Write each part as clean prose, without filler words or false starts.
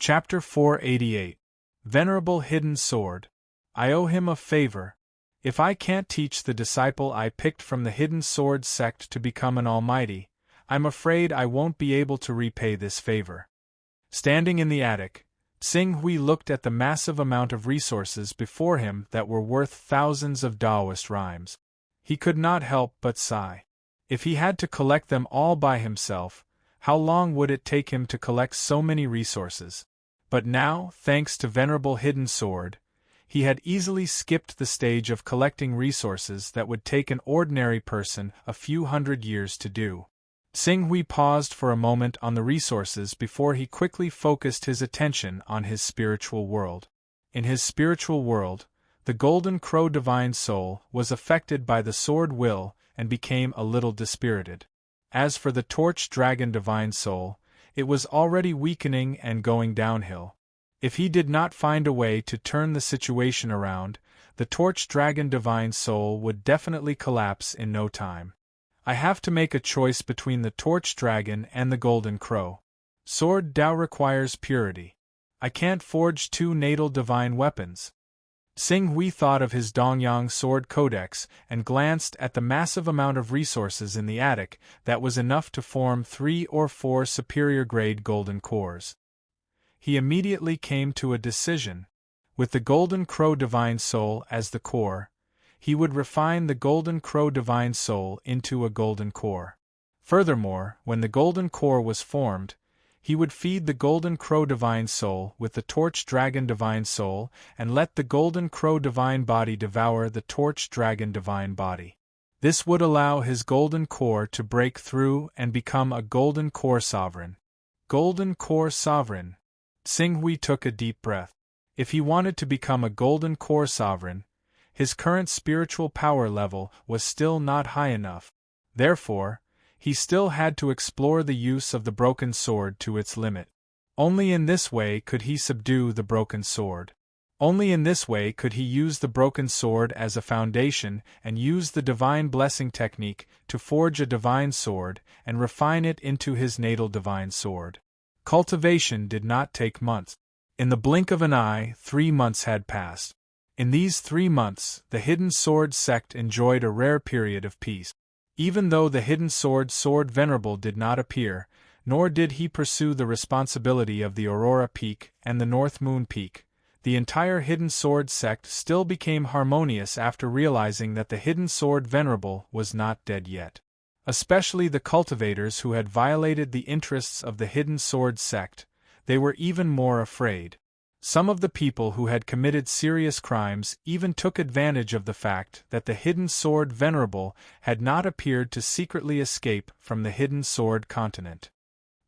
Chapter 488. Venerable Hidden Sword. I owe him a favor. If I can't teach the disciple I picked from the Hidden Sword sect to become an almighty, I'm afraid I won't be able to repay this favor. Standing in the attic, Tsing Hui looked at the massive amount of resources before him that were worth thousands of Taoist rhymes. He could not help but sigh. If he had to collect them all by himself, how long would it take him to collect so many resources? But now, thanks to Venerable Hidden Sword, he had easily skipped the stage of collecting resources that would take an ordinary person a few hundred years to do. Tsing Hui paused for a moment on the resources before he quickly focused his attention on his spiritual world. In his spiritual world, the Golden Crow Divine Soul was affected by the Sword Will and became a little dispirited. As for the Torch Dragon Divine Soul, it was already weakening and going downhill. If he did not find a way to turn the situation around, the Torch Dragon Divine Soul would definitely collapse in no time. I have to make a choice between the Torch Dragon and the Golden Crow. Sword Dao requires purity. I can't forge two natal divine weapons. Tsing Hui thought of his Dongyang Sword Codex and glanced at the massive amount of resources in the attic that was enough to form 3 or 4 superior-grade golden cores. He immediately came to a decision. With the Golden Crow Divine Soul as the core, he would refine the Golden Crow Divine Soul into a golden core. Furthermore, when the golden core was formed, he would feed the Golden Crow Divine Soul with the Torch Dragon Divine Soul and let the Golden Crow Divine Body devour the Torch Dragon Divine Body. This would allow his Golden Core to break through and become a Golden Core Sovereign. Golden Core Sovereign. Tsing Hui took a deep breath. If he wanted to become a Golden Core Sovereign, his current spiritual power level was still not high enough. Therefore, he still had to explore the use of the broken sword to its limit. Only in this way could he subdue the broken sword. Only in this way could he use the broken sword as a foundation and use the divine blessing technique to forge a divine sword and refine it into his natal divine sword. Cultivation did not take months. In the blink of an eye, 3 months had passed. In these 3 months, the Hidden Sword sect enjoyed a rare period of peace. Even though the Hidden Sword Venerable did not appear, nor did he pursue the responsibility of the Aurora Peak and the North Moon Peak, the entire Hidden Sword sect still became harmonious after realizing that the Hidden Sword Venerable was not dead yet. Especially the cultivators who had violated the interests of the Hidden Sword sect, they were even more afraid. Some of the people who had committed serious crimes even took advantage of the fact that the Hidden Sword Venerable had not appeared to secretly escape from the Hidden Sword Continent.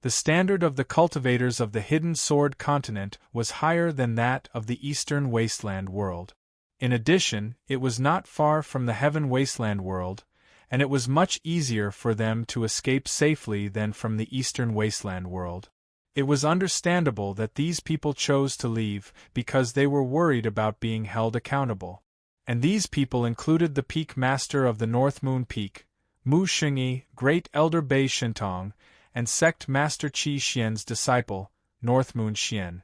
The standard of the cultivators of the Hidden Sword Continent was higher than that of the Eastern Wasteland world. In addition, it was not far from the Heaven Wasteland world, and it was much easier for them to escape safely than from the Eastern Wasteland world. It was understandable that these people chose to leave because they were worried about being held accountable. And these people included the Peak Master of the North Moon Peak, Mu Xingyi, Great Elder Bei Shintong, and Sect Master Qi Xian's disciple, North Moon Xian.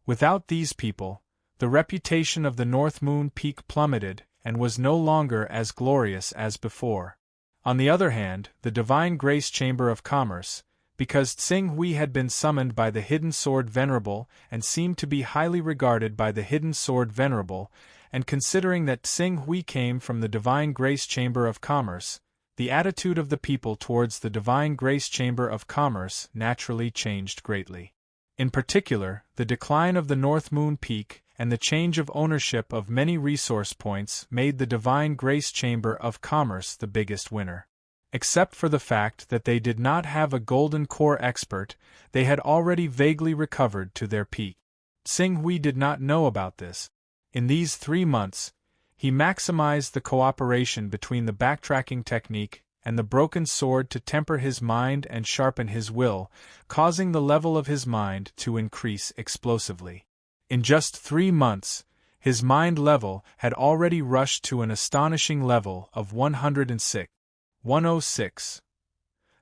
Without these people, the reputation of the North Moon Peak plummeted and was no longer as glorious as before. On the other hand, the Divine Grace Chamber of Commerce, because Tsing Hui had been summoned by the Hidden Sword Venerable and seemed to be highly regarded by the Hidden Sword Venerable, and considering that Tsing Hui came from the Divine Grace Chamber of Commerce, the attitude of the people towards the Divine Grace Chamber of Commerce naturally changed greatly. In particular, the decline of the North Moon Peak and the change of ownership of many resource points made the Divine Grace Chamber of Commerce the biggest winner. Except for the fact that they did not have a Golden Core expert, they had already vaguely recovered to their peak. Tsing Hui did not know about this. In these 3 months, he maximized the cooperation between the backtracking technique and the broken sword to temper his mind and sharpen his will, causing the level of his mind to increase explosively. In just 3 months, his mind level had already rushed to an astonishing level of 106.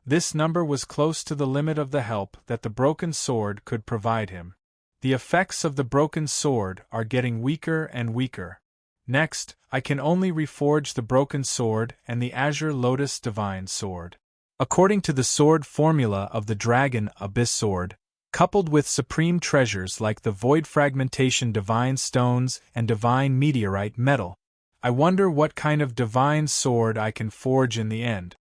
This number was close to the limit of the help that the broken sword could provide him. The effects of the broken sword are getting weaker and weaker. Next, I can only reforge the broken sword and the Azure Lotus Divine Sword. According to the sword formula of the Dragon Abyss Sword, coupled with supreme treasures like the Void Fragmentation Divine Stones and Divine Meteorite Metal, I wonder what kind of divine sword I can forge in the end.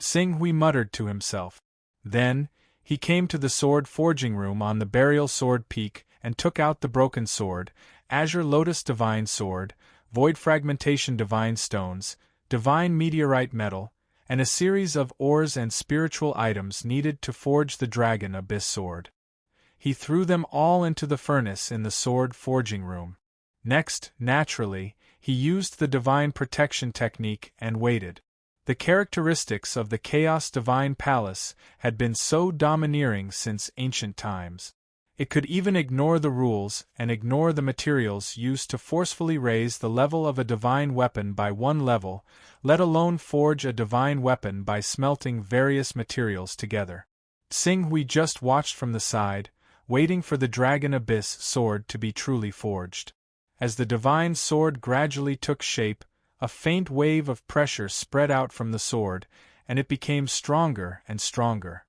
Tsing Hui muttered to himself. Then, he came to the sword forging room on the Burial Sword Peak and took out the broken sword, Azure Lotus Divine Sword, Void Fragmentation Divine Stones, Divine Meteorite Metal, and a series of ores and spiritual items needed to forge the Dragon Abyss Sword. He threw them all into the furnace in the sword forging room. Next, naturally, he used the Divine Protection technique and waited. The characteristics of the Chaos Divine Palace had been so domineering since ancient times. It could even ignore the rules and ignore the materials used to forcefully raise the level of a divine weapon by one level, let alone forge a divine weapon by smelting various materials together. Tsing Hui just watched from the side, waiting for the Dragon Abyss sword to be truly forged. As the divine sword gradually took shape, a faint wave of pressure spread out from the sword, and it became stronger and stronger.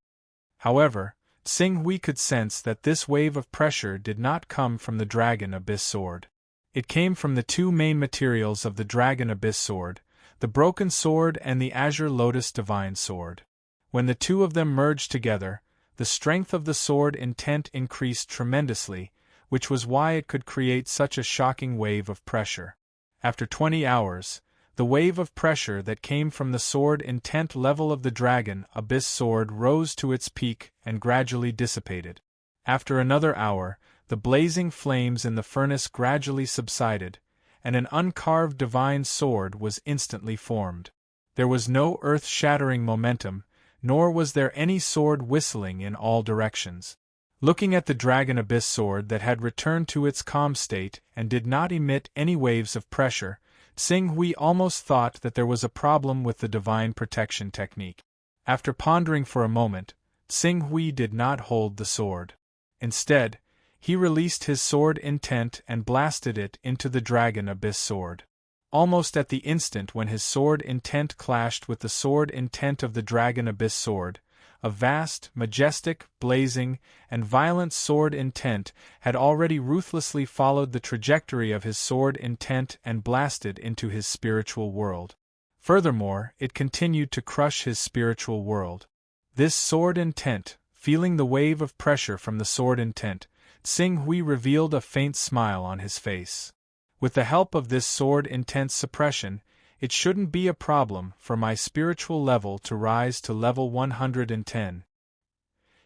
However, Tsing Hui could sense that this wave of pressure did not come from the Dragon Abyss Sword. It came from the two main materials of the Dragon Abyss Sword, the Broken Sword and the Azure Lotus Divine Sword. When the two of them merged together, the strength of the sword intent increased tremendously, which was why it could create such a shocking wave of pressure. After 20 hours, the wave of pressure that came from the sword intent level of the Dragon Abyss Sword rose to its peak and gradually dissipated. After another hour, the blazing flames in the furnace gradually subsided, and an uncarved divine sword was instantly formed. There was no earth-shattering momentum, nor was there any sword whistling in all directions. Looking at the Dragon Abyss Sword that had returned to its calm state and did not emit any waves of pressure, Tsing Hui almost thought that there was a problem with the Divine Protection technique. After pondering for a moment, Tsing Hui did not hold the sword. Instead, he released his sword intent and blasted it into the Dragon Abyss Sword. Almost at the instant when his sword intent clashed with the sword intent of the Dragon Abyss Sword, a vast, majestic, blazing, and violent sword intent had already ruthlessly followed the trajectory of his sword intent and blasted into his spiritual world. Furthermore, it continued to crush his spiritual world. This sword intent, feeling the wave of pressure from the sword intent, Tsing Hui revealed a faint smile on his face. With the help of this sword intent suppression, it shouldn't be a problem for my spiritual level to rise to level 110.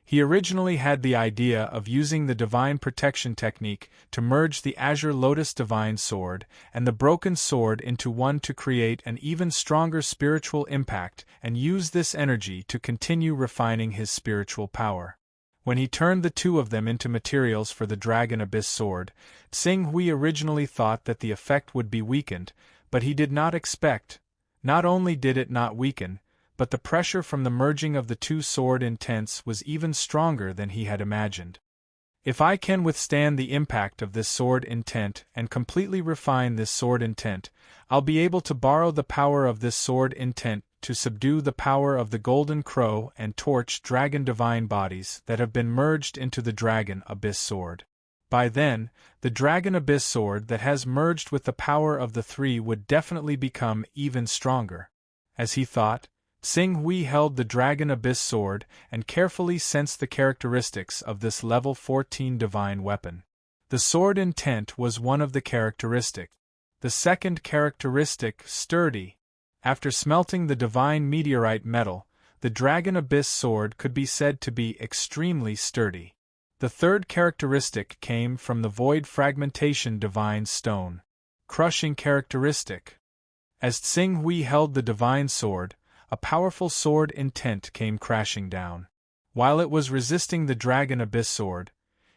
He originally had the idea of using the Divine Protection technique to merge the Azure Lotus Divine Sword and the Broken Sword into one to create an even stronger spiritual impact and use this energy to continue refining his spiritual power. When he turned the two of them into materials for the Dragon Abyss Sword, Tsing Hui originally thought that the effect would be weakened, but he did not expect. Not only did it not weaken, but the pressure from the merging of the two sword intents was even stronger than he had imagined. If I can withstand the impact of this sword intent and completely refine this sword intent, I'll be able to borrow the power of this sword intent to subdue the power of the Golden Crow and Torch Dragon Divine bodies that have been merged into the Dragon Abyss Sword. By then, the Dragon Abyss Sword that has merged with the power of the three would definitely become even stronger. As he thought, Tsing Hui held the Dragon Abyss Sword and carefully sensed the characteristics of this level 14 divine weapon. The sword intent was one of the characteristics. The second characteristic, sturdy. After smelting the divine meteorite metal, the Dragon Abyss Sword could be said to be extremely sturdy. The third characteristic came from the Void Fragmentation Divine Stone. Crushing characteristic. As Tsing Hui held the divine sword, a powerful sword intent came crashing down. While it was resisting the Dragon Abyss Sword,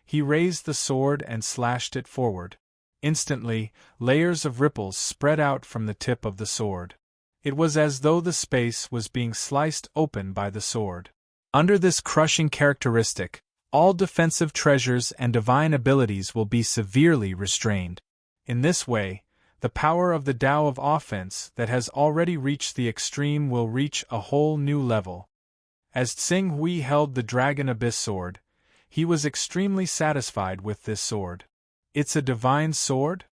he raised the sword and slashed it forward. Instantly, layers of ripples spread out from the tip of the sword. It was as though the space was being sliced open by the sword. Under this crushing characteristic, All defensive treasures and divine abilities will be severely restrained. In this way, the power of the Tao of offense that has already reached the extreme will reach a whole new level. As Tsing Hui held the Dragon Abyss sword, he was extremely satisfied with this sword. It's a divine sword?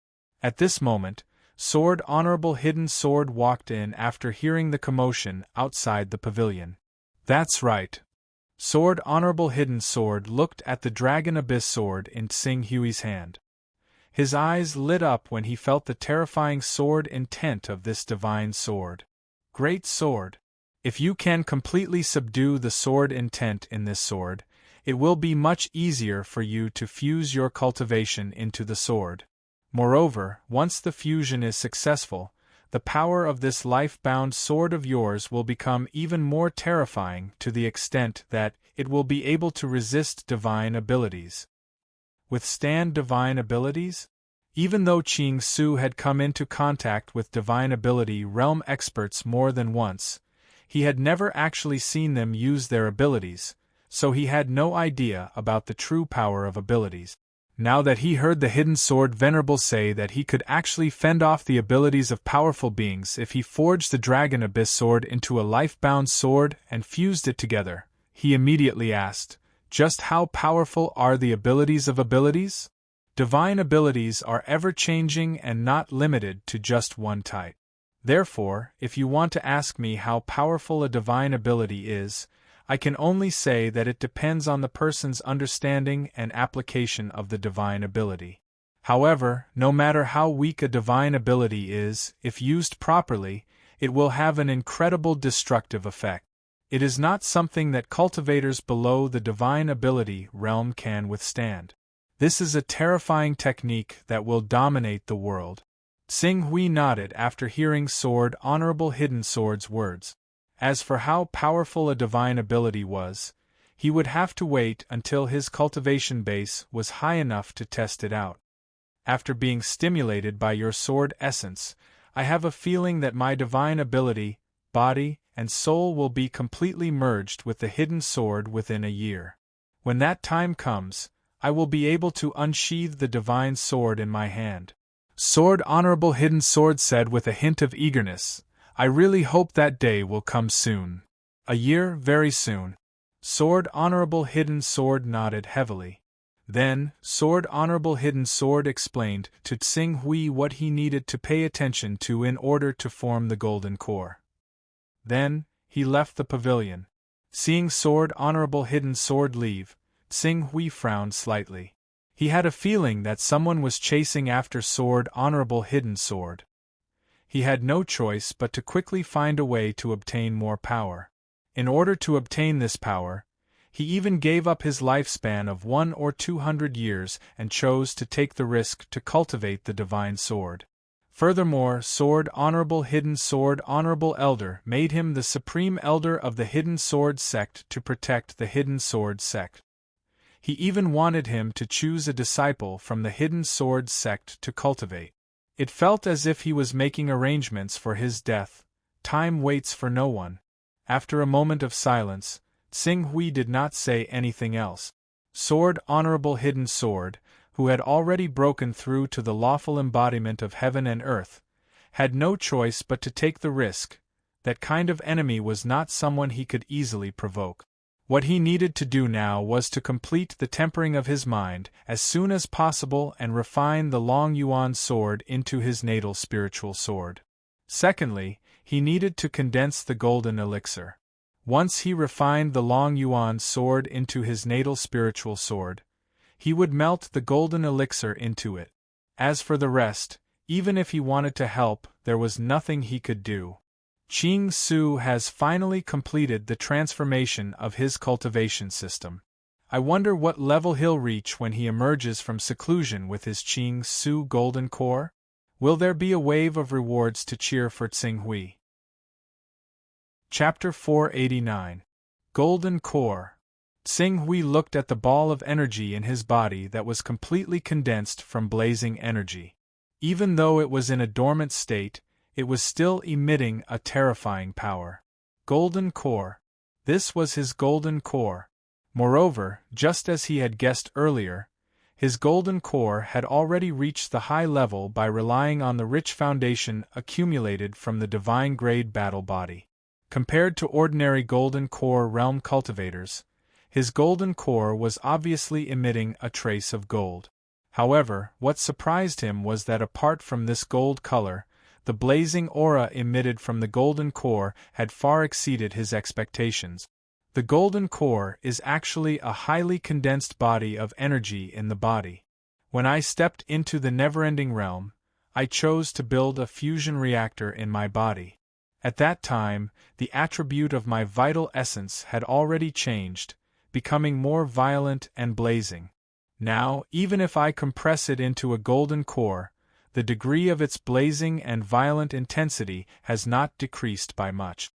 At this moment, Sword Honorable Hidden Sword walked in after hearing the commotion outside the pavilion. That's right. Sword Honorable Hidden Sword looked at the Dragon Abyss sword in Tsing Hui's hand. His eyes lit up when he felt the terrifying sword intent of this divine sword. Great sword! If you can completely subdue the sword intent in this sword, it will be much easier for you to fuse your cultivation into the sword. Moreover, once the fusion is successful, the power of this life-bound sword of yours will become even more terrifying to the extent that it will be able to resist divine abilities. Withstand divine abilities? Even though Qing Su had come into contact with divine ability realm experts more than once, he had never actually seen them use their abilities, so he had no idea about the true power of abilities. Now that he heard the Hidden Sword Venerable say that he could actually fend off the abilities of powerful beings if he forged the Dragon Abyss sword into a life-bound sword and fused it together, he immediately asked, just how powerful are the abilities of abilities? Divine abilities are ever-changing and not limited to just one type. Therefore, if you want to ask me how powerful a divine ability is, I can only say that it depends on the person's understanding and application of the divine ability. However, no matter how weak a divine ability is, if used properly, it will have an incredible destructive effect. It is not something that cultivators below the divine ability realm can withstand. This is a terrifying technique that will dominate the world. Tsing Hui nodded after hearing Sword Honorable Hidden Sword's words. As for how powerful a divine ability was, he would have to wait until his cultivation base was high enough to test it out. After being stimulated by your sword essence, I have a feeling that my divine ability, body, and soul will be completely merged with the hidden sword within a year. When that time comes, I will be able to unsheathe the divine sword in my hand. Sword Honorable Hidden Sword said with a hint of eagerness, I really hope that day will come soon. A year, very soon. Sword Honorable Hidden Sword nodded heavily. Then, Sword Honorable Hidden Sword explained to Tsing Hui what he needed to pay attention to in order to form the golden core. Then, he left the pavilion. Seeing Sword Honorable Hidden Sword leave, Tsing Hui frowned slightly. He had a feeling that someone was chasing after Sword Honorable Hidden Sword. He had no choice but to quickly find a way to obtain more power. In order to obtain this power, he even gave up his lifespan of 100 or 200 years and chose to take the risk to cultivate the divine sword. Furthermore, Sword Honorable Hidden Sword Honorable Elder made him the supreme elder of the Hidden Sword sect to protect the Hidden Sword sect. He even wanted him to choose a disciple from the Hidden Sword sect to cultivate. It felt as if he was making arrangements for his death. Time waits for no one. After a moment of silence, Tsing Hui did not say anything else. Sword Honorable Hidden Sword, who had already broken through to the lawful embodiment of heaven and earth, had no choice but to take the risk. That kind of enemy was not someone he could easily provoke. What he needed to do now was to complete the tempering of his mind as soon as possible and refine the Long Yuan sword into his natal spiritual sword. Secondly, he needed to condense the golden elixir. Once he refined the Long Yuan sword into his natal spiritual sword, he would melt the golden elixir into it. As for the rest, even if he wanted to help, there was nothing he could do. Qing Su has finally completed the transformation of his cultivation system. I wonder what level he'll reach when he emerges from seclusion with his Qing Su golden core? Will there be a wave of rewards to cheer for Tsing Hui? Chapter 489. Golden Core. Tsing Hui looked at the ball of energy in his body that was completely condensed from blazing energy. Even though it was in a dormant state, it was still emitting a terrifying power. Golden Core. This was his golden core. Moreover, just as he had guessed earlier, his golden core had already reached the high level by relying on the rich foundation accumulated from the divine-grade battle body. Compared to ordinary golden core realm cultivators, his golden core was obviously emitting a trace of gold. However, what surprised him was that apart from this gold color, the blazing aura emitted from the golden core had far exceeded his expectations. The golden core is actually a highly condensed body of energy in the body. When I stepped into the never-ending realm, I chose to build a fusion reactor in my body. At that time, the attribute of my vital essence had already changed, becoming more violent and blazing. Now, even if I compress it into a golden core, the degree of its blazing and violent intensity has not decreased by much.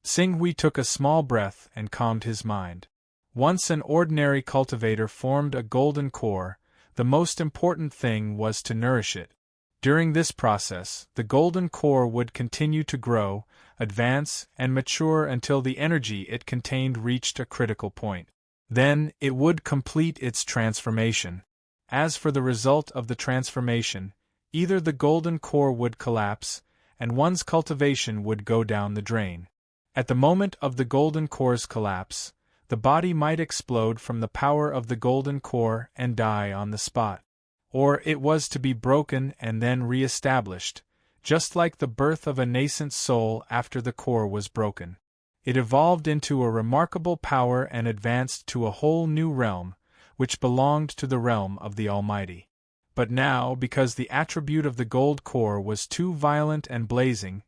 Sing Hui took a small breath and calmed his mind. Once an ordinary cultivator formed a golden core, the most important thing was to nourish it. During this process, the golden core would continue to grow, advance, and mature until the energy it contained reached a critical point. Then, it would complete its transformation. As for the result of the transformation, either the golden core would collapse, and one's cultivation would go down the drain. At the moment of the golden core's collapse, the body might explode from the power of the golden core and die on the spot. Or it was to be broken and then re-established, just like the birth of a nascent soul after the core was broken. It evolved into a remarkable power and advanced to a whole new realm, which belonged to the realm of the Almighty. But now, because the attribute of the gold core was too violent and blazing,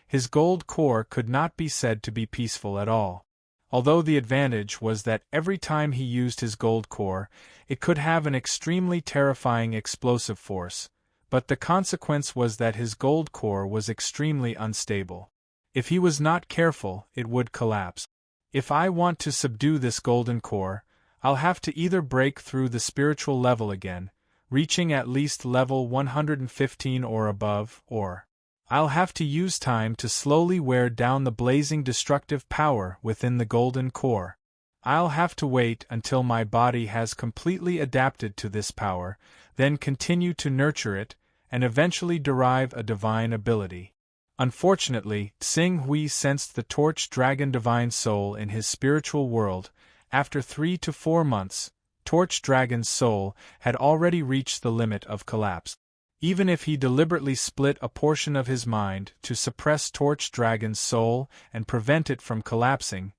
his gold core could not be said to be peaceful at all. Although the advantage was that every time he used his gold core, it could have an extremely terrifying explosive force, but the consequence was that his gold core was extremely unstable. If he was not careful, it would collapse. If I want to subdue this golden core, I'll have to either break through the spiritual level again, reaching at least level 115 or above, or I'll have to use time to slowly wear down the blazing destructive power within the golden core. I'll have to wait until my body has completely adapted to this power, then continue to nurture it, and eventually derive a divine ability. Unfortunately, Sing Hui sensed the torch dragon divine soul in his spiritual world. After 3 to 4 months, Torch Dragon's soul had already reached the limit of collapse. Even if he deliberately split a portion of his mind to suppress Torch Dragon's soul and prevent it from collapsing,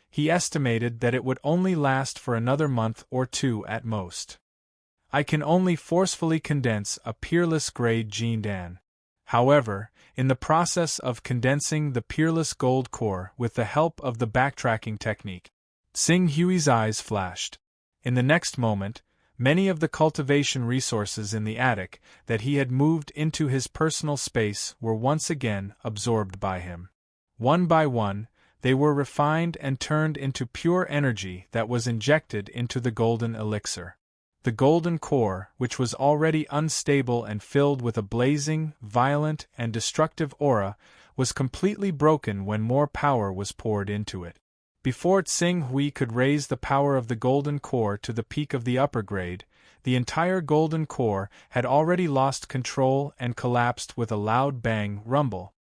he estimated that it would only last for another month or 2 at most. I can only forcefully condense a peerless grade Jin Dan. However, in the process of condensing the peerless gold core with the help of the backtracking technique, Sing Hui's eyes flashed. In the next moment, many of the cultivation resources in the attic that he had moved into his personal space were once again absorbed by him. One by one, they were refined and turned into pure energy that was injected into the golden elixir. The golden core, which was already unstable and filled with a blazing, violent, and destructive aura, was completely broken when more power was poured into it. Before Tsing Hui could raise the power of the golden core to the peak of the upper grade, the entire golden core had already lost control and collapsed with a loud bang rumble.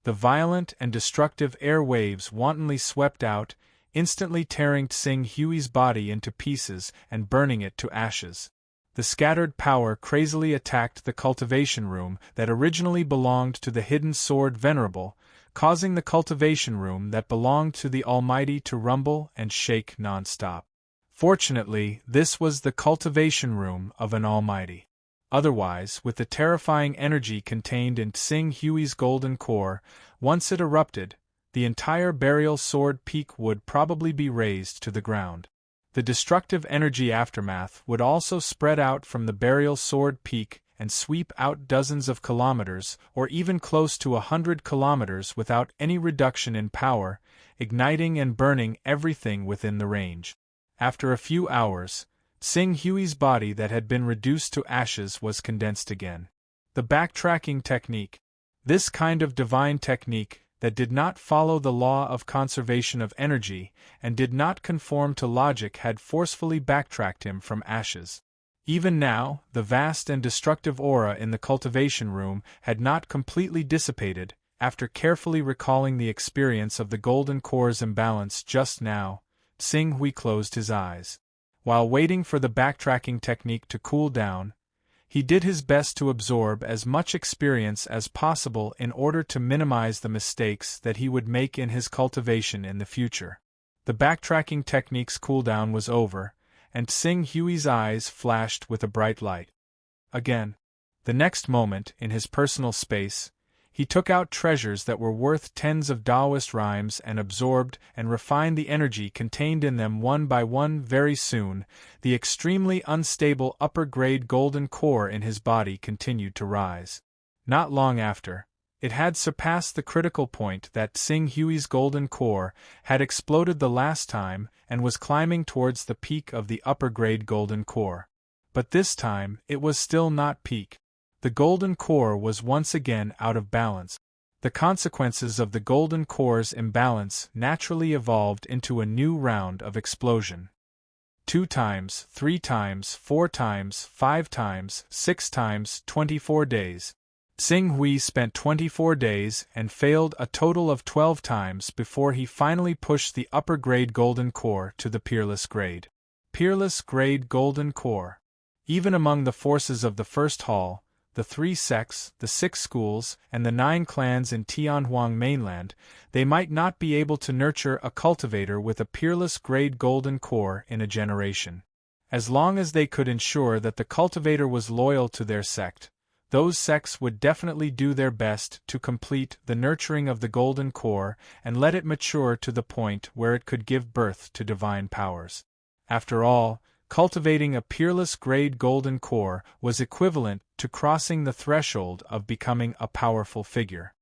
The violent and destructive air waves wantonly swept out, instantly tearing Tsing Hui's body into pieces and burning it to ashes. The scattered power crazily attacked the cultivation room that originally belonged to the hidden sword Venerable, causing the cultivation room that belonged to the Almighty to rumble and shake non-stop. Fortunately, this was the cultivation room of an Almighty. Otherwise, with the terrifying energy contained in Tsing Hui's golden core, once it erupted, the entire burial sword peak would probably be razed to the ground. The destructive energy aftermath would also spread out from the burial sword peak and sweep out dozens of kilometers or even close to 100 kilometers without any reduction in power, igniting and burning everything within the range. After a few hours, Tsing Hui's body that had been reduced to ashes was condensed again. The backtracking technique. This kind of divine technique that did not follow the law of conservation of energy and did not conform to logic had forcefully backtracked him from ashes. Even now, the vast and destructive aura in the cultivation room had not completely dissipated. After carefully recalling the experience of the golden core's imbalance just now, Xing Hui closed his eyes. While waiting for the backtracking technique to cool down, he did his best to absorb as much experience as possible in order to minimize the mistakes that he would make in his cultivation in the future. The backtracking technique's cooldown was over, and Xing Hui's eyes flashed with a bright light. Again. The next moment, in his personal space, he took out treasures that were worth tens of Taoist rhymes and absorbed and refined the energy contained in them one by one. Very soon, the extremely unstable upper-grade golden core in his body continued to rise. Not long after, it had surpassed the critical point that Xing Hui's golden core had exploded the last time and was climbing towards the peak of the upper-grade golden core. But this time, it was still not peak. The golden core was once again out of balance. The consequences of the golden core's imbalance naturally evolved into a new round of explosion. 2 times, 3 times, 4 times, 5 times, 6 times, 24 days. Xing Hui spent 24 days and failed a total of 12 times before he finally pushed the upper-grade golden core to the peerless grade. Peerless grade golden core. Even among the forces of the first hall, the 3 sects, the 6 schools, and the 9 clans in Tianhuang mainland, they might not be able to nurture a cultivator with a peerless grade golden core in a generation. As long as they could ensure that the cultivator was loyal to their sect, those sects would definitely do their best to complete the nurturing of the golden core and let it mature to the point where it could give birth to divine powers. After all, cultivating a peerless grade golden core was equivalent to crossing the threshold of becoming a powerful figure.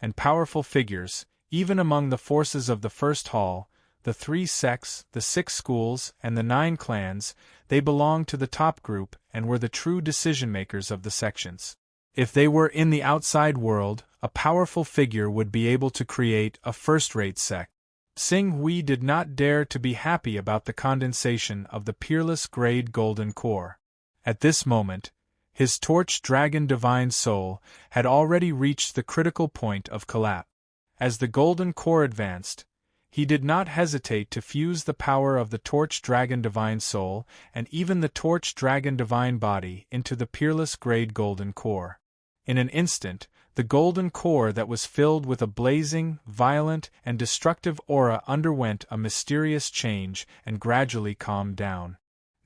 And powerful figures, even among the forces of the first hall, the 3 sects, the 6 schools, and the 9 clans, they belonged to the top group and were the true decision-makers of the sections. If they were in the outside world, a powerful figure would be able to create a first-rate sect. Xing Hui did not dare to be happy about the condensation of the peerless grade golden core. At this moment, his torch dragon divine soul had already reached the critical point of collapse. As the golden core advanced, he did not hesitate to fuse the power of the torch dragon divine soul and even the torch dragon divine body into the peerless grade golden core. In an instant, the golden core that was filled with a blazing, violent, and destructive aura underwent a mysterious change and gradually calmed down.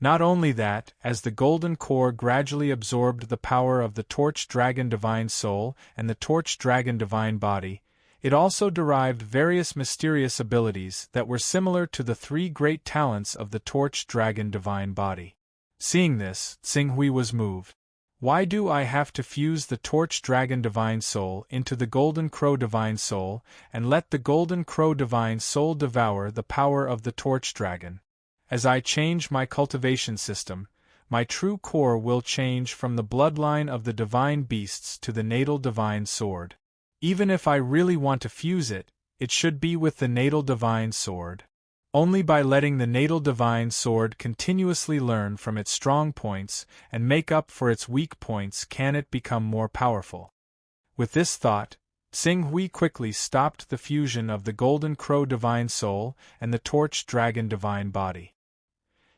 Not only that, as the golden core gradually absorbed the power of the torch dragon divine soul and the torch dragon divine body, it also derived various mysterious abilities that were similar to the 3 great talents of the torch dragon divine body. Seeing this, Xing Hui was moved. Why do I have to fuse the torch dragon divine soul into the golden crow divine soul and let the golden crow divine soul devour the power of the torch dragon? As I change my cultivation system, my true core will change from the bloodline of the divine beasts to the natal divine sword. Even if I really want to fuse it, it should be with the natal divine sword. Only by letting the natal divine sword continuously learn from its strong points and make up for its weak points can it become more powerful. With this thought, Xing Hui quickly stopped the fusion of the golden crow divine soul and the torch dragon divine body.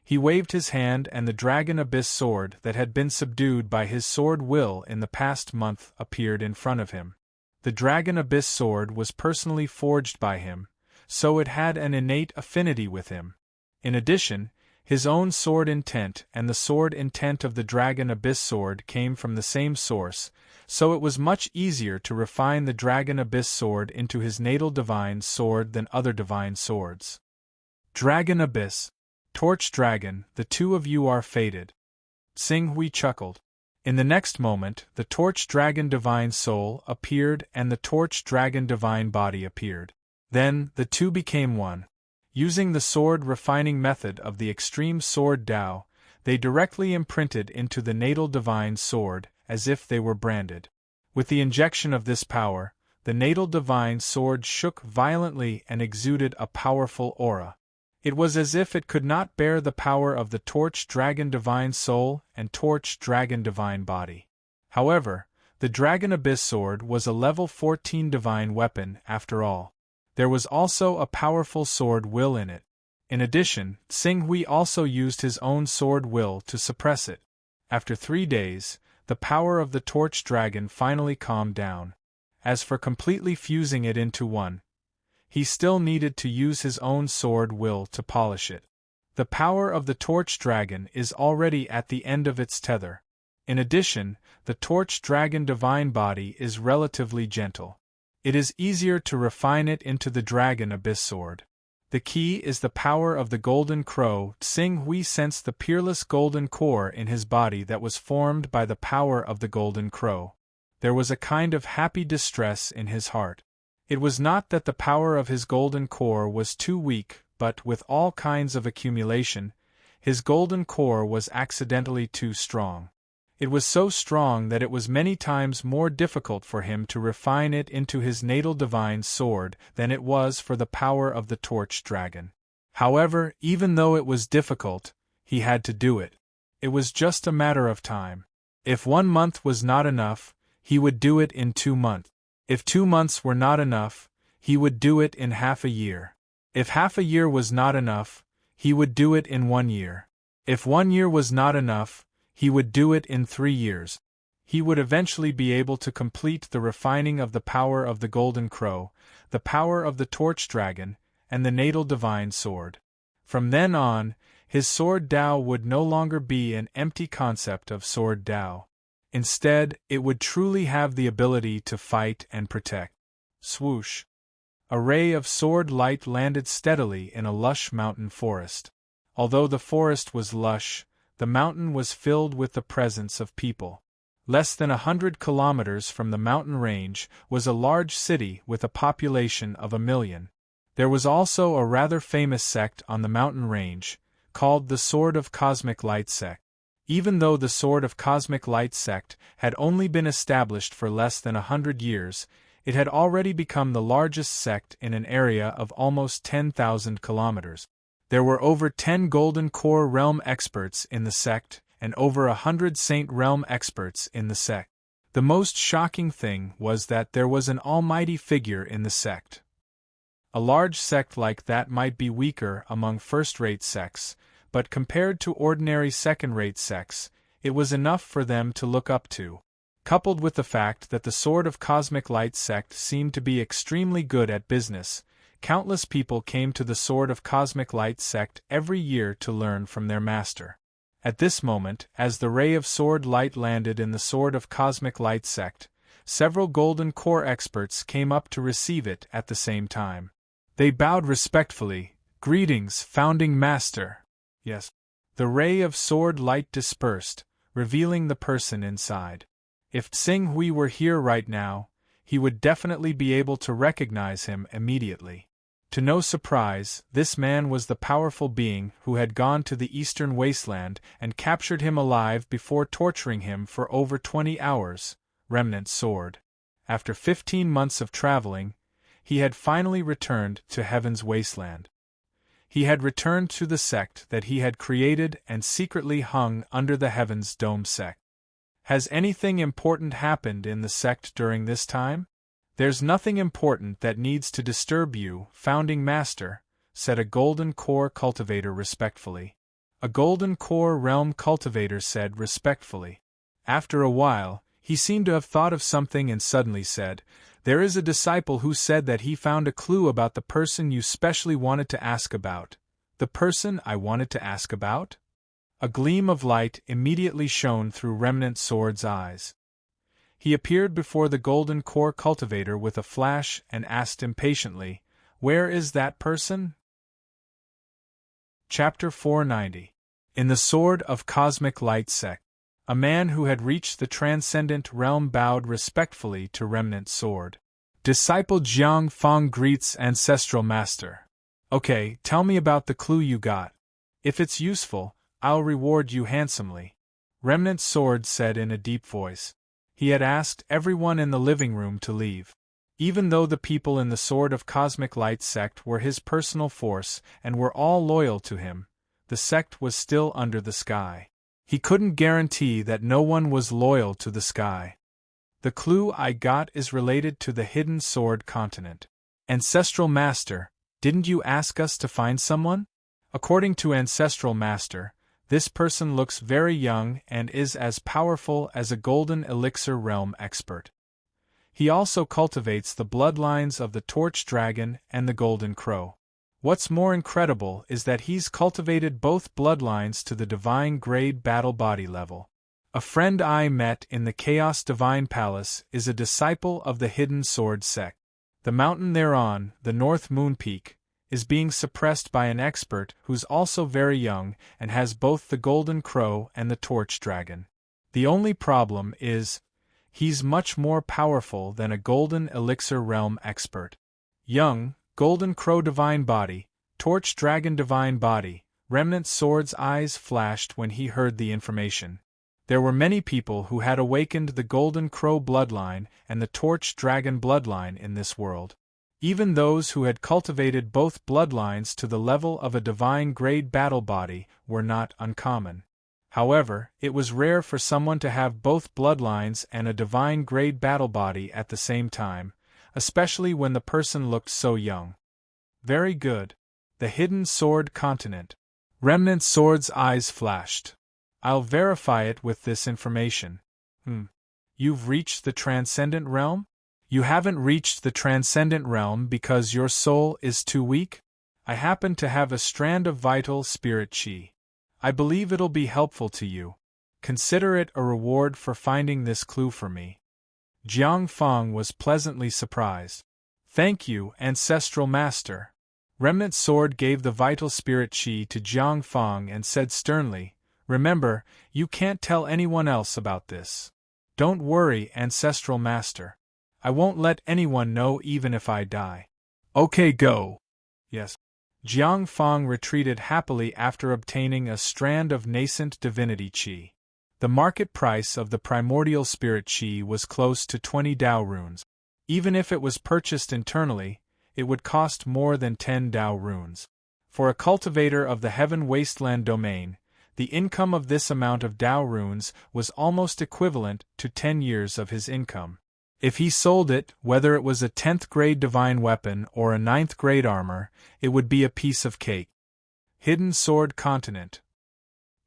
He waved his hand and the dragon abyss sword that had been subdued by his sword will in the past month appeared in front of him. The dragon abyss sword was personally forged by him, so it had an innate affinity with him. In addition, his own sword intent and the sword intent of the dragon abyss sword came from the same source, so it was much easier to refine the dragon abyss sword into his natal divine sword than other divine swords. Dragon abyss, torch dragon, the 2 of you are fated. Xing Hui chuckled. In the next moment, the torch dragon divine soul appeared and the torch dragon divine body appeared. Then, the 2 became one. Using the sword refining method of the extreme sword Tao, they directly imprinted into the natal divine sword, as if they were branded. With the injection of this power, the natal divine sword shook violently and exuded a powerful aura. It was as if it could not bear the power of the torch dragon divine soul and torch dragon divine body. However, the dragon abyss sword was a level 14 divine weapon after all. There was also a powerful sword will in it. In addition, Xinghui also used his own sword will to suppress it. After 3 days, the power of the torch dragon finally calmed down. As for completely fusing it into one, he still needed to use his own sword will to polish it. The power of the torch dragon is already at the end of its tether. In addition, the torch dragon divine body is relatively gentle. It is easier to refine it into the dragon abyss sword. The key is the power of the golden crow. Xinghui sensed the peerless golden core in his body that was formed by the power of the golden crow. There was a kind of happy distress in his heart. It was not that the power of his golden core was too weak, but with all kinds of accumulation, his golden core was accidentally too strong. It was so strong that it was many times more difficult for him to refine it into his natal divine sword than it was for the power of the torch dragon. However, even though it was difficult, he had to do it. It was just a matter of time. If 1 month was not enough, he would do it in 2 months. If 2 months were not enough, he would do it in half a year. If half a year was not enough, he would do it in 1 year. If 1 year was not enough, he would do it in 3 years. He would eventually be able to complete the refining of the power of the golden crow, the power of the torch dragon, and the natal divine sword. From then on, his sword Tao would no longer be an empty concept of sword Tao. Instead, it would truly have the ability to fight and protect. Swoosh! A ray of sword light landed steadily in a lush mountain forest. Although the forest was lush, the mountain was filled with the presence of people. Less than 100 kilometers from the mountain range was a large city with a population of 1 million. There was also a rather famous sect on the mountain range, called the Sword of Cosmic Light sect. Even though the Sword of Cosmic Light sect had only been established for less than 100 years, it had already become the largest sect in an area of almost 10,000 kilometers. There were over 10 Golden Core Realm experts in the sect, and over 100 Saint Realm experts in the sect. The most shocking thing was that there was an almighty figure in the sect. A large sect like that might be weaker among first-rate sects, but compared to ordinary second-rate sects, it was enough for them to look up to. Coupled with the fact that the Sword of Cosmic Light sect seemed to be extremely good at business, countless people came to the Sword of Cosmic Light sect every year to learn from their master. At this moment, as the ray of sword light landed in the Sword of Cosmic Light sect, several Golden Core experts came up to receive it at the same time. They bowed respectfully. "Greetings, Founding Master." Yes. The ray of sword light dispersed, revealing the person inside. If Xinghui were here right now, he would definitely be able to recognize him immediately. To no surprise, this man was the powerful being who had gone to the eastern wasteland and captured him alive before torturing him for over 20 hours, Remnant Sword. After 15 months of traveling, he had finally returned to Heaven's wasteland. He had returned to the sect that he had created and secretly hung under the Heaven's Dome sect. Has anything important happened in the sect during this time? There's nothing important that needs to disturb you, Founding Master, said a Golden Core cultivator respectfully. A Golden Core Realm cultivator said respectfully. After a while, he seemed to have thought of something and suddenly said, "There is a disciple who said that he found a clue about the person you specially wanted to ask about." "The person I wanted to ask about?" A gleam of light immediately shone through Remnant Sword's eyes. He appeared before the Golden Core cultivator with a flash and asked impatiently, "Where is that person?" Chapter 490. In the Sword of Cosmic Light sect. A man who had reached the transcendent realm bowed respectfully to Remnant Sword. Disciple Jiang Feng greets Ancestral Master. "Okay, tell me about the clue you got. If it's useful, I'll reward you handsomely," Remnant Sword said in a deep voice. He had asked everyone in the living room to leave. Even though the people in the Sword of Cosmic Light sect were his personal force and were all loyal to him, the sect was still under the sky. He couldn't guarantee that no one was loyal to the sky. The clue I got is related to the hidden sword continent. Ancestral Master, didn't you ask us to find someone? According to Ancestral Master, this person looks very young and is as powerful as a golden elixir realm expert. He also cultivates the bloodlines of the Torch Dragon and the Golden Crow. What's more incredible is that he's cultivated both bloodlines to the divine grade battle body level. A friend I met in the Chaos Divine Palace is a disciple of the Hidden Sword sect. The mountain they're on, the North Moon Peak, is being suppressed by an expert who's also very young and has both the Golden Crow and the Torch Dragon. The only problem is, he's much more powerful than a Golden Elixir Realm expert. Young, Golden Crow Divine Body, Torch Dragon Divine Body, Remnant Sword's eyes flashed when he heard the information. There were many people who had awakened the Golden Crow bloodline and the Torch Dragon bloodline in this world. Even those who had cultivated both bloodlines to the level of a divine grade battle body were not uncommon. However, it was rare for someone to have both bloodlines and a divine grade battle body at the same time, especially when the person looked so young. Very good. The Hidden Sword Continent. Remnant Sword's eyes flashed. I'll verify it with this information. You've reached the Transcendent Realm? You haven't reached the Transcendent Realm because your soul is too weak? I happen to have a strand of vital spirit chi. I believe it'll be helpful to you. Consider it a reward for finding this clue for me. Jiang Feng was pleasantly surprised. Thank you, Ancestral Master. Remnant Sword gave the vital spirit chi to Jiang Feng and said sternly, Remember, you can't tell anyone else about this. Don't worry, Ancestral Master. I won't let anyone know even if I die. Okay, go. Yes. Jiang Feng retreated happily after obtaining a strand of nascent divinity qi. The market price of the primordial spirit qi was close to 20 Dao runes. Even if it was purchased internally, it would cost more than 10 Dao runes. For a cultivator of the Heaven Wasteland domain, the income of this amount of Dao runes was almost equivalent to 10 years of his income. If he sold it, whether it was a 10th grade divine weapon or a 9th grade armor, it would be a piece of cake. Hidden Sword Continent.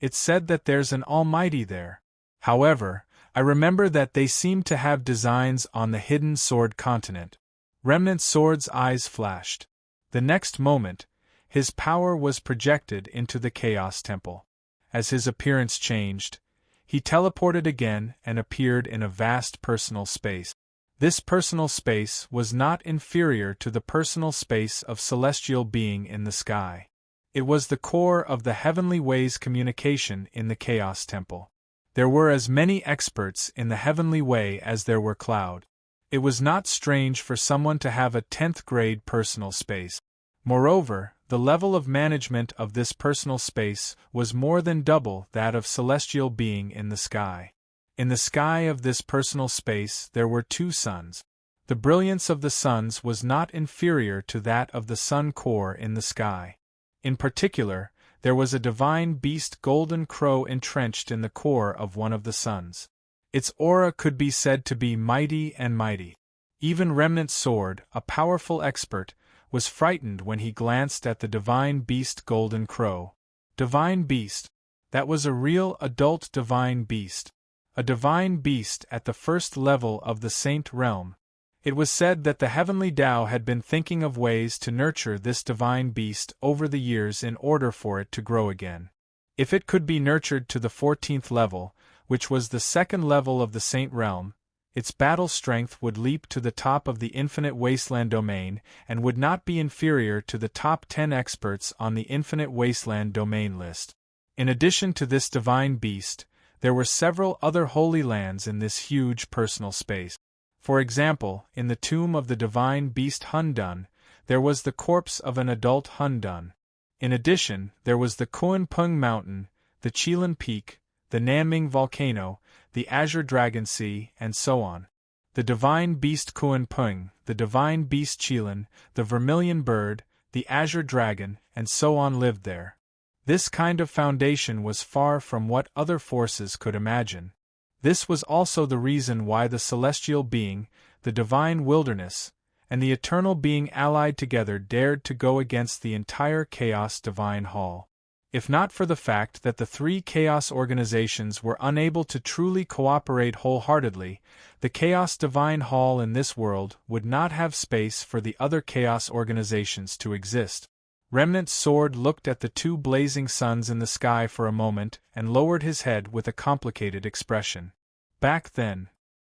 It's said that there's an almighty there. However, I remember that they seem to have designs on the Hidden Sword Continent. Remnant Sword's eyes flashed. The next moment, his power was projected into the Chaos Temple. As his appearance changed, he teleported again and appeared in a vast personal space. This personal space was not inferior to the personal space of celestial being in the sky. It was the core of the heavenly ways communication in the Chaos Temple. There were as many experts in the heavenly way as there were cloud. It was not strange for someone to have a 10th grade personal space. Moreover, the level of management of this personal space was more than double that of celestial being in the sky. In the sky of this personal space there were 2 suns. The brilliance of the suns was not inferior to that of the sun core in the sky. In particular, there was a divine beast Golden Crow entrenched in the core of one of the suns. Its aura could be said to be mighty and mighty. Even Remnant Sword, a powerful expert, was frightened when he glanced at the divine beast Golden Crow. Divine beast. That was a real adult divine beast. A divine beast at the first level of the Saint Realm. It was said that the Heavenly Tao had been thinking of ways to nurture this divine beast over the years in order for it to grow again. If it could be nurtured to the 14th level, which was the 2nd level of the Saint Realm, its battle strength would leap to the top of the Infinite Wasteland domain and would not be inferior to the top 10 experts on the Infinite Wasteland domain list. In addition to this divine beast, there were several other holy lands in this huge personal space. For example, in the tomb of the divine beast Hundun, there was the corpse of an adult Hundun. In addition, there was the Koan Pung Mountain, the Chilan Peak, the Nanming Volcano, the Azure Dragon Sea, and so on. the divine beast Kuan Pung, the divine beast Qilin, the vermilion bird, the azure dragon, and so on lived there. This kind of foundation was far from what other forces could imagine. This was also the reason why the celestial being, the divine wilderness, and the eternal being allied together dared to go against the entire Chaos Divine Hall. If not for the fact that the three Chaos organizations were unable to truly cooperate wholeheartedly, the Chaos Divine Hall in this world would not have space for the other Chaos organizations to exist. Remnant's sword looked at the two blazing suns in the sky for a moment and lowered his head with a complicated expression. Back then,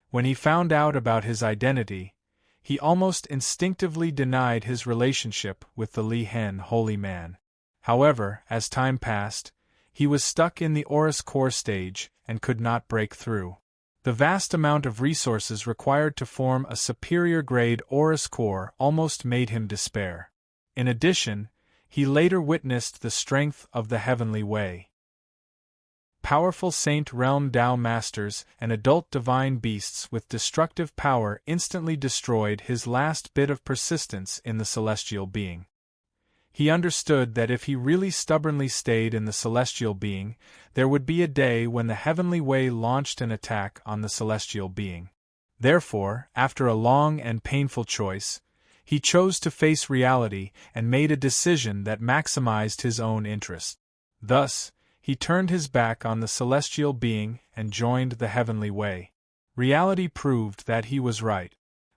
when he found out about his identity, he almost instinctively denied his relationship with the Li Hen holy man. However, as time passed, he was stuck in the Aurus core stage and could not break through. The vast amount of resources required to form a superior-grade Aurus core almost made him despair. In addition, he later witnessed the strength of the Heavenly Way. Powerful Saint Realm Tao Masters and adult divine beasts with destructive power instantly destroyed his last bit of persistence in the celestial being. He understood that if he really stubbornly stayed in the celestial being, there would be a day when the Heavenly Way launched an attack on the celestial being. Therefore, after a long and painful choice, he chose to face reality and made a decision that maximized his own interest. Thus, he turned his back on the celestial being and joined the Heavenly Way. Reality proved that he was right.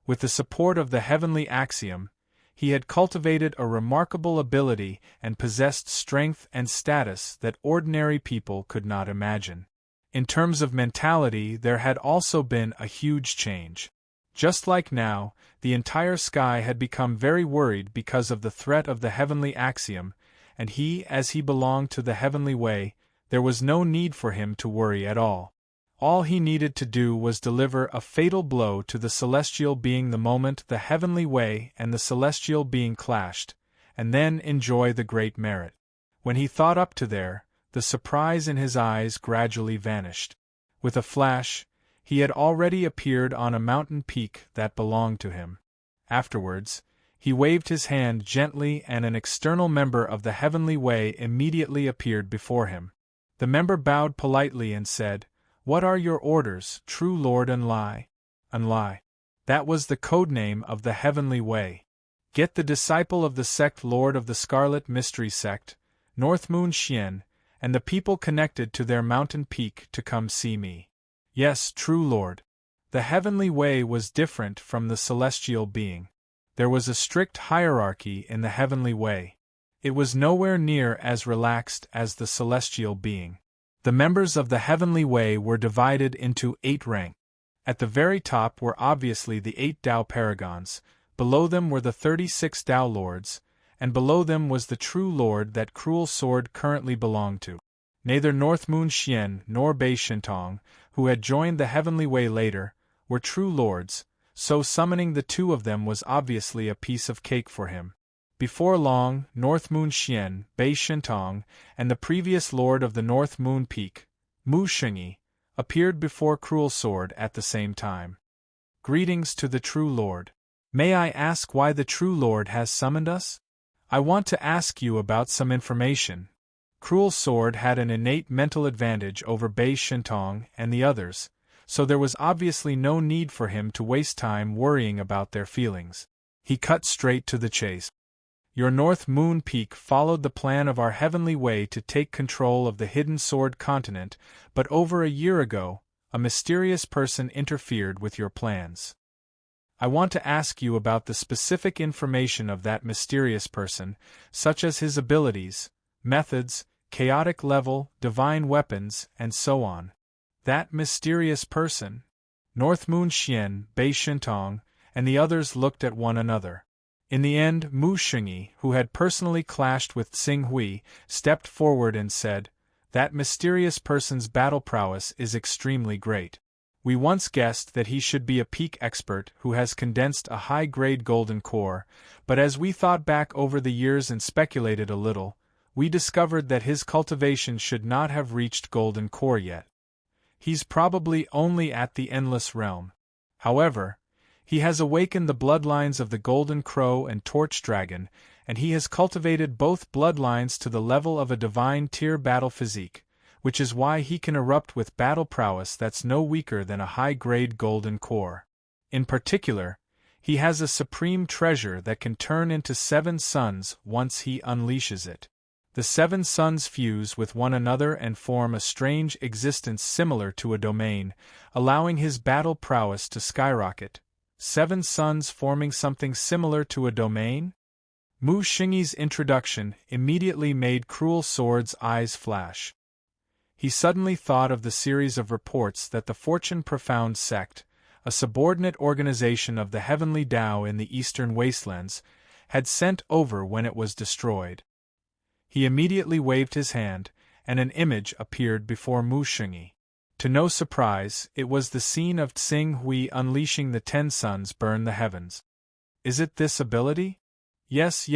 With the support of the Heavenly Axiom, he had cultivated a remarkable ability and possessed strength and status that ordinary people could not imagine. In terms of mentality, there had also been a huge change. Just like now, the entire sky had become very worried because of the threat of the Heavenly Axiom, and he, as he belonged to the Heavenly Way, there was no need for him to worry at all. All he needed to do was deliver a fatal blow to the celestial being the moment the Heavenly Way and the celestial being clashed, and then enjoy the great merit. When he thought up to there, the surprise in his eyes gradually vanished. With a flash, he had already appeared on a mountain peak that belonged to him. Afterwards, he waved his hand gently and an external member of the Heavenly Way immediately appeared before him. The member bowed politely and said, "What are your orders, true Lord Unlai?" Unlai. That was the code name of the Heavenly Way. Get the disciple of the sect Lord of the Scarlet Mystery Sect, North Moon Xian, and the people connected to their mountain peak to come see me. Yes, true Lord. The Heavenly Way was different from the celestial being. There was a strict hierarchy in the Heavenly Way. It was nowhere near as relaxed as the celestial being. The members of the Heavenly Way were divided into 8 ranks. At the very top were obviously the 8 Tao Paragons, below them were the 36 Tao Lords, and below them was the true Lord that Cruel Sword currently belonged to. Neither North Moon Xian nor Bei Shintong, who had joined the Heavenly Way later, were true lords, so summoning the two of them was obviously a piece of cake for him. Before long, North Moon Xian, Bei Shintong, and the previous Lord of the North Moon Peak, Mu Xingyi, appeared before Cruel Sword at the same time. Greetings to the True Lord. May I ask why the True Lord has summoned us? I want to ask you about some information. Cruel Sword had an innate mental advantage over Bei Shintong and the others, so there was obviously no need for him to waste time worrying about their feelings. He cut straight to the chase. Your North Moon Peak followed the plan of our Heavenly Way to take control of the Hidden Sword continent, but over a year ago, a mysterious person interfered with your plans. I want to ask you about the specific information of that mysterious person, such as his abilities, methods, chaotic level, divine weapons, and so on. That mysterious person? North Moon Xian, Bei Shintong, and the others looked at one another. In the end, Mu Xingyi, who had personally clashed with Xing Hui, stepped forward and said, "That mysterious person's battle prowess is extremely great. We once guessed that he should be a peak expert who has condensed a high-grade golden core, but as we thought back over the years and speculated a little, we discovered that his cultivation should not have reached golden core yet. He's probably only at the endless realm. However, he has awakened the bloodlines of the Golden Crow and Torch Dragon, and he has cultivated both bloodlines to the level of a divine tier battle physique, which is why he can erupt with battle prowess that's no weaker than a high-grade golden core. In particular, he has a supreme treasure that can turn into 7 suns once he unleashes it. The 7 suns fuse with one another and form a strange existence similar to a domain, allowing his battle prowess to skyrocket. 7 suns forming something similar to a domain? Mu Xingyi's introduction immediately made Cruel Sword's eyes flash. He suddenly thought of the series of reports that the Fortune Profound sect, a subordinate organization of the Heavenly Tao in the Eastern Wastelands, had sent over when it was destroyed. He immediately waved his hand, and an image appeared before Mu Xingyi. To no surprise, it was the scene of Tsing Hui unleashing the 10 suns burn the heavens. Is it this ability? Yes.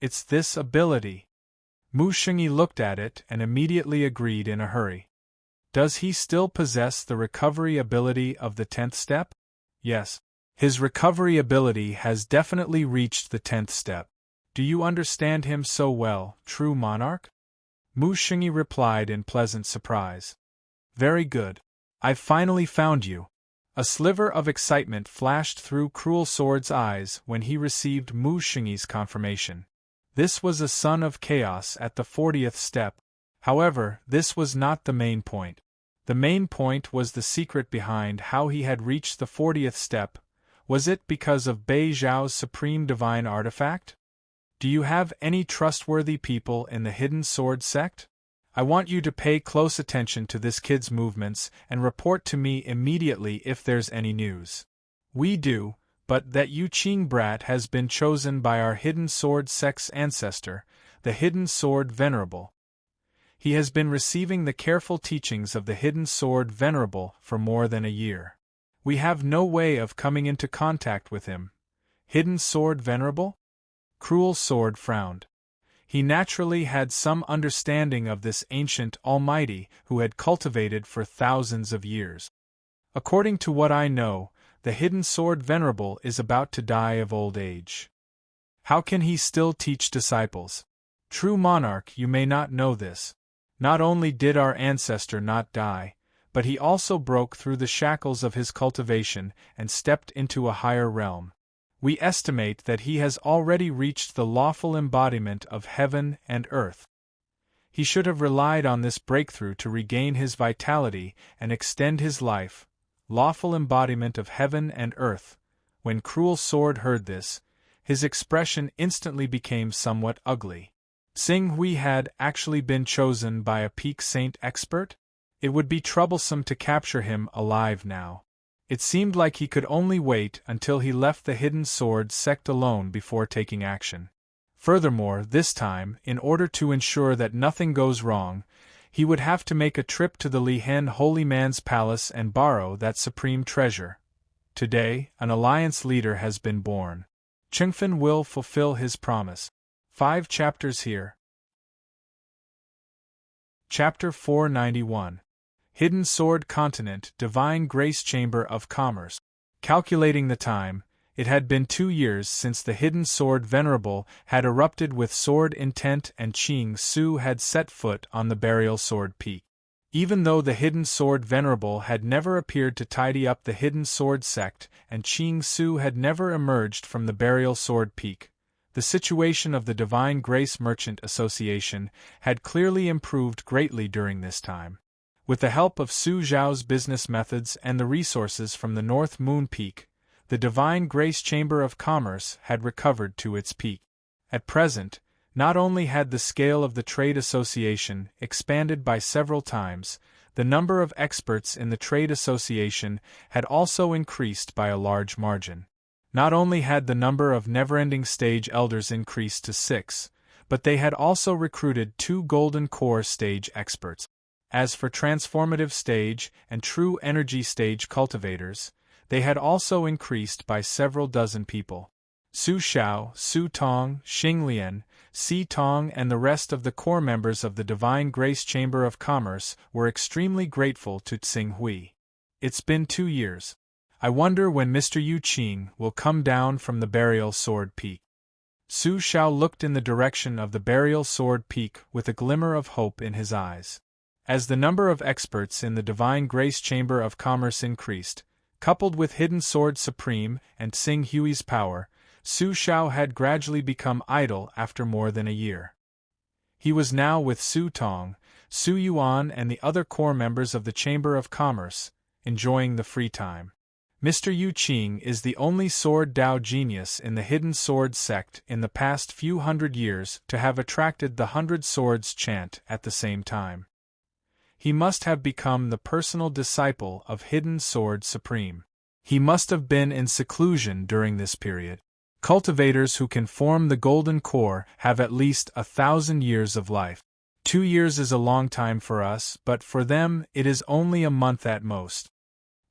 It's this ability. Mu Xingyi looked at it and immediately agreed in a hurry. Does he still possess the recovery ability of the 10th step? Yes. His recovery ability has definitely reached the 10th step. Do you understand him so well, true monarch? Mu Xingyi replied in pleasant surprise. Very good. I've finally found you. A sliver of excitement flashed through Cruel Sword's eyes when he received Mu Xingyi's confirmation. This was a son of chaos at the 40th step. However, this was not the main point. The main point was the secret behind how he had reached the 40th step. Was it because of Bei Zhao's supreme divine artifact? Do you have any trustworthy people in the Hidden Sword sect? I want you to pay close attention to this kid's movements and report to me immediately if there's any news. We do, but that Yu Qing brat has been chosen by our Hidden Sword sect's ancestor, the Hidden Sword Venerable. He has been receiving the careful teachings of the Hidden Sword Venerable for more than a year. We have no way of coming into contact with him. Hidden Sword Venerable? Cruel Sword frowned. He naturally had some understanding of this ancient Almighty who had cultivated for thousands of years. According to what I know, the Hidden Sword Venerable is about to die of old age. How can he still teach disciples? True monarch, you may not know this. Not only did our ancestor not die, but he also broke through the shackles of his cultivation and stepped into a higher realm. We estimate that he has already reached the lawful embodiment of heaven and earth. He should have relied on this breakthrough to regain his vitality and extend his life. Lawful embodiment of heaven and earth. When Cruel Sword heard this, his expression instantly became somewhat ugly. Tsing Hui had actually been chosen by a peak saint expert? It would be troublesome to capture him alive now. It seemed like he could only wait until he left the Hidden Sword sect alone before taking action. Furthermore, this time, in order to ensure that nothing goes wrong, he would have to make a trip to the Lihen Holy Man's palace and borrow that supreme treasure. Today, an alliance leader has been born. Chengfen will fulfill his promise. 5 chapters here. Chapter 491. Hidden Sword Continent, Divine Grace Chamber of Commerce. Calculating the time, it had been 2 years since the Hidden Sword Venerable had erupted with sword intent and Qing Su had set foot on the Burial Sword Peak. Even though the Hidden Sword Venerable had never appeared to tidy up the Hidden Sword sect and Qing Su had never emerged from the Burial Sword Peak, the situation of the Divine Grace Merchant Association had clearly improved greatly during this time. With the help of Su Zhao's business methods and the resources from the North Moon Peak, the Divine Grace Chamber of Commerce had recovered to its peak. At present, not only had the scale of the trade association expanded by several times, the number of experts in the trade association had also increased by a large margin. Not only had the number of never-ending stage elders increased to 6, but they had also recruited 2 Golden Core stage experts. As for transformative stage and true energy stage cultivators, they had also increased by several dozen people. Su Xiao, Su Tong, Xing Lian, Si Tong and the rest of the core members of the Divine Grace Chamber of Commerce were extremely grateful to Tsing Hui. It's been 2 years. I wonder when Mr. Yu Qing will come down from the burial sword peak. Su Xiao looked in the direction of the burial sword peak with a glimmer of hope in his eyes. As the number of experts in the Divine Grace Chamber of Commerce increased, coupled with Hidden Sword Supreme and Xing Hui's power, Su Xiao had gradually become idle after more than a year. He was now with Su Tong, Su Yuan and the other core members of the Chamber of Commerce, enjoying the free time. Mr. Yu Qing is the only sword Dao genius in the Hidden Sword sect in the past few hundred years to have attracted the 100 Swords chant at the same time. He must have become the personal disciple of Hidden Sword Supreme. He must have been in seclusion during this period. Cultivators who can form the golden core have at least 1,000 years of life. 2 years is a long time for us, but for them it is only a month at most.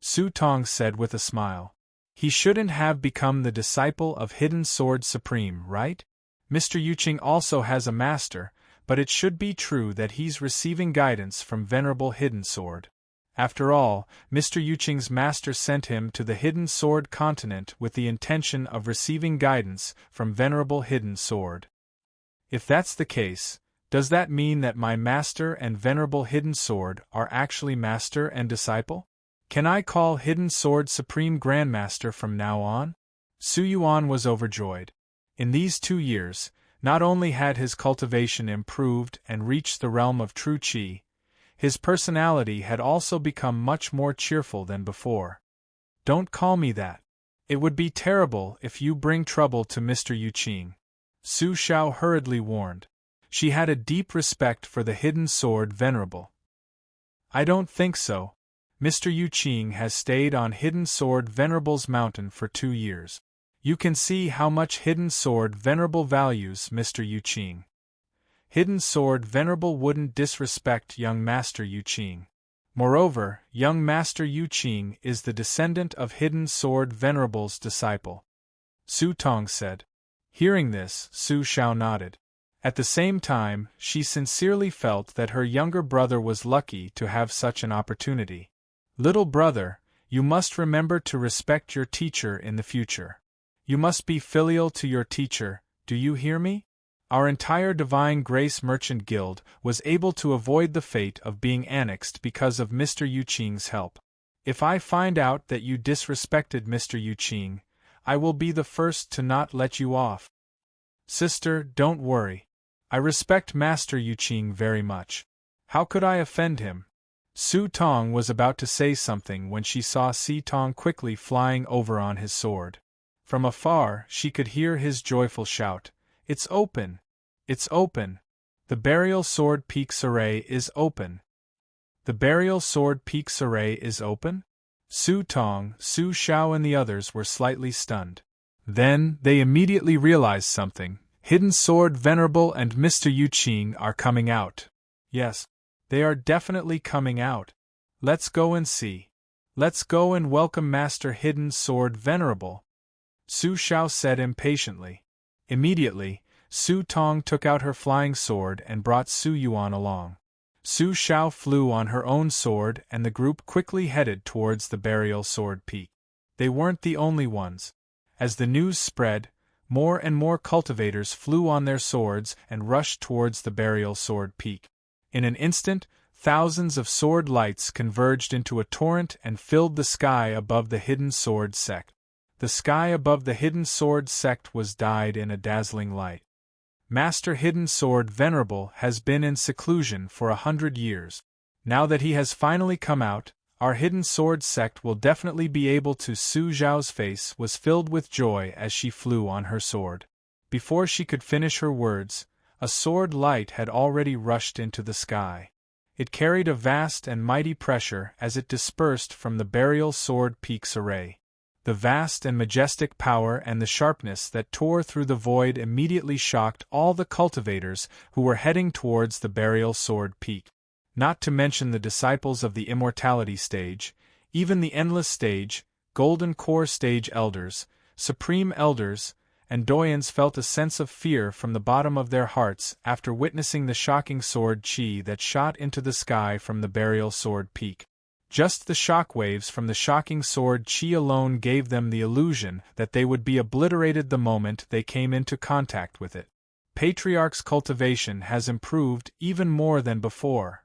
Su Tong said with a smile. He shouldn't have become the disciple of Hidden Sword Supreme, right? Mr. Yu Qing also has a master, but it should be true that he's receiving guidance from Venerable Hidden Sword. After all, Mr. Yu Qing's master sent him to the Hidden Sword continent with the intention of receiving guidance from Venerable Hidden Sword. If that's the case, does that mean that my master and Venerable Hidden Sword are actually master and disciple? Can I call Hidden Sword Supreme Grandmaster from now on? Su Yuan was overjoyed. In these 2 years, not only had his cultivation improved and reached the realm of true qi, his personality had also become much more cheerful than before. Don't call me that. It would be terrible if you bring trouble to Mr. Yu Qing. Su Xiao hurriedly warned. She had a deep respect for the Hidden Sword Venerable. I don't think so. Mr. Yu Qing has stayed on Hidden Sword Venerable's mountain for 2 years. You can see how much Hidden Sword Venerable values Mr. Yu Qing. Hidden Sword Venerable wouldn't disrespect young Master Yu Qing. Moreover, young Master Yu Qing is the descendant of Hidden Sword Venerable's disciple. Su Tong said. Hearing this, Su Xiao nodded. At the same time, she sincerely felt that her younger brother was lucky to have such an opportunity. Little brother, you must remember to respect your teacher in the future. You must be filial to your teacher, do you hear me? Our entire Divine Grace Merchant Guild was able to avoid the fate of being annexed because of Mr. Yu Qing's help. If I find out that you disrespected Mr. Yu Qing, I will be the first to not let you off. Sister, don't worry. I respect Master Yu Qing very much. How could I offend him? Su Tong was about to say something when she saw Si Tong quickly flying over on his sword. From afar, she could hear his joyful shout, "It's open! It's open! The burial sword peak array is open! The burial sword peak array is open?" Su Tong, Su Xiao and the others were slightly stunned. Then, they immediately realized something. Hidden Sword Venerable and Mr. Yu Qing are coming out. Yes, they are definitely coming out. Let's go and see. Let's go and welcome Master Hidden Sword Venerable. Su Xiao said impatiently. Immediately, Su Tong took out her flying sword and brought Su Yuan along. Su Xiao flew on her own sword and the group quickly headed towards the burial sword peak. They weren't the only ones. As the news spread, more and more cultivators flew on their swords and rushed towards the burial sword peak. In an instant, thousands of sword lights converged into a torrent and filled the sky above the Hidden Sword sect. The sky above the Hidden Sword sect was dyed in a dazzling light. Master Hidden Sword Venerable has been in seclusion for 100 years. Now that he has finally come out, our Hidden Sword sect will definitely be able to. Su Zhao's face was filled with joy as she flew on her sword. Before she could finish her words, a sword light had already rushed into the sky. It carried a vast and mighty pressure as it dispersed from the burial sword peak's array. The vast and majestic power and the sharpness that tore through the void immediately shocked all the cultivators who were heading towards the burial sword peak. Not to mention the disciples of the immortality stage, even the endless stage, golden core stage elders, supreme elders, and doyens felt a sense of fear from the bottom of their hearts after witnessing the shocking sword chi that shot into the sky from the burial sword peak. Just the shock waves from the shocking sword chi alone gave them the illusion that they would be obliterated the moment they came into contact with it. Patriarch's cultivation has improved even more than before.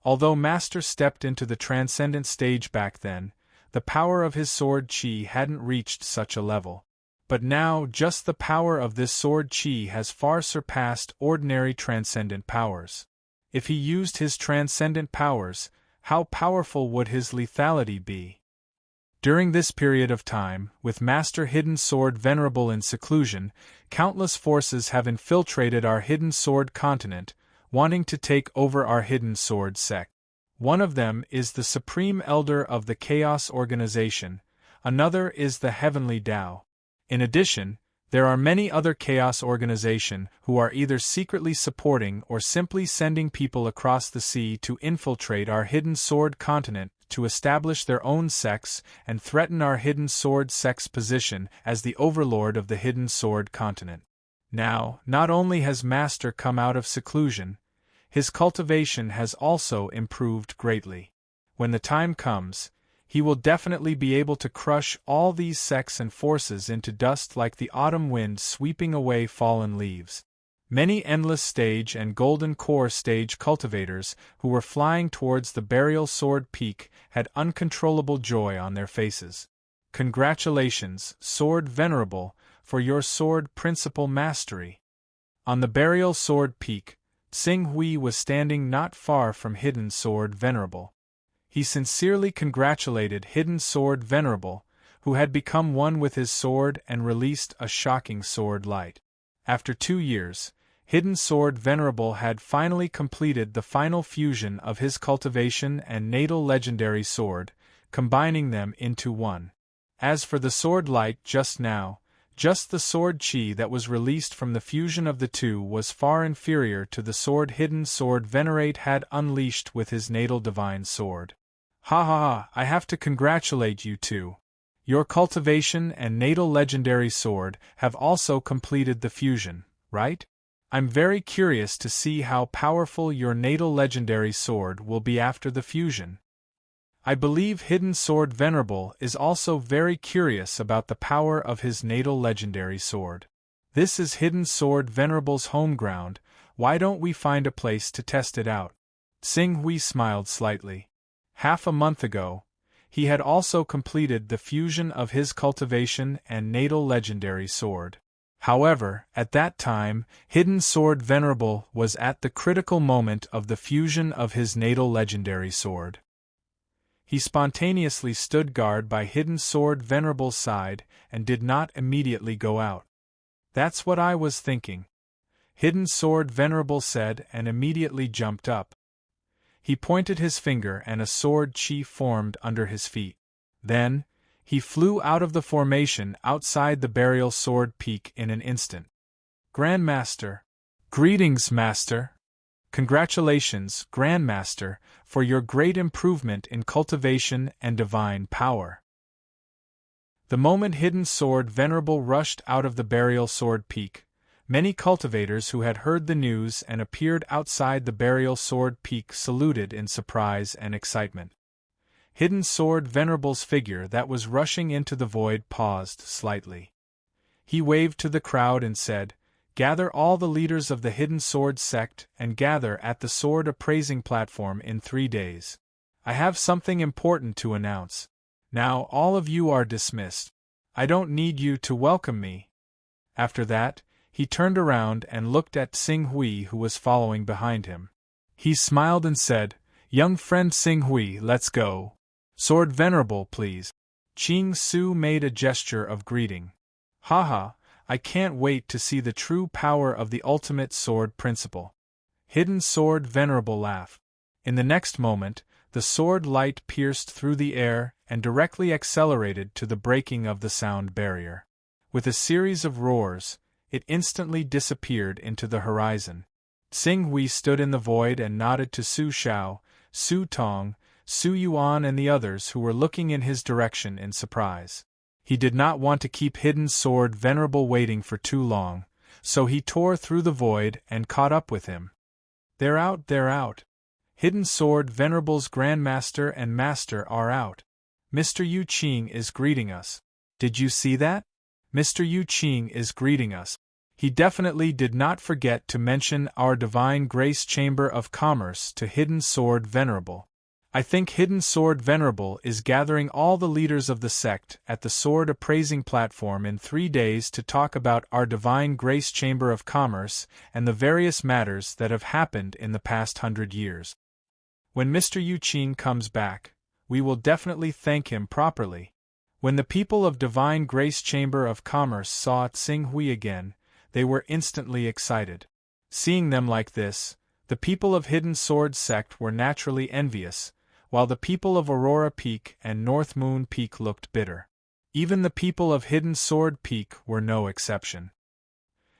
Although Master stepped into the transcendent stage back then, the power of his sword chi hadn't reached such a level. But now just the power of this sword chi has far surpassed ordinary transcendent powers. If he used his transcendent powers, how powerful would his lethality be? During this period of time, with Master Hidden Sword venerable in seclusion, countless forces have infiltrated our Hidden Sword continent, wanting to take over our Hidden Sword sect. One of them is the Supreme Elder of the Chaos Organization, another is the Heavenly Tao. In addition, there are many other Chaos Organization who are either secretly supporting or simply sending people across the sea to infiltrate our Hidden Sword continent to establish their own sects and threaten our Hidden Sword sect's position as the overlord of the Hidden Sword continent. Now, not only has Master come out of seclusion, his cultivation has also improved greatly. When the time comes, he will definitely be able to crush all these sects and forces into dust like the autumn wind sweeping away fallen leaves. Many endless stage and golden core stage cultivators who were flying towards the burial sword peak had uncontrollable joy on their faces. Congratulations, Sword Venerable, for your sword principal mastery. On the burial sword peak, Tsing Hui was standing not far from Hidden Sword Venerable. He sincerely congratulated Hidden Sword Venerable, who had become one with his sword and released a shocking sword light. After 2 years, Hidden Sword Venerable had finally completed the final fusion of his cultivation and natal legendary sword, combining them into one. As for the sword light just now, just the sword chi that was released from the fusion of the two was far inferior to the sword Hidden Sword Venerate had unleashed with his natal divine sword. Ha ha ha, I have to congratulate you too. Your cultivation and natal legendary sword have also completed the fusion, right? I'm very curious to see how powerful your natal legendary sword will be after the fusion. I believe Hidden Sword Venerable is also very curious about the power of his natal legendary sword. This is Hidden Sword Venerable's home ground, why don't we find a place to test it out? Tsing Hui smiled slightly. Half a month ago, he had also completed the fusion of his cultivation and natal legendary sword. However, at that time, Hidden Sword Venerable was at the critical moment of the fusion of his natal legendary sword. He spontaneously stood guard by Hidden Sword Venerable's side and did not immediately go out. That's what I was thinking, Hidden Sword Venerable said and immediately jumped up. He pointed his finger and a sword chi formed under his feet. Then, he flew out of the formation outside the burial sword peak in an instant. Grandmaster. Greetings, Master. Congratulations, Grandmaster, for your great improvement in cultivation and divine power. The moment Hidden Sword Venerable rushed out of the burial sword peak, many cultivators who had heard the news and appeared outside the burial sword peak saluted in surprise and excitement. Hidden Sword Venerable's figure that was rushing into the void paused slightly. He waved to the crowd and said, "Gather all the leaders of the Hidden Sword sect and gather at the sword appraising platform in 3 days. I have something important to announce. Now all of you are dismissed. I don't need you to welcome me." After that, he turned around and looked at Tsing Hui who was following behind him. He smiled and said, "Young friend Tsing Hui, let's go. Sword Venerable, please." Ching Su made a gesture of greeting. "Haha, I can't wait to see the true power of the ultimate sword principle." Hidden Sword Venerable laughed. In the next moment, the sword light pierced through the air and directly accelerated to the breaking of the sound barrier. With a series of roars, it instantly disappeared into the horizon. Tsing Hui stood in the void and nodded to Su Xiao, Su Tong, Su Yuan and the others who were looking in his direction in surprise. He did not want to keep Hidden Sword Venerable waiting for too long, so he tore through the void and caught up with him. "They're out, they're out." Hidden Sword Venerable's Grandmaster and Master are out. Mr. Yu Qing is greeting us. Did you see that? Mr. Yu Qing is greeting us. He definitely did not forget to mention our Divine Grace Chamber of Commerce to Hidden Sword Venerable. I think Hidden Sword Venerable is gathering all the leaders of the sect at the Sword Appraising Platform in 3 days to talk about our Divine Grace Chamber of Commerce and the various matters that have happened in the past 100 years. When Mr. Yu Qing comes back, we will definitely thank him properly. When the people of Divine Grace Chamber of Commerce saw Tsing Hui again, they were instantly excited. Seeing them like this, the people of Hidden Sword Sect were naturally envious, while the people of Aurora Peak and North Moon Peak looked bitter. Even the people of Hidden Sword Peak were no exception.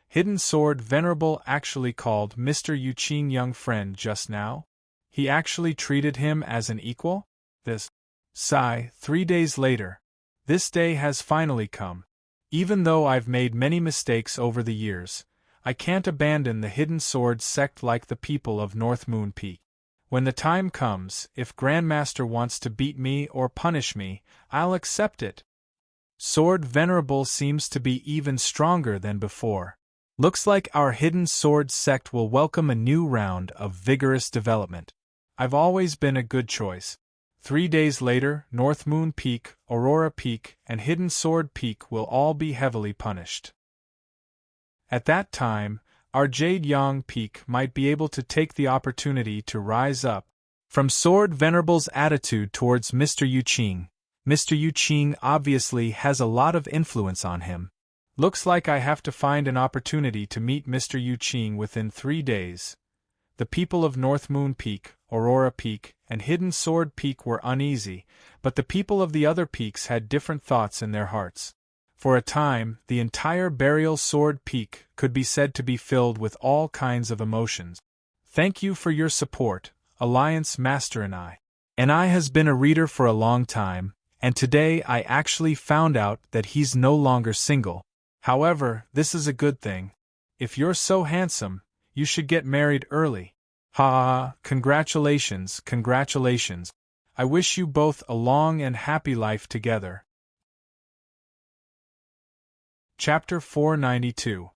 Hidden Sword Venerable actually called Mr. Yu Qing young friend just now? He actually treated him as an equal? This. Sigh, 3 days later. This day has finally come. Even though I've made many mistakes over the years, I can't abandon the Hidden Sword Sect like the people of North Moon Peak. When the time comes, if Grandmaster wants to beat me or punish me, I'll accept it. Sword Venerable seems to be even stronger than before. Looks like our Hidden Sword Sect will welcome a new round of vigorous development. I've always been a good choice. 3 days later, North Moon Peak, Aurora Peak, and Hidden Sword Peak will all be heavily punished. At that time, our Jade Yang Peak might be able to take the opportunity to rise up. From Sword Venerable's attitude towards Mr. Yu Qing, Mr. Yu Qing obviously has a lot of influence on him. Looks like I have to find an opportunity to meet Mr. Yu Qing within 3 days. The people of North Moon Peak, Aurora Peak, and Hidden Sword Peak were uneasy, but the people of the other peaks had different thoughts in their hearts. For a time, the entire Burial Sword Peak could be said to be filled with all kinds of emotions. Thank you for your support, Alliance Master and I. And I has been a reader for a long time, and today I actually found out that he's no longer single. However, this is a good thing. If you're so handsome, you should get married early. Ha ha, congratulations, congratulations. I wish you both a long and happy life together. Chapter 492.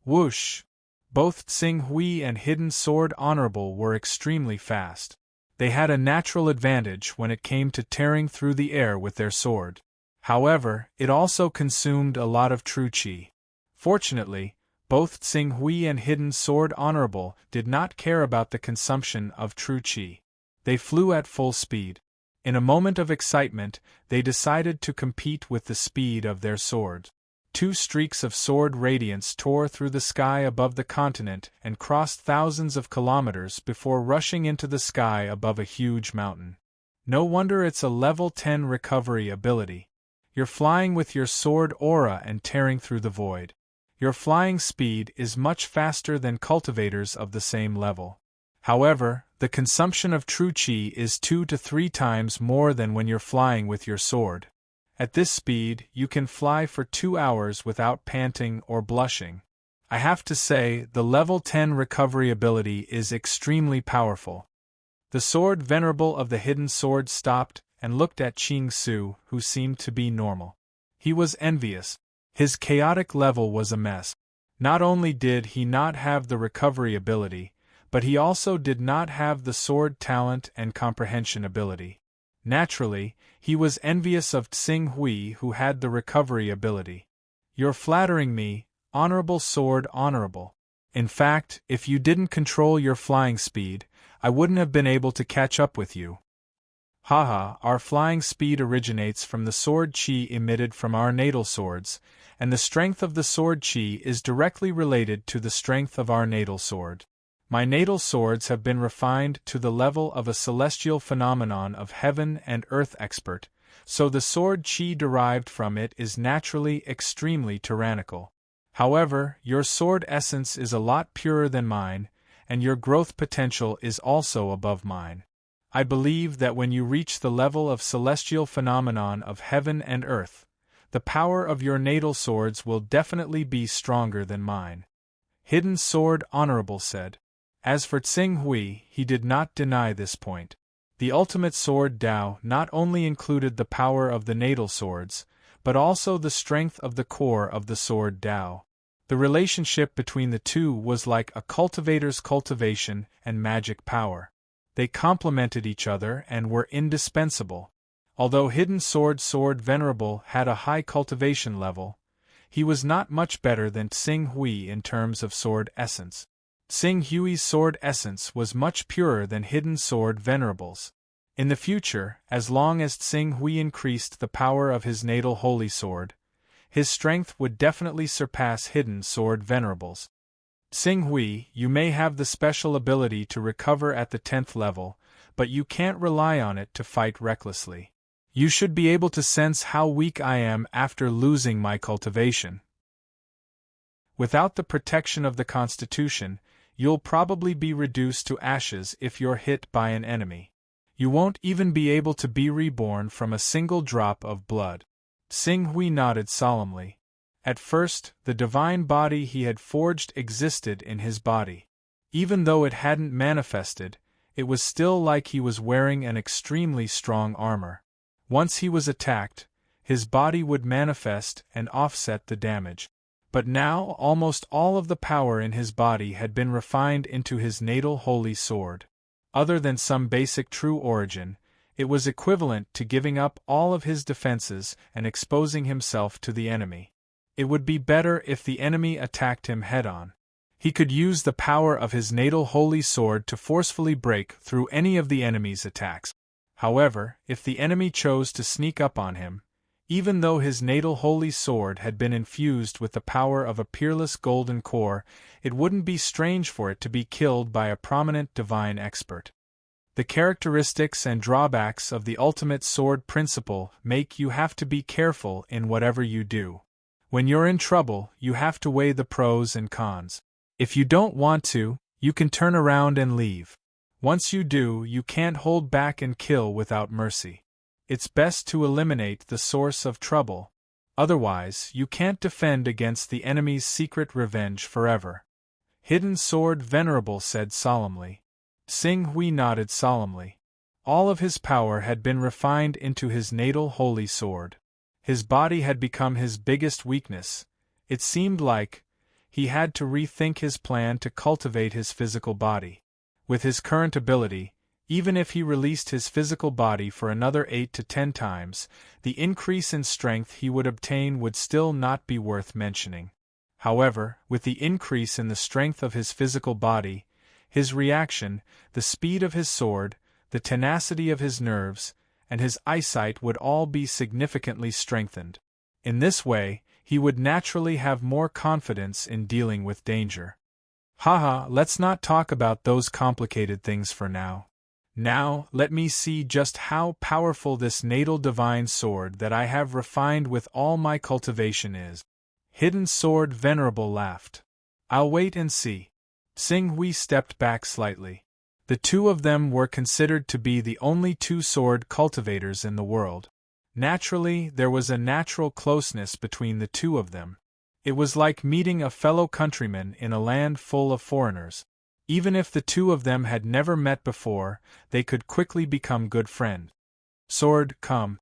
Whoosh! Both Tsing Hui and Hidden Sword Honorable were extremely fast. They had a natural advantage when it came to tearing through the air with their sword. However, it also consumed a lot of true qi. Fortunately, both Tsing Hui and Hidden Sword Honorable did not care about the consumption of true qi. They flew at full speed. In a moment of excitement, they decided to compete with the speed of their sword. 2 streaks of sword radiance tore through the sky above the continent and crossed thousands of kilometers before rushing into the sky above a huge mountain. No wonder it's a level 10 recovery ability. You're flying with your sword aura and tearing through the void. Your flying speed is much faster than cultivators of the same level. However, the consumption of true qi is 2 to 3 times more than when you're flying with your sword. At this speed, you can fly for 2 hours without panting or blushing. I have to say, the level 10 recovery ability is extremely powerful. The Sword Venerable of the Hidden Sword stopped and looked at Qing Su, who seemed to be normal. He was envious. His chaotic level was a mess. Not only did he not have the recovery ability, but he also did not have the sword talent and comprehension ability. Naturally, he was envious of Tsing Hui, who had the recovery ability. You're flattering me, Honorable Sword Honorable. In fact, if you didn't control your flying speed, I wouldn't have been able to catch up with you. Haha, our flying speed originates from the sword qi emitted from our natal swords, and the strength of the sword qi is directly related to the strength of our natal sword. My natal swords have been refined to the level of a celestial phenomenon of heaven and earth expert, so the sword qi derived from it is naturally extremely tyrannical. However, your sword essence is a lot purer than mine, and your growth potential is also above mine. I believe that when you reach the level of celestial phenomenon of heaven and earth, the power of your natal swords will definitely be stronger than mine. Hidden Sword Honorable said. As for Tsing Hui, he did not deny this point. The ultimate sword Dao not only included the power of the natal swords, but also the strength of the core of the sword Dao. The relationship between the two was like a cultivator's cultivation and magic power. They complemented each other and were indispensable. Although Hidden Sword Venerable had a high cultivation level, he was not much better than Tsing Hui in terms of sword essence. Tsing Hui's sword essence was much purer than Hidden Sword Venerable's. In the future, as long as Tsing Hui increased the power of his natal holy sword, his strength would definitely surpass Hidden Sword Venerable's. Tsing Hui, you may have the special ability to recover at the 10th level, but you can't rely on it to fight recklessly. You should be able to sense how weak I am after losing my cultivation. Without the protection of the Constitution, you'll probably be reduced to ashes if you're hit by an enemy. You won't even be able to be reborn from a single drop of blood. Tsing Hui nodded solemnly. At first, the divine body he had forged existed in his body. Even though it hadn't manifested, it was still like he was wearing an extremely strong armor. Once he was attacked, his body would manifest and offset the damage. But now almost all of the power in his body had been refined into his natal holy sword. Other than some basic true origin, it was equivalent to giving up all of his defenses and exposing himself to the enemy. It would be better if the enemy attacked him head-on. He could use the power of his natal holy sword to forcefully break through any of the enemy's attacks. However, if the enemy chose to sneak up on him, even though his natal holy sword had been infused with the power of a peerless golden core, it wouldn't be strange for it to be killed by a prominent divine expert. The characteristics and drawbacks of the ultimate sword principle make you have to be careful in whatever you do. When you're in trouble, you have to weigh the pros and cons. If you don't want to, you can turn around and leave. Once you do, you can't hold back and kill without mercy. It's best to eliminate the source of trouble. Otherwise, you can't defend against the enemy's secret revenge forever. Hidden Sword Venerable said solemnly. Tsing Hui nodded solemnly. All of his power had been refined into his natal holy sword. His body had become his biggest weakness. It seemed like he had to rethink his plan to cultivate his physical body. With his current ability, even if he released his physical body for another 8 to 10 times, the increase in strength he would obtain would still not be worth mentioning. However, with the increase in the strength of his physical body, his reaction, the speed of his sword, the tenacity of his nerves, and his eyesight would all be significantly strengthened. In this way, he would naturally have more confidence in dealing with danger. Haha, let's not talk about those complicated things for now. Now, let me see just how powerful this natal divine sword that I have refined with all my cultivation is. Hidden Sword Venerable laughed. I'll wait and see. Tsing Hui stepped back slightly. The two of them were considered to be the only two sword cultivators in the world. Naturally, there was a natural closeness between the two of them. It was like meeting a fellow countryman in a land full of foreigners. Even if the two of them had never met before, they could quickly become good friends. Sword, come.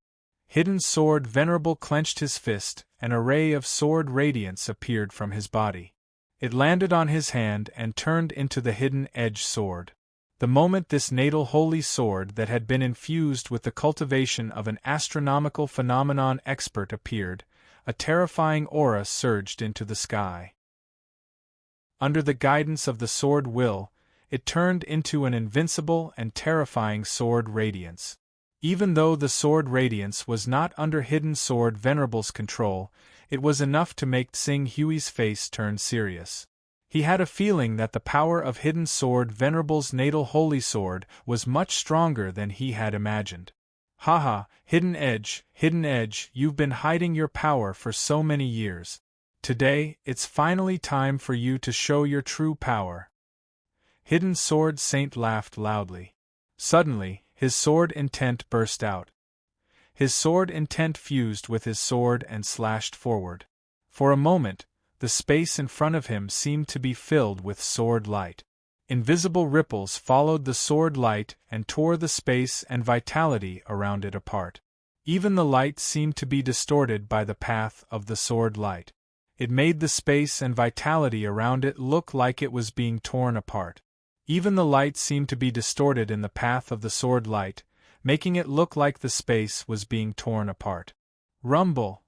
Hidden Sword Venerable clenched his fist, an array of sword radiance appeared from his body. It landed on his hand and turned into the hidden edge sword. The moment this natal holy sword that had been infused with the cultivation of an astronomical phenomenon expert appeared, a terrifying aura surged into the sky. Under the guidance of the sword will, it turned into an invincible and terrifying sword radiance. Even though the sword radiance was not under Hidden Sword Venerable's control, it was enough to make Tsing Hui's face turn serious. He had a feeling that the power of Hidden Sword Venerable's natal holy sword was much stronger than he had imagined. Haha, Hidden Edge, you've been hiding your power for so many years. Today, it's finally time for you to show your true power. Hidden Sword Saint laughed loudly. Suddenly, his sword intent burst out. His sword intent fused with his sword and slashed forward. For a moment, the space in front of him seemed to be filled with sword light. Invisible ripples followed the sword light and tore the space and vitality around it apart. Even the light seemed to be distorted by the path of the sword light. It made the space and vitality around it look like it was being torn apart. Even the light seemed to be distorted in the path of the sword light, making it look like the space was being torn apart. Rumble!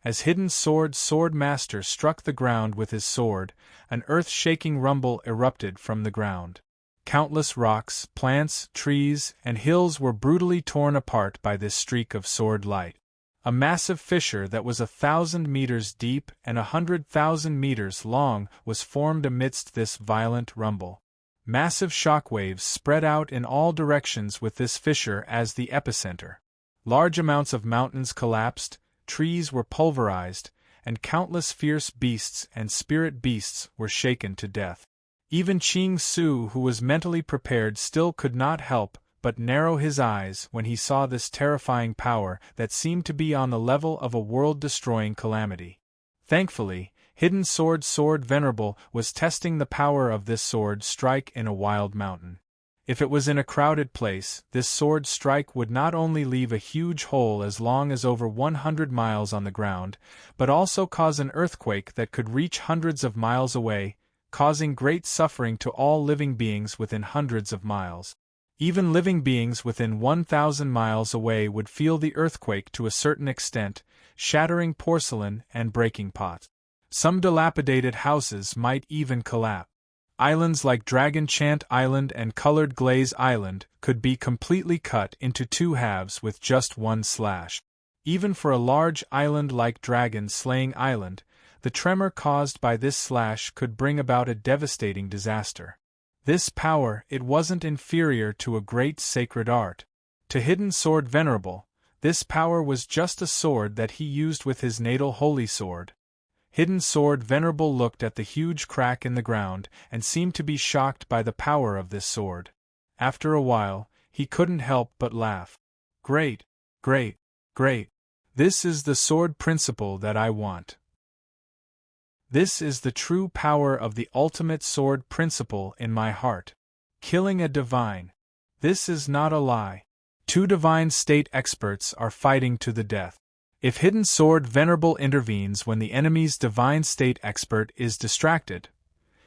As Hidden Sword Master struck the ground with his sword, an earth-shaking rumble erupted from the ground. Countless rocks, plants, trees, and hills were brutally torn apart by this streak of sword light. A massive fissure that was 1,000 meters deep and 100,000 meters long was formed amidst this violent rumble. Massive shockwaves spread out in all directions with this fissure as the epicenter. Large amounts of mountains collapsed, trees were pulverized, and countless fierce beasts and spirit beasts were shaken to death. Even Ching Su, who was mentally prepared, still could not help but narrow his eyes when he saw this terrifying power that seemed to be on the level of a world-destroying calamity. Thankfully, Hidden Sword Venerable was testing the power of this sword strike in a wild mountain. If it was in a crowded place, this sword strike would not only leave a huge hole as long as over 100 miles on the ground, but also cause an earthquake that could reach hundreds of miles away, causing great suffering to all living beings within hundreds of miles. Even living beings within 1,000 miles away would feel the earthquake to a certain extent, shattering porcelain and breaking pots. Some dilapidated houses might even collapse. Islands like Dragon Chant Island and Colored Glaze Island could be completely cut into two halves with just one slash. Even for a large island like Dragon Slaying Island, the tremor caused by this slash could bring about a devastating disaster. This power, it wasn't inferior to a great sacred art. To Hidden Sword Venerable, this power was just a sword that he used with his natal holy sword. Hidden Sword Venerable looked at the huge crack in the ground and seemed to be shocked by the power of this sword. After a while, he couldn't help but laugh. Great, great, great. This is the sword principle that I want. This is the true power of the ultimate sword principle in my heart. Killing a divine. This is not a lie. 2 divine state experts are fighting to the death. If Hidden Sword Venerable intervenes when the enemy's divine state expert is distracted,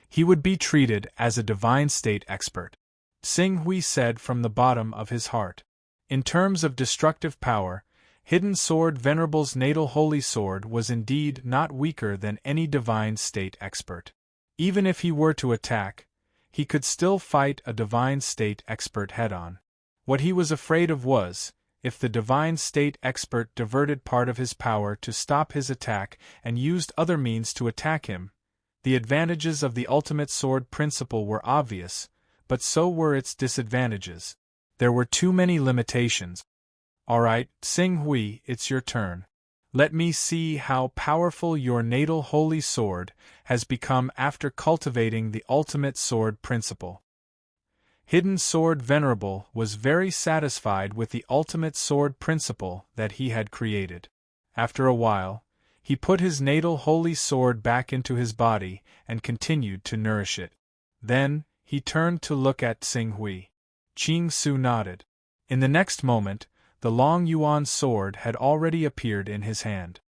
he would be treated as a divine state expert. Xing Hui said from the bottom of his heart. In terms of destructive power, Hidden Sword Venerable's natal holy sword was indeed not weaker than any divine state expert. Even if he were to attack, he could still fight a divine state expert head-on. What he was afraid of was, if the divine state expert diverted part of his power to stop his attack and used other means to attack him. The advantages of the ultimate sword principle were obvious, but so were its disadvantages. There were too many limitations. Alright, Xing Hui, it's your turn. Let me see how powerful your natal holy sword has become after cultivating the ultimate sword principle. Hidden Sword Venerable was very satisfied with the ultimate sword principle that he had created. After a while, he put his natal holy sword back into his body and continued to nourish it. Then, he turned to look at Xing Hui. Ching Su nodded. In the next moment, the Long Yuan sword had already appeared in his hand.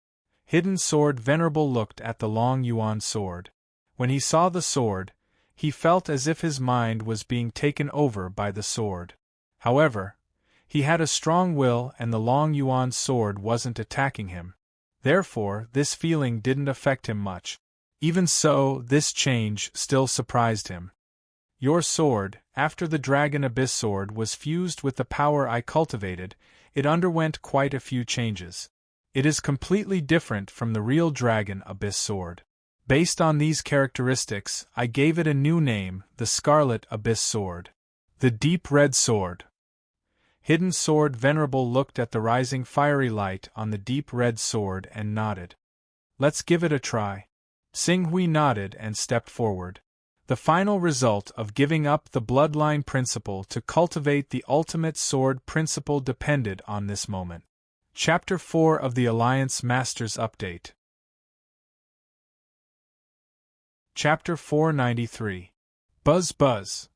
Hidden Sword Venerable looked at the Long Yuan sword. When he saw the sword, he felt as if his mind was being taken over by the sword. However, he had a strong will and the Long Yuan sword wasn't attacking him. Therefore, this feeling didn't affect him much. Even so, this change still surprised him. Your sword, after the Dragon Abyss sword was fused with the power I cultivated, it underwent quite a few changes. It is completely different from the real Dragon Abyss sword. Based on these characteristics, I gave it a new name, the Scarlet Abyss Sword. The Deep Red Sword. Hidden Sword Venerable looked at the rising fiery light on the deep red sword and nodded. Let's give it a try. Xing Hui nodded and stepped forward. The final result of giving up the bloodline principle to cultivate the ultimate sword principle depended on this moment. Chapter 4 of the Alliance Masters Update. Chapter 493. Buzz buzz.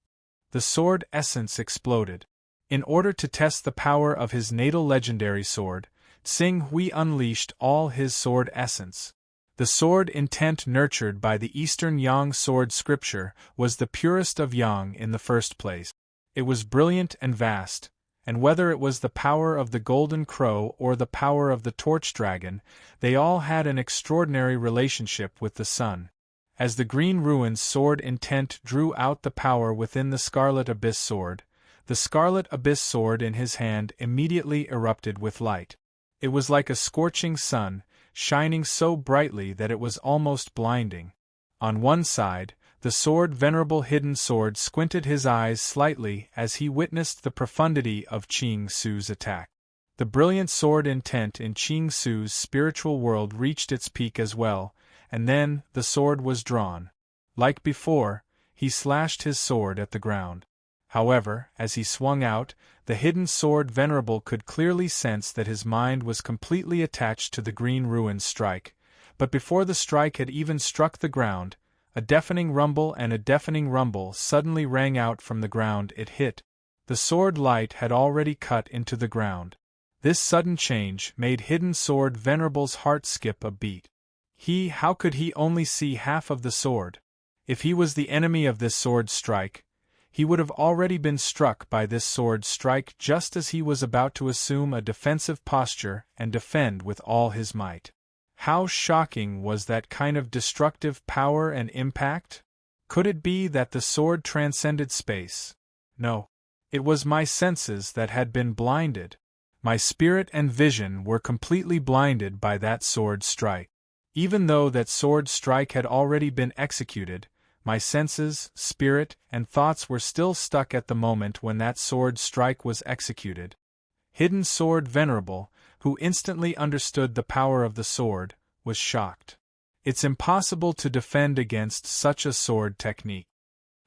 The sword essence exploded. In order to test the power of his natal legendary sword, Tsing Hui unleashed all his sword essence. The sword intent nurtured by the Eastern Yang sword scripture was the purest of Yang in the first place. It was brilliant and vast, and whether it was the power of the golden crow or the power of the torch dragon, they all had an extraordinary relationship with the sun. As the Green Ruin's sword intent drew out the power within the Scarlet Abyss sword, the Scarlet Abyss sword in his hand immediately erupted with light. It was like a scorching sun, shining so brightly that it was almost blinding. On one side, the sword Venerable Hidden Sword squinted his eyes slightly as he witnessed the profundity of Qing Su's attack. The brilliant sword intent in Qing Su's spiritual world reached its peak as well, and then the sword was drawn. Like before, he slashed his sword at the ground. However, as he swung out, the hidden sword Venerable could clearly sense that his mind was completely attached to the Green Ruin's strike, but before the strike had even struck the ground, a deafening rumble suddenly rang out from the ground it hit. The sword light had already cut into the ground. This sudden change made Hidden Sword Venerable's heart skip a beat. How could he only see half of the sword? If he was the enemy of this sword strike, he would have already been struck by this sword strike just as he was about to assume a defensive posture and defend with all his might. How shocking was that kind of destructive power and impact? Could it be that the sword transcended space? No. It was my senses that had been blinded. My spirit and vision were completely blinded by that sword strike. Even though that sword strike had already been executed, my senses, spirit, and thoughts were still stuck at the moment when that sword strike was executed. Hidden Sword Venerable, who instantly understood the power of the sword, was shocked. It's impossible to defend against such a sword technique.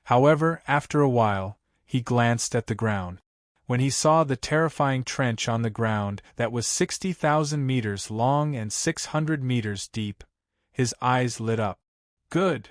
However, after a while, he glanced at the ground. When he saw the terrifying trench on the ground that was 60,000 meters long and 600 meters deep, his eyes lit up. Good!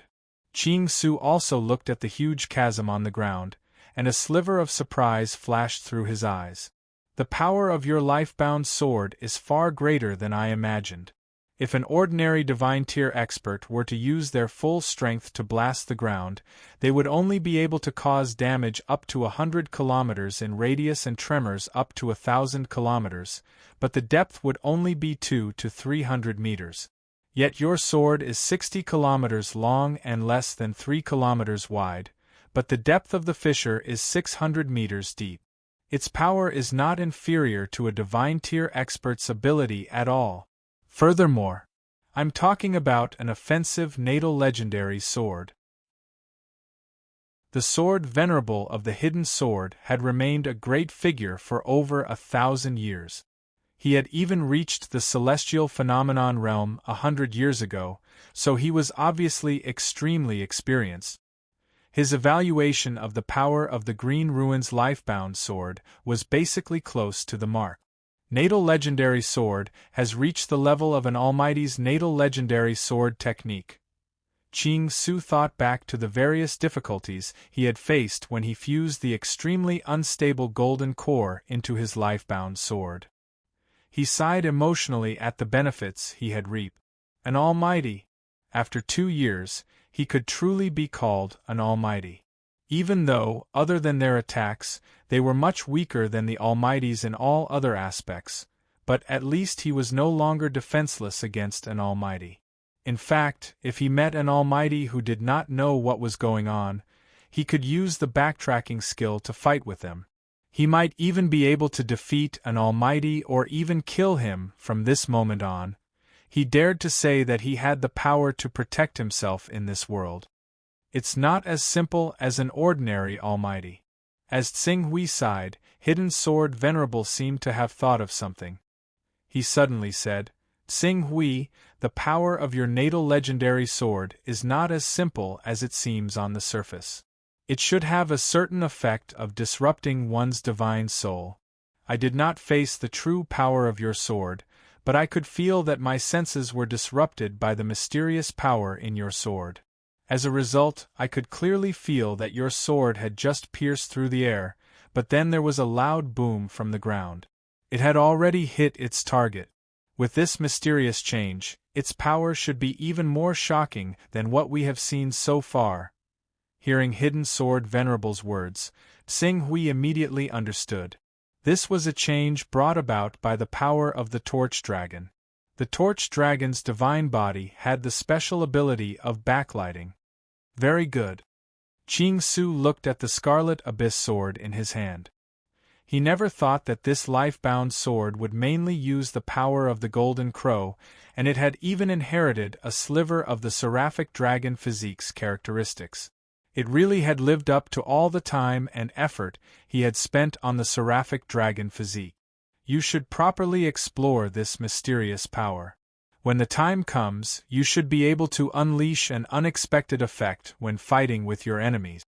Qing Su also looked at the huge chasm on the ground, and a sliver of surprise flashed through his eyes. The power of your life-bound sword is far greater than I imagined. If an ordinary divine tier expert were to use their full strength to blast the ground, they would only be able to cause damage up to 100 kilometers in radius and tremors up to 1,000 kilometers, but the depth would only be 200 to 300 meters. Yet your sword is 60 kilometers long and less than 3 kilometers wide, but the depth of the fissure is 600 meters deep. Its power is not inferior to a divine tier expert's ability at all. Furthermore, I'm talking about an offensive natal legendary sword. The sword Venerable of the Hidden Sword had remained a great figure for over 1,000 years. He had even reached the celestial phenomenon realm 100 years ago, so he was obviously extremely experienced. His evaluation of the power of the Green Ruin's lifebound sword was basically close to the mark. Natal Legendary Sword has reached the level of an Almighty's Natal Legendary Sword technique. Qing Su thought back to the various difficulties he had faced when he fused the extremely unstable golden core into his lifebound sword. He sighed emotionally at the benefits he had reaped. An Almighty. After 2 years, he could truly be called an Almighty. Even though, other than their attacks, they were much weaker than the Almighties in all other aspects, but at least he was no longer defenseless against an Almighty. In fact, if he met an Almighty who did not know what was going on, he could use the backtracking skill to fight with them. He might even be able to defeat an Almighty or even kill him from this moment on. He dared to say that he had the power to protect himself in this world. It's not as simple as an ordinary Almighty. As Tsing Hui sighed, Hidden Sword Venerable seemed to have thought of something. He suddenly said, Tsing Hui, the power of your natal legendary sword is not as simple as it seems on the surface. It should have a certain effect of disrupting one's divine soul. I did not face the true power of your sword, but I could feel that my senses were disrupted by the mysterious power in your sword. As a result, I could clearly feel that your sword had just pierced through the air, but then there was a loud boom from the ground. It had already hit its target. With this mysterious change, its power should be even more shocking than what we have seen so far. Hearing Hidden Sword Venerable's words, Tsing Hui immediately understood. This was a change brought about by the power of the Torch Dragon. The Torch Dragon's divine body had the special ability of backlighting. Very good. Qing Su looked at the Scarlet Abyss sword in his hand. He never thought that this life-bound sword would mainly use the power of the Golden Crow, and it had even inherited a sliver of the Seraphic Dragon physique's characteristics. It really had lived up to all the time and effort he had spent on the Seraphic Dragon physique. You should properly explore this mysterious power. When the time comes, you should be able to unleash an unexpected effect when fighting with your enemies.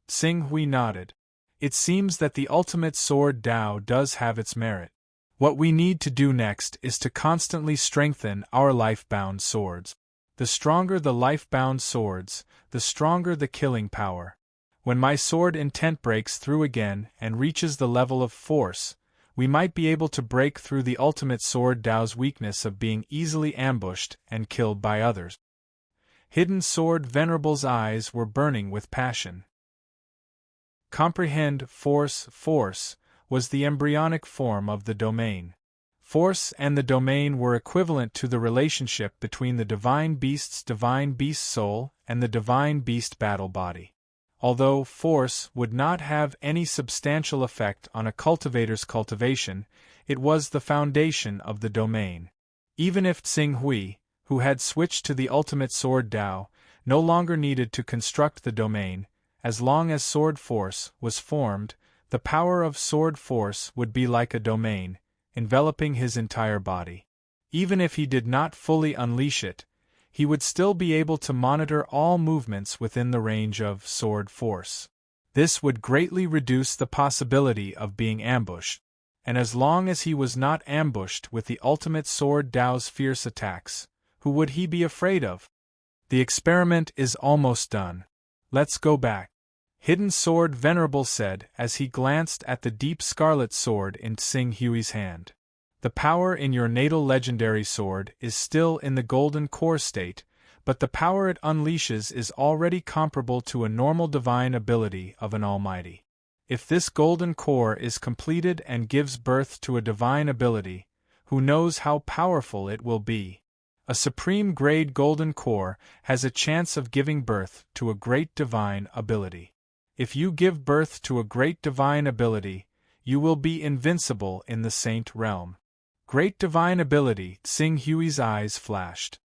Tsing Hui nodded. It seems that the ultimate sword Dao does have its merit. What we need to do next is to constantly strengthen our life-bound swords. The stronger the life-bound swords, the stronger the killing power. When my sword intent breaks through again and reaches the level of force, we might be able to break through the ultimate sword Dao's weakness of being easily ambushed and killed by others. Hidden Sword Venerable's eyes were burning with passion. Comprehend force was the embryonic form of the domain. Force and the domain were equivalent to the relationship between the divine beast's divine beast soul and the divine beast battle body. Although force would not have any substantial effect on a cultivator's cultivation, it was the foundation of the domain. Even if Tsing Hui, who had switched to the ultimate sword Dao, no longer needed to construct the domain, as long as sword force was formed, the power of sword force would be like a domain, enveloping his entire body. Even if he did not fully unleash it, he would still be able to monitor all movements within the range of sword force. This would greatly reduce the possibility of being ambushed, and as long as he was not ambushed with the ultimate sword Dao's fierce attacks, who would he be afraid of? The experiment is almost done. Let's go back. Hidden Sword Venerable said as he glanced at the deep scarlet sword in Tsing Hui's hand. The power in your natal legendary sword is still in the golden core state, but the power it unleashes is already comparable to a normal divine ability of an almighty. If this golden core is completed and gives birth to a divine ability, who knows how powerful it will be? A supreme-grade golden core has a chance of giving birth to a great divine ability. If you give birth to a great divine ability, you will be invincible in the saint realm. Great divine ability, Tsing Hui's eyes flashed.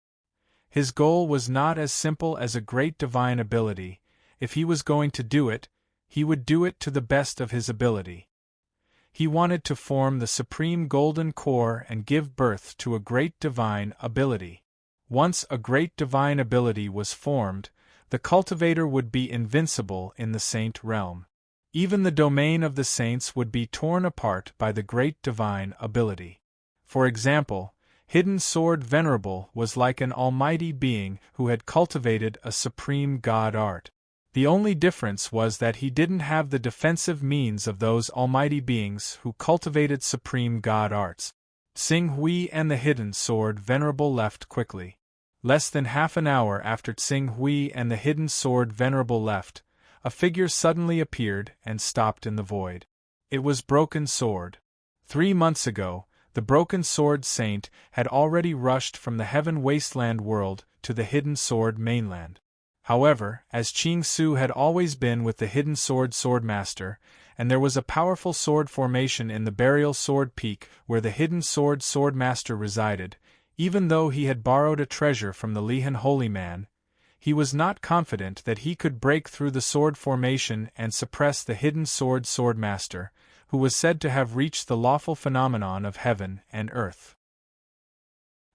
His goal was not as simple as a great divine ability. If he was going to do it, he would do it to the best of his ability. He wanted to form the supreme golden core and give birth to a great divine ability. Once a great divine ability was formed, the cultivator would be invincible in the saint realm. Even the domain of the saints would be torn apart by the great divine ability. For example, Hidden Sword Venerable was like an almighty being who had cultivated a supreme god art. The only difference was that he didn't have the defensive means of those almighty beings who cultivated supreme god arts. Tsing Hui and the Hidden Sword Venerable left quickly. Less than half an hour after Tsing Hui and the Hidden Sword Venerable left, a figure suddenly appeared and stopped in the void. It was Broken Sword. 3 months ago, the Broken Sword Saint had already rushed from the Heaven Wasteland world to the Hidden Sword mainland. However, as Qing Su had always been with the Hidden Sword Swordmaster, and there was a powerful sword formation in the Burial Sword Peak where the Hidden Sword Swordmaster resided, even though he had borrowed a treasure from the Lihan Holy Man, he was not confident that he could break through the sword formation and suppress the Hidden Sword Swordmaster, who was said to have reached the lawful phenomenon of heaven and earth.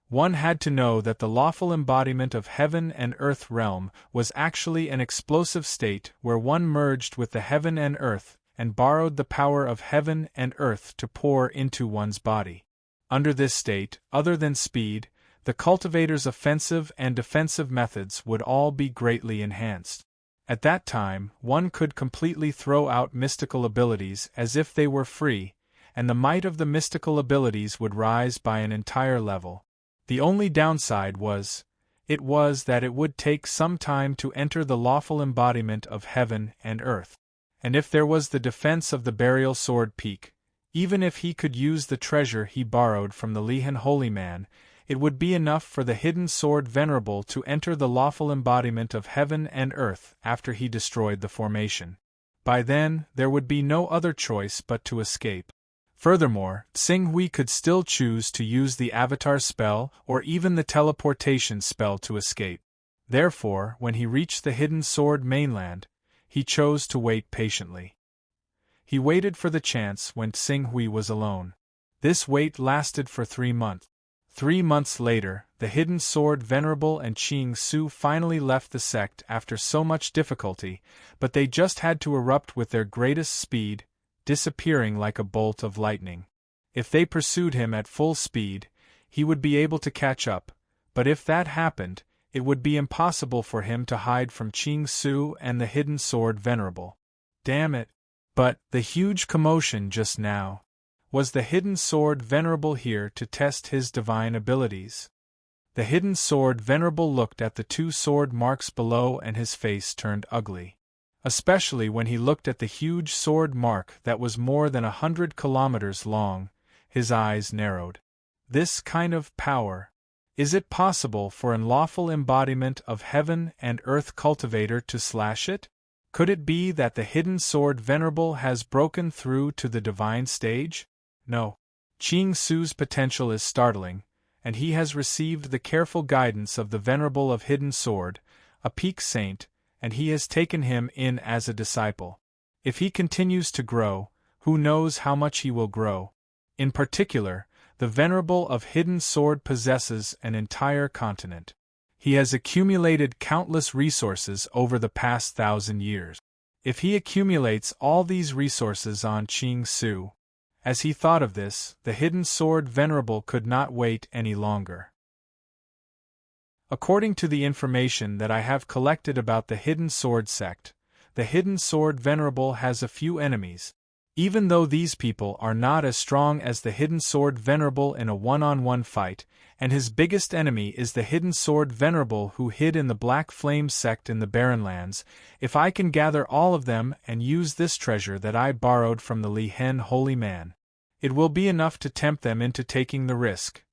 One had to know that the lawful embodiment of heaven and earth realm was actually an explosive state where one merged with the heaven and earth and borrowed the power of heaven and earth to pour into one's body. Under this state, other than speed, the cultivator's offensive and defensive methods would all be greatly enhanced. At that time, one could completely throw out mystical abilities as if they were free, and the might of the mystical abilities would rise by an entire level. The only downside was that it would take some time to enter the lawful embodiment of heaven and earth. And if there was the defense of the burial sword peak, even if he could use the treasure he borrowed from the Lehan holy man, it would be enough for the hidden sword venerable to enter the lawful embodiment of heaven and earth after he destroyed the formation. By then, there would be no other choice but to escape. Furthermore, Tsing Hui could still choose to use the avatar spell or even the teleportation spell to escape. Therefore, when he reached the hidden sword mainland, he chose to wait patiently. He waited for the chance when Tsing Hui was alone. This wait lasted for 3 months. 3 months later, the hidden sword venerable and Qing Su finally left the sect after so much difficulty, but they just had to erupt with their greatest speed, disappearing like a bolt of lightning. If they pursued him at full speed, he would be able to catch up, but if that happened, it would be impossible for him to hide from Qing Su and the hidden sword venerable. Damn it! But the huge commotion just now. Was the hidden sword venerable here to test his divine abilities? The hidden sword venerable looked at the 2 sword marks below and his face turned ugly. Especially when he looked at the huge sword mark that was more than 100 kilometers long, his eyes narrowed. This kind of power. Is it possible for an lawful embodiment of heaven and earth cultivator to slash it? Could it be that the hidden sword venerable has broken through to the divine stage? No. Qing Su's potential is startling, and he has received the careful guidance of the venerable of hidden sword, a peak saint, and he has taken him in as a disciple. If he continues to grow, who knows how much he will grow. In particular, the venerable of hidden sword possesses an entire continent. He has accumulated countless resources over the past 1,000 years. If he accumulates all these resources on Qing Su, as he thought of this, the hidden sword venerable could not wait any longer. According to the information that I have collected about the hidden sword sect, the hidden sword venerable has a few enemies. Even though these people are not as strong as the hidden sword venerable in a one-on-one fight, and his biggest enemy is the hidden sword venerable who hid in the Black Flame sect in the Barren Lands, if I can gather all of them and use this treasure that I borrowed from the Li Hen holy man, it will be enough to tempt them into taking the risk.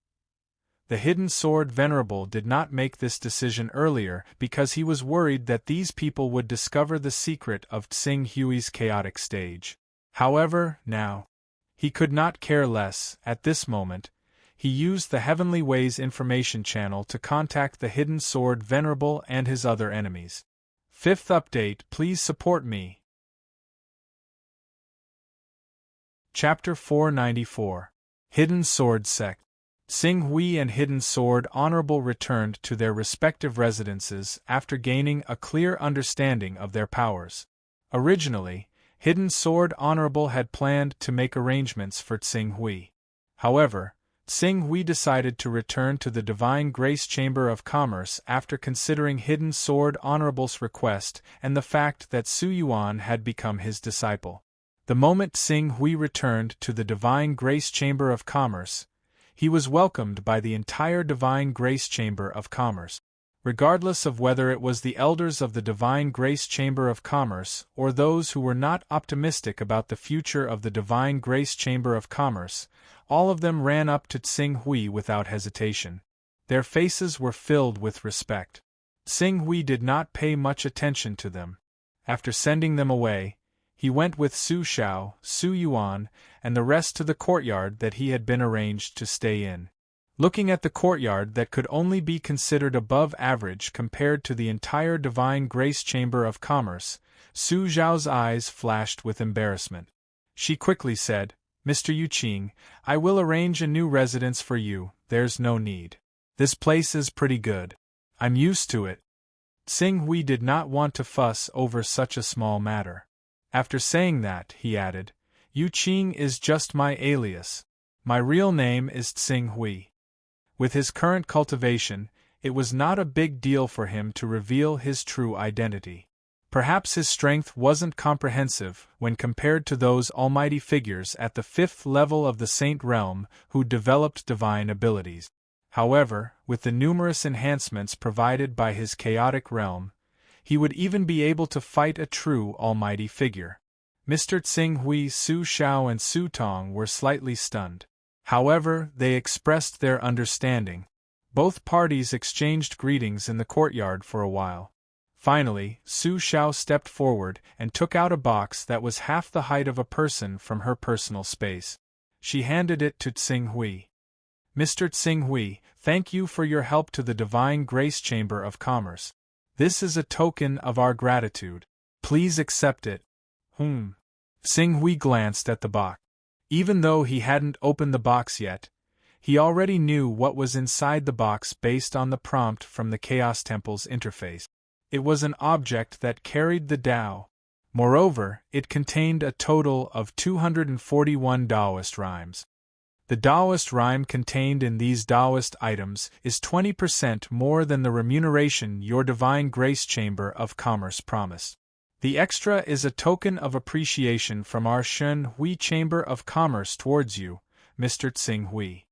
The hidden sword venerable did not make this decision earlier because he was worried that these people would discover the secret of Tsing Hui's chaotic stage. However, now, he could not care less. At this moment, he used the Heavenly Ways information channel to contact the hidden sword venerable and his other enemies. 5th update. Please support me. Chapter 494. Hidden Sword Sect. Tsing Hui and Hidden Sword Honorable returned to their respective residences after gaining a clear understanding of their powers. Originally, Hidden Sword Honorable had planned to make arrangements for Tsing Hui. However, Tsing Hui decided to return to the Divine Grace Chamber of Commerce after considering Hidden Sword Honorable's request and the fact that Su Yuan had become his disciple. The moment Tsing Hui returned to the Divine Grace Chamber of Commerce, he was welcomed by the entire Divine Grace Chamber of Commerce. Regardless of whether it was the elders of the Divine Grace Chamber of Commerce or those who were not optimistic about the future of the Divine Grace Chamber of Commerce, all of them ran up to Tsing Hui without hesitation. Their faces were filled with respect. Tsing Hui did not pay much attention to them. After sending them away, he went with Su Shao, Su Yuan, and the rest to the courtyard that he had been arranged to stay in. Looking at the courtyard that could only be considered above average compared to the entire Divine Grace Chamber of Commerce, Su Zhao's eyes flashed with embarrassment. She quickly said, "Mr. Yu Qing, I will arrange a new residence for you, there's no need. This place is pretty good. I'm used to it." Tsing Hui did not want to fuss over such a small matter. After saying that, he added, "Yu Qing is just my alias. My real name is Tsing Hui." With his current cultivation, it was not a big deal for him to reveal his true identity. Perhaps his strength wasn't comprehensive when compared to those almighty figures at the 5th level of the Saint Realm who developed divine abilities. However, with the numerous enhancements provided by his chaotic realm, he would even be able to fight a true almighty figure. Mr. Tsing Hui, Su Xiao and Su Tong were slightly stunned. However, they expressed their understanding. Both parties exchanged greetings in the courtyard for a while. Finally, Su Xiao stepped forward and took out a box that was half the height of a person from her personal space. She handed it to Tsing Hui. Mr. Tsing Hui, thank you for your help to the Divine Grace Chamber of Commerce. This is a token of our gratitude. Please accept it. Tsing Hui glanced at the box. Even though he hadn't opened the box yet, he already knew what was inside the box based on the prompt from the Chaos Temple's interface. It was an object that carried the Tao. Moreover, it contained a total of 241 Taoist rhymes. The Taoist rhyme contained in these Taoist items is 20% more than the remuneration your Divine Grace Chamber of Commerce promised. The extra is a token of appreciation from our Shen Hui Chamber of Commerce towards you, Mr. Tsing Hui.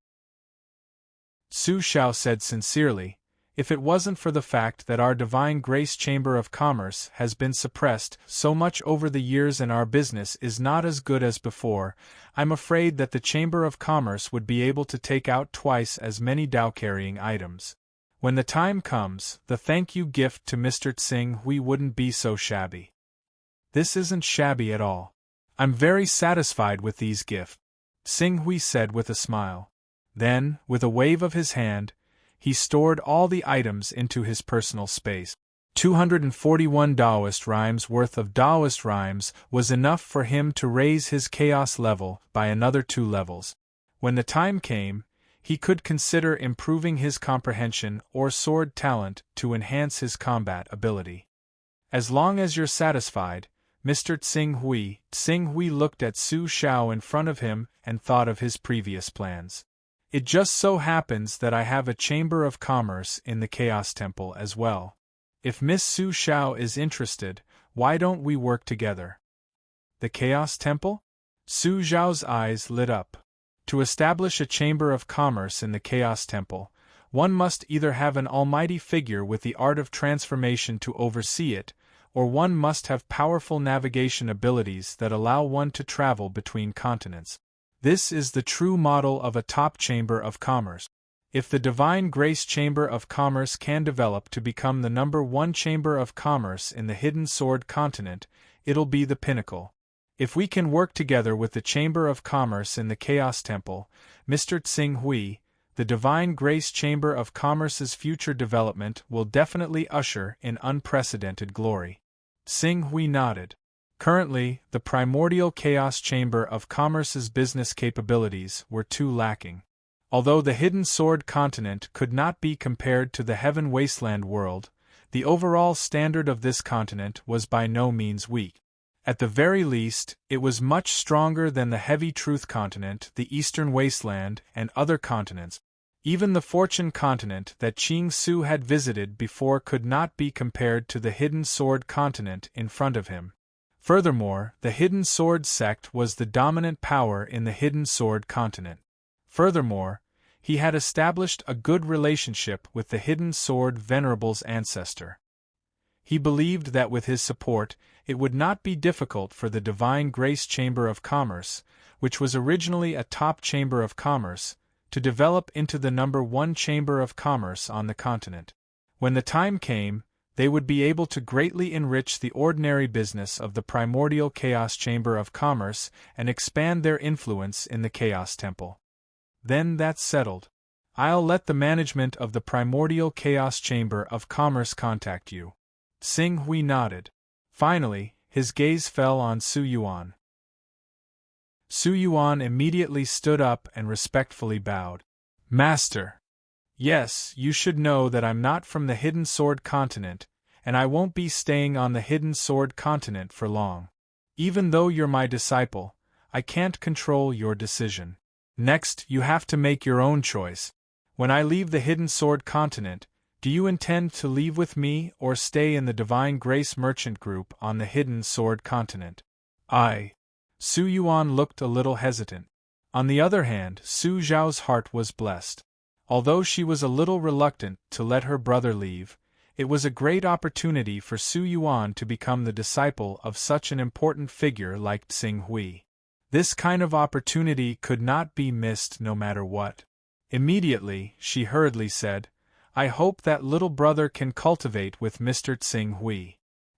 Su Xiao said sincerely, if it wasn't for the fact that our Divine Grace Chamber of Commerce has been suppressed so much over the years and our business is not as good as before, I'm afraid that the Chamber of Commerce would be able to take out twice as many Tao-carrying items. When the time comes, the thank you gift to Mr. Tsing Hui wouldn't be so shabby. This isn't shabby at all. I'm very satisfied with these gifts, Tsing Hui said with a smile. Then, with a wave of his hand, he stored all the items into his personal space. 241 Taoist rhymes worth of Taoist rhymes was enough for him to raise his chaos level by another 2 levels. When the time came, he could consider improving his comprehension or sword talent to enhance his combat ability. As long as you're satisfied, Mr. Tsing Hui looked at Su Xiao in front of him and thought of his previous plans. It just so happens that I have a Chamber of Commerce in the Chaos Temple as well. If Miss Su Xiao is interested, why don't we work together? The Chaos Temple? Su Xiao's eyes lit up. To establish a Chamber of Commerce in the Chaos Temple, one must either have an almighty figure with the art of transformation to oversee it, or one must have powerful navigation abilities that allow one to travel between continents. This is the true model of a top Chamber of Commerce. If the Divine Grace Chamber of Commerce can develop to become the #1 Chamber of Commerce in the Hidden Sword continent, it'll be the pinnacle. If we can work together with the Chamber of Commerce in the Chaos Temple, Mr. Tsing Hui, the Divine Grace Chamber of Commerce's future development will definitely usher in unprecedented glory. Tsing Hui nodded. Currently, the Primordial Chaos Chamber of Commerce's business capabilities were too lacking. Although the Hidden Sword continent could not be compared to the Heaven Wasteland world, the overall standard of this continent was by no means weak. At the very least, it was much stronger than the Heavy Truth continent, the Eastern Wasteland, and other continents. Even the Fortune continent that Qing Su had visited before could not be compared to the Hidden Sword continent in front of him. Furthermore, the Hidden Sword sect was the dominant power in the Hidden Sword continent. Furthermore, he had established a good relationship with the Hidden Sword Venerable's ancestor. He believed that with his support, it would not be difficult for the Divine Grace Chamber of Commerce, which was originally a top Chamber of Commerce, to develop into the #1 Chamber of Commerce on the continent. When the time came, they would be able to greatly enrich the ordinary business of the Primordial Chaos Chamber of Commerce and expand their influence in the Chaos Temple. Then that's settled. I'll let the management of the Primordial Chaos Chamber of Commerce contact you. Tsing Hui nodded. Finally, his gaze fell on Su Yuan. Su Yuan immediately stood up and respectfully bowed. Master! Yes, you should know that I'm not from the Hidden Sword continent, and I won't be staying on the Hidden Sword continent for long. Even though you're my disciple, I can't control your decision. Next, you have to make your own choice. When I leave the Hidden Sword continent, do you intend to leave with me or stay in the Divine Grace Merchant Group on the Hidden Sword continent? Su Yuan looked a little hesitant. On the other hand, Su Zhao's heart was blessed. Although she was a little reluctant to let her brother leave, it was a great opportunity for Su Yuan to become the disciple of such an important figure like Tsing Hui. This kind of opportunity could not be missed no matter what. Immediately, she hurriedly said, I hope that little brother can cultivate with Mr. Tsing Hui.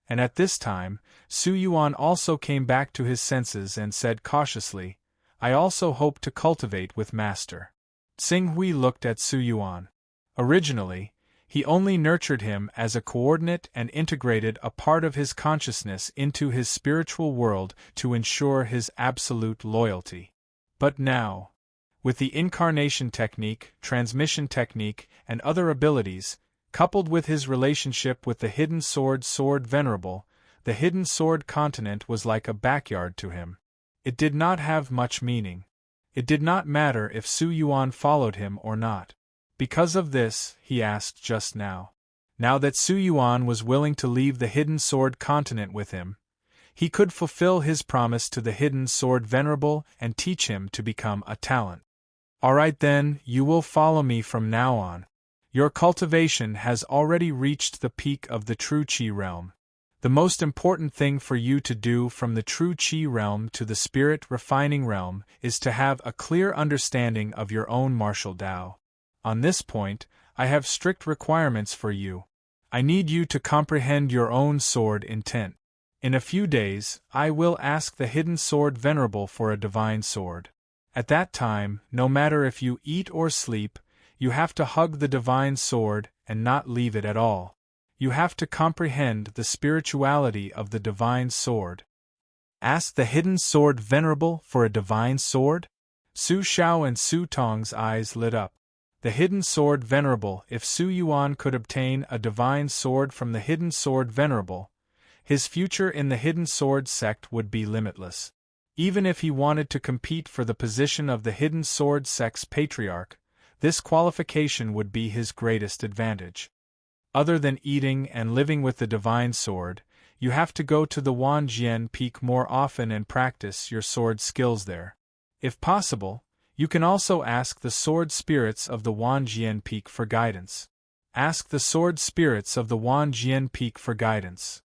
And at this time, Su Yuan also came back to his senses and said cautiously, I also hope to cultivate with Master. Tsing Hui looked at Su Yuan. Originally, he only nurtured him as a coordinate and integrated a part of his consciousness into his spiritual world to ensure his absolute loyalty. But now, with the incarnation technique, transmission technique, and other abilities, coupled with his relationship with the Hidden Sword Venerable, the Hidden Sword continent was like a backyard to him. It did not have much meaning. It did not matter if Su Yuan followed him or not. Because of this, he asked just now. Now that Su Yuan was willing to leave the Hidden Sword continent with him, he could fulfill his promise to the Hidden Sword Venerable and teach him to become a talent. Alright then, you will follow me from now on. Your cultivation has already reached the peak of the true Qi realm. The most important thing for you to do from the true Qi realm to the spirit refining realm is to have a clear understanding of your own martial Tao. On this point, I have strict requirements for you. I need you to comprehend your own sword intent. In a few days, I will ask the Hidden Sword Venerable for a divine sword. At that time, no matter if you eat or sleep, you have to hug the divine sword and not leave it at all. You have to comprehend the spirituality of the divine sword. Ask the Hidden Sword Venerable for a divine sword? Su Xiao and Su Tong's eyes lit up. The Hidden Sword Venerable. If Su Yuan could obtain a divine sword from the Hidden Sword Venerable, his future in the Hidden Sword sect would be limitless. Even if he wanted to compete for the position of the Hidden Sword sect's patriarch, this qualification would be his greatest advantage. Other than eating and living with the divine sword, you have to go to the Wanjian Peak more often and practice your sword skills there. If possible, you can also ask the sword spirits of the Wanjian Peak for guidance. Ask the sword spirits of the Wanjian Peak for guidance.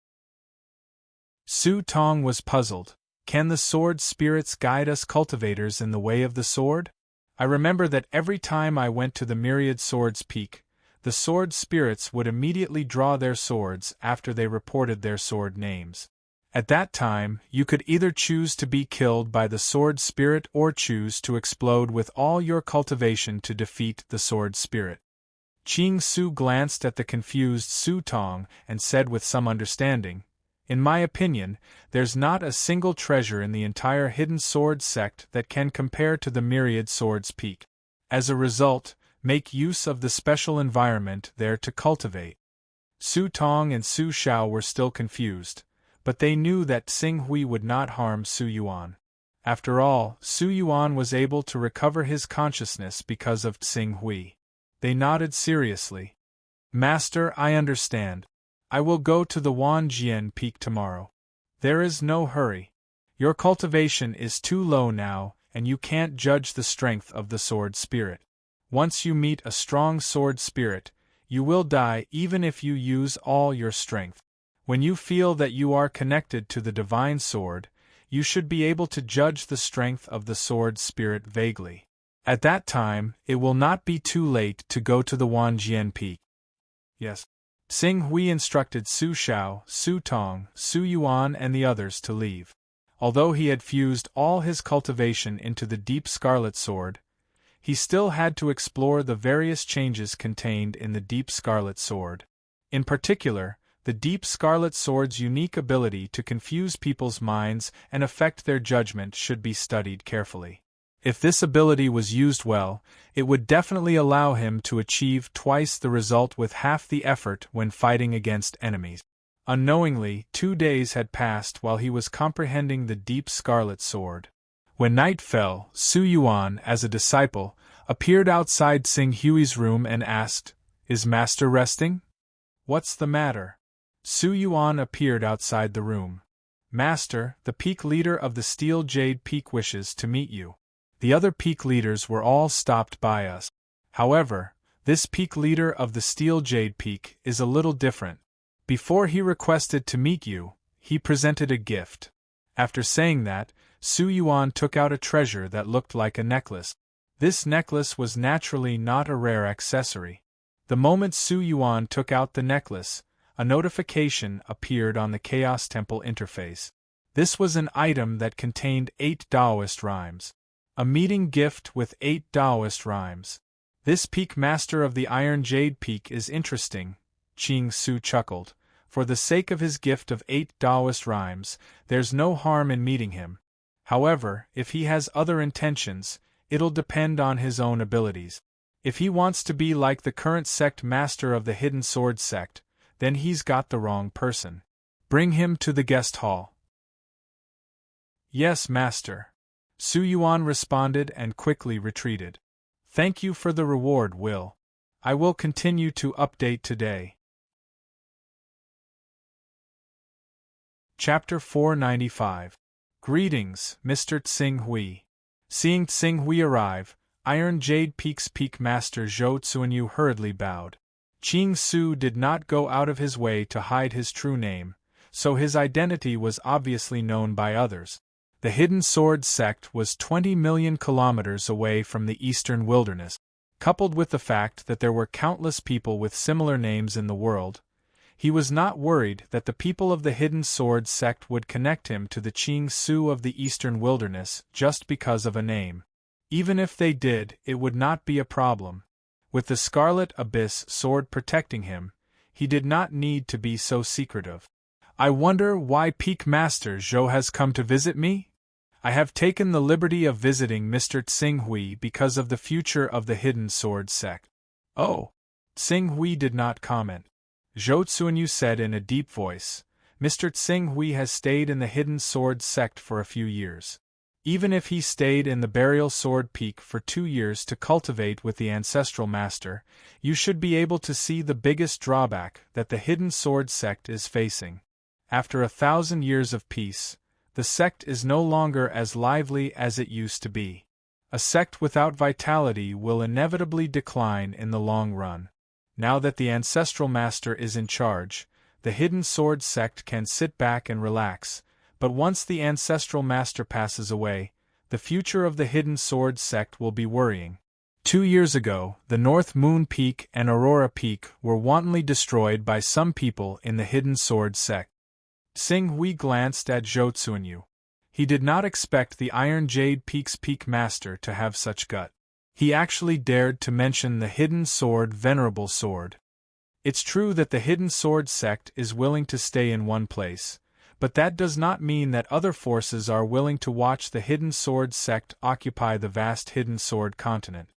Su Tong was puzzled. Can the sword spirits guide us cultivators in the way of the sword? I remember that every time I went to the Myriad Swords Peak, the sword spirits would immediately draw their swords after they reported their sword names. At that time, you could either choose to be killed by the sword spirit or choose to explode with all your cultivation to defeat the sword spirit. Qing Su glanced at the confused Su Tong and said with some understanding, In my opinion, there's not a single treasure in the entire Hidden Sword sect that can compare to the Myriad Swords Peak. As a result, make use of the special environment there to cultivate. Su Tong and Su Xiao were still confused, but they knew that Tsing Hui would not harm Su Yuan. After all, Su Yuan was able to recover his consciousness because of Tsing Hui. They nodded seriously. Master, I understand. I will go to the Wanjian Peak tomorrow. There is no hurry. Your cultivation is too low now, and you can't judge the strength of the sword spirit. Once you meet a strong sword spirit, you will die even if you use all your strength. When you feel that you are connected to the divine sword, you should be able to judge the strength of the sword spirit vaguely. At that time, it will not be too late to go to the Wanjian Peak. Yes. Tsing Hui instructed Su Xiao, Su Tong, Su Yuan and the others to leave. Although he had fused all his cultivation into the Deep Scarlet Sword, he still had to explore the various changes contained in the Deep Scarlet Sword. In particular, the Deep Scarlet Sword's unique ability to confuse people's minds and affect their judgment should be studied carefully. If this ability was used well, it would definitely allow him to achieve twice the result with half the effort when fighting against enemies. Unknowingly, 2 days had passed while he was comprehending the Deep Scarlet Sword. When night fell, Su Yuan, as a disciple, appeared outside Sing Hui's room and asked, "Is Master resting?" "What's the matter?" Su Yuan appeared outside the room. "Master, the peak leader of the Steel Jade Peak wishes to meet you." The other peak leaders were all stopped by us. However, this peak leader of the Steel Jade Peak is a little different. Before he requested to meet you, he presented a gift. After saying that, Su Yuan took out a treasure that looked like a necklace. This necklace was naturally not a rare accessory. The moment Su Yuan took out the necklace, a notification appeared on the Chaos Temple interface. This was an item that contained 8 Taoist rhymes. A meeting gift with 8 Taoist rhymes. This peak master of the Iron Jade Peak is interesting, Qing Su chuckled. For the sake of his gift of 8 Taoist rhymes, there's no harm in meeting him. However, if he has other intentions, it'll depend on his own abilities. If he wants to be like the current sect master of the Hidden Sword sect, then he's got the wrong person. Bring him to the guest hall. Yes, master. Su Yuan responded and quickly retreated. Thank you for the reward, Will. I will continue to update today. Chapter 495. Greetings, Mr. Tsing Hui. Seeing Tsing Hui arrive, Iron Jade Peak's Peak Master Zhou Tsuanyu hurriedly bowed. Qing Su did not go out of his way to hide his true name, so his identity was obviously known by others. The Hidden Sword sect was 20 million kilometers away from the eastern wilderness. Coupled with the fact that there were countless people with similar names in the world, he was not worried that the people of the Hidden Sword sect would connect him to the Qing Su of the eastern wilderness just because of a name. Even if they did, it would not be a problem. With the Scarlet Abyss sword protecting him, he did not need to be so secretive. I wonder why Peak Master Zhou has come to visit me? I have taken the liberty of visiting Mr. Tsing Hui because of the future of the Hidden Sword sect. Oh. Tsing Hui did not comment. Zhou Tsuanyu said in a deep voice, Mr. Tsing Hui has stayed in the Hidden Sword sect for a few years. Even if he stayed in the Burial Sword Peak for 2 years to cultivate with the Ancestral Master, you should be able to see the biggest drawback that the Hidden Sword sect is facing. After 1,000 years of peace, the sect is no longer as lively as it used to be. A sect without vitality will inevitably decline in the long run. Now that the Ancestral Master is in charge, the Hidden Sword sect can sit back and relax, but once the Ancestral Master passes away, the future of the Hidden Sword sect will be worrying. 2 years ago, the North Moon Peak and Aurora Peak were wantonly destroyed by some people in the Hidden Sword sect. Tsing Hui glanced at Zhou Tsuanyu. He did not expect the Iron Jade Peak's Peak Master to have such gut. He actually dared to mention the Hidden Sword Venerable Sword. It's true that the Hidden Sword sect is willing to stay in one place, but that does not mean that other forces are willing to watch the Hidden Sword sect occupy the vast Hidden Sword continent.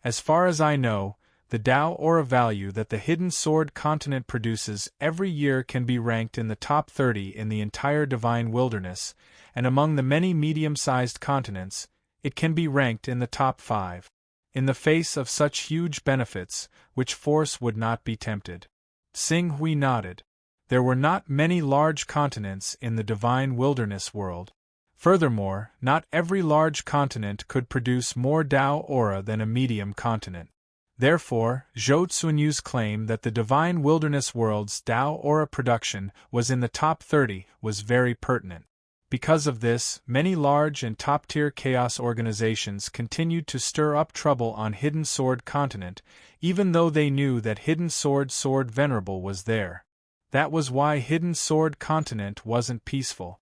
As far as I know, the Tao Aura value that the Hidden Sword continent produces every year can be ranked in the top 30 in the entire Divine Wilderness, and among the many medium-sized continents, it can be ranked in the top 5. In the face of such huge benefits, which force would not be tempted? Tsing Hui nodded. There were not many large continents in the Divine Wilderness world. Furthermore, not every large continent could produce more Tao Aura than a medium continent. Therefore, Zhou Tsuanyu's claim that the Divine Wilderness world's Tao Aura production was in the top 30 was very pertinent. Because of this, many large and top-tier chaos organizations continued to stir up trouble on Hidden Sword Continent, even though they knew that Hidden Sword Venerable was there. That was why Hidden Sword Continent wasn't peaceful.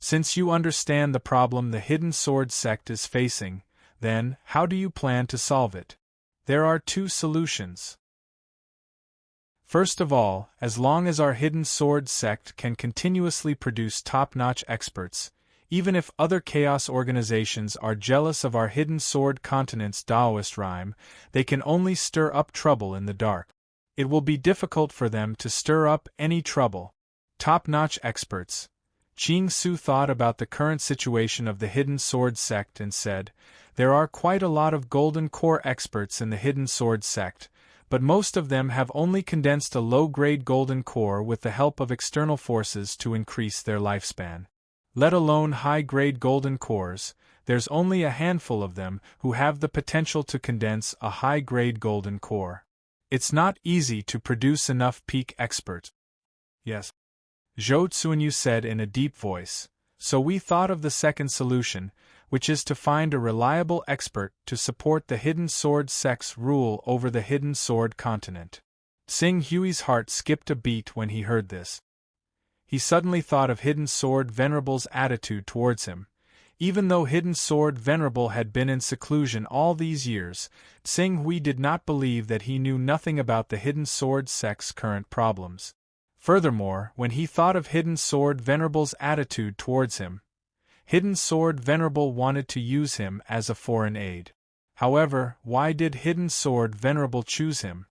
Since you understand the problem the Hidden Sword sect is facing, then, how do you plan to solve it? There are 2 solutions. First of all, as long as our Hidden Sword sect can continuously produce top-notch experts, even if other chaos organizations are jealous of our Hidden Sword Continent's Taoist rhyme, they can only stir up trouble in the dark. It will be difficult for them to stir up any trouble. Top-notch experts. Ching Su thought about the current situation of the Hidden Sword sect and said, "There are quite a lot of golden core experts in the Hidden Sword sect, but most of them have only condensed a low-grade golden core with the help of external forces to increase their lifespan. Let alone high-grade golden cores, there's only a handful of them who have the potential to condense a high-grade golden core. It's not easy to produce enough peak experts." "Yes," Zhou Tsuanyu said in a deep voice, "so we thought of the second solution, which is to find a reliable expert to support the Hidden Sword sect's rule over the Hidden Sword continent." Tsing Hui's heart skipped a beat when he heard this. He suddenly thought of Hidden Sword Venerable's attitude towards him. Even though Hidden Sword Venerable had been in seclusion all these years, Tsing Hui did not believe that he knew nothing about the Hidden Sword sect's current problems. Furthermore, when he thought of Hidden Sword Venerable's attitude towards him, Hidden Sword Venerable wanted to use him as a foreign aid. However, why did Hidden Sword Venerable choose him?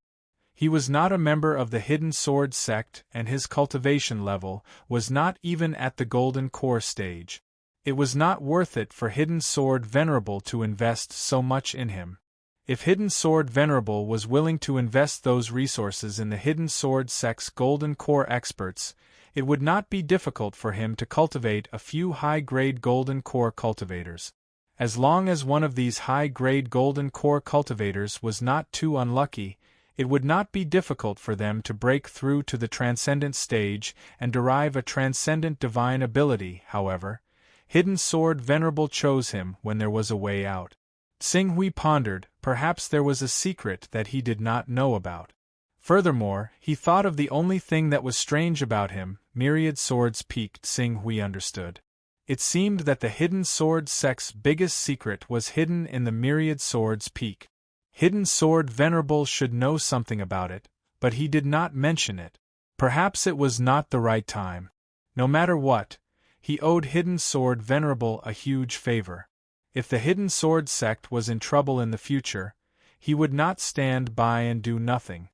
He was not a member of the Hidden Sword sect and his cultivation level was not even at the Golden Core stage. It was not worth it for Hidden Sword Venerable to invest so much in him. If Hidden Sword Venerable was willing to invest those resources in the Hidden Sword sect's Golden Core experts, it would not be difficult for him to cultivate a few high-grade Golden Core cultivators. As long as one of these high-grade Golden Core cultivators was not too unlucky, it would not be difficult for them to break through to the Transcendent stage and derive a Transcendent divine ability. However, Hidden Sword Venerable chose him when there was a way out. Tsing Hui pondered, perhaps there was a secret that he did not know about. Furthermore, he thought of the only thing that was strange about him. Myriad Swords piqued Tsing Hui understood. It seemed that the Hidden Sword sect's biggest secret was hidden in the Myriad Swords peak. Hidden Sword Venerable should know something about it, but he did not mention it. Perhaps it was not the right time. No matter what, he owed Hidden Sword Venerable a huge favor. If the Hidden Sword sect was in trouble in the future, he would not stand by and do nothing.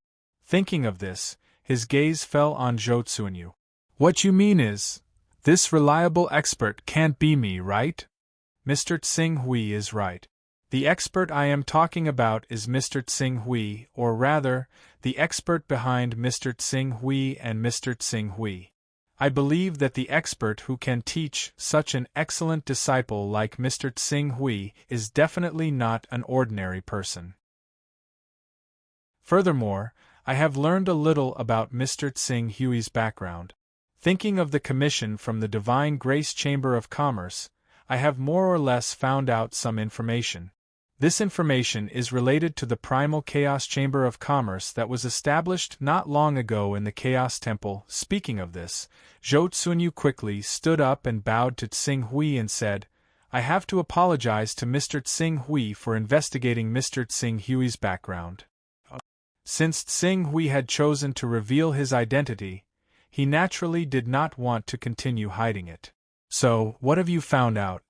Thinking of this, his gaze fell on Zhou Tsuanyu. "What you mean is, this reliable expert can't be me, right?" "Mr. Tsing Hui is right. The expert I am talking about is Mr. Tsing Hui, or rather, the expert behind Mr. Tsing Hui and Mr. Tsing Hui. I believe that the expert who can teach such an excellent disciple like Mr. Tsing Hui is definitely not an ordinary person. Furthermore, I have learned a little about Mr. Tsing Hui's background. Thinking of the commission from the Divine Grace Chamber of Commerce, I have more or less found out some information. This information is related to the Primal Chaos Chamber of Commerce that was established not long ago in the Chaos Temple. Speaking of this, Zhou Tsuanyu quickly stood up and bowed to Tsing Hui and said, "I have to apologize to Mr. Tsing Hui for investigating Mr. Tsing Hui's background." Since Tsing Hui had chosen to reveal his identity, he naturally did not want to continue hiding it. "So, what have you found out?"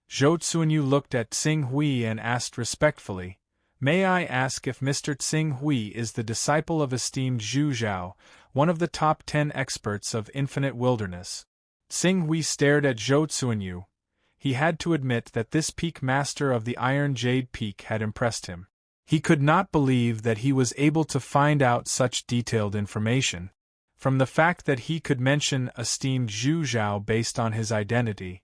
Zhou Tsuanyu looked at Tsing Hui and asked respectfully, "May I ask if Mr. Tsing Hui is the disciple of esteemed Zhu Zhao, one of the top 10 experts of Infinite Wilderness?" Tsing Hui stared at Zhou Tsuanyu. He had to admit that this peak master of the Iron Jade Peak had impressed him. He could not believe that he was able to find out such detailed information. From the fact that he could mention esteemed Zhu Zhao based on his identity,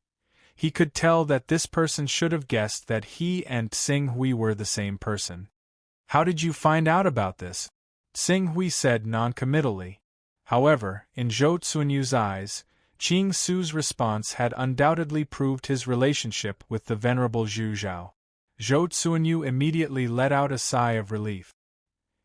he could tell that this person should have guessed that he and Tsing Hui were the same person. "How did you find out about this?" Tsing Hui said noncommittally. However, in Zhou Tsuanyu's eyes, Ching Su's response had undoubtedly proved his relationship with the venerable Zhu Zhao. Zhou Tsuanyu immediately let out a sigh of relief.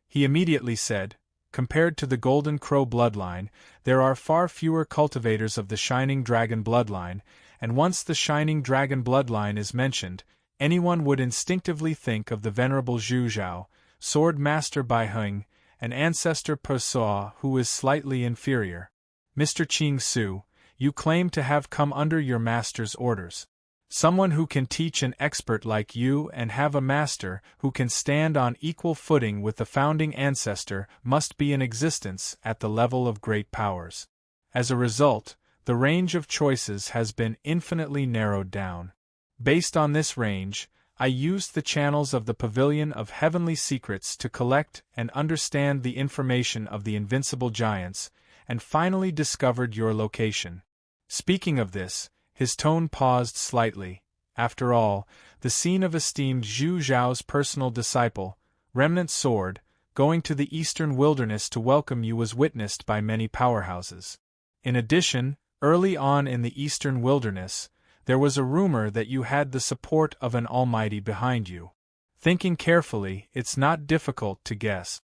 He immediately said, "Compared to the Golden Crow bloodline, there are far fewer cultivators of the Shining Dragon bloodline, and once the Shining Dragon bloodline is mentioned, anyone would instinctively think of the venerable Zhu Zhao, Sword Master Bai Heng, an ancestor per se who is slightly inferior. Mr. Ching Su, you claim to have come under your master's orders. Someone who can teach an expert like you and have a master who can stand on equal footing with the founding ancestor must be in existence at the level of great powers. As a result, The range of choices has been infinitely narrowed down. Based on this range, I used the channels of the Pavilion of Heavenly Secrets to collect and understand the information of the invincible giants, and finally discovered your location. Speaking of this, his tone paused slightly. After all, the scene of esteemed Zhu Zhao's personal disciple, Remnant Sword, going to the eastern wilderness to welcome you was witnessed by many powerhouses. In addition, early on in the eastern wilderness, there was a rumor that you had the support of an almighty behind you. Thinking carefully, it's not difficult to guess.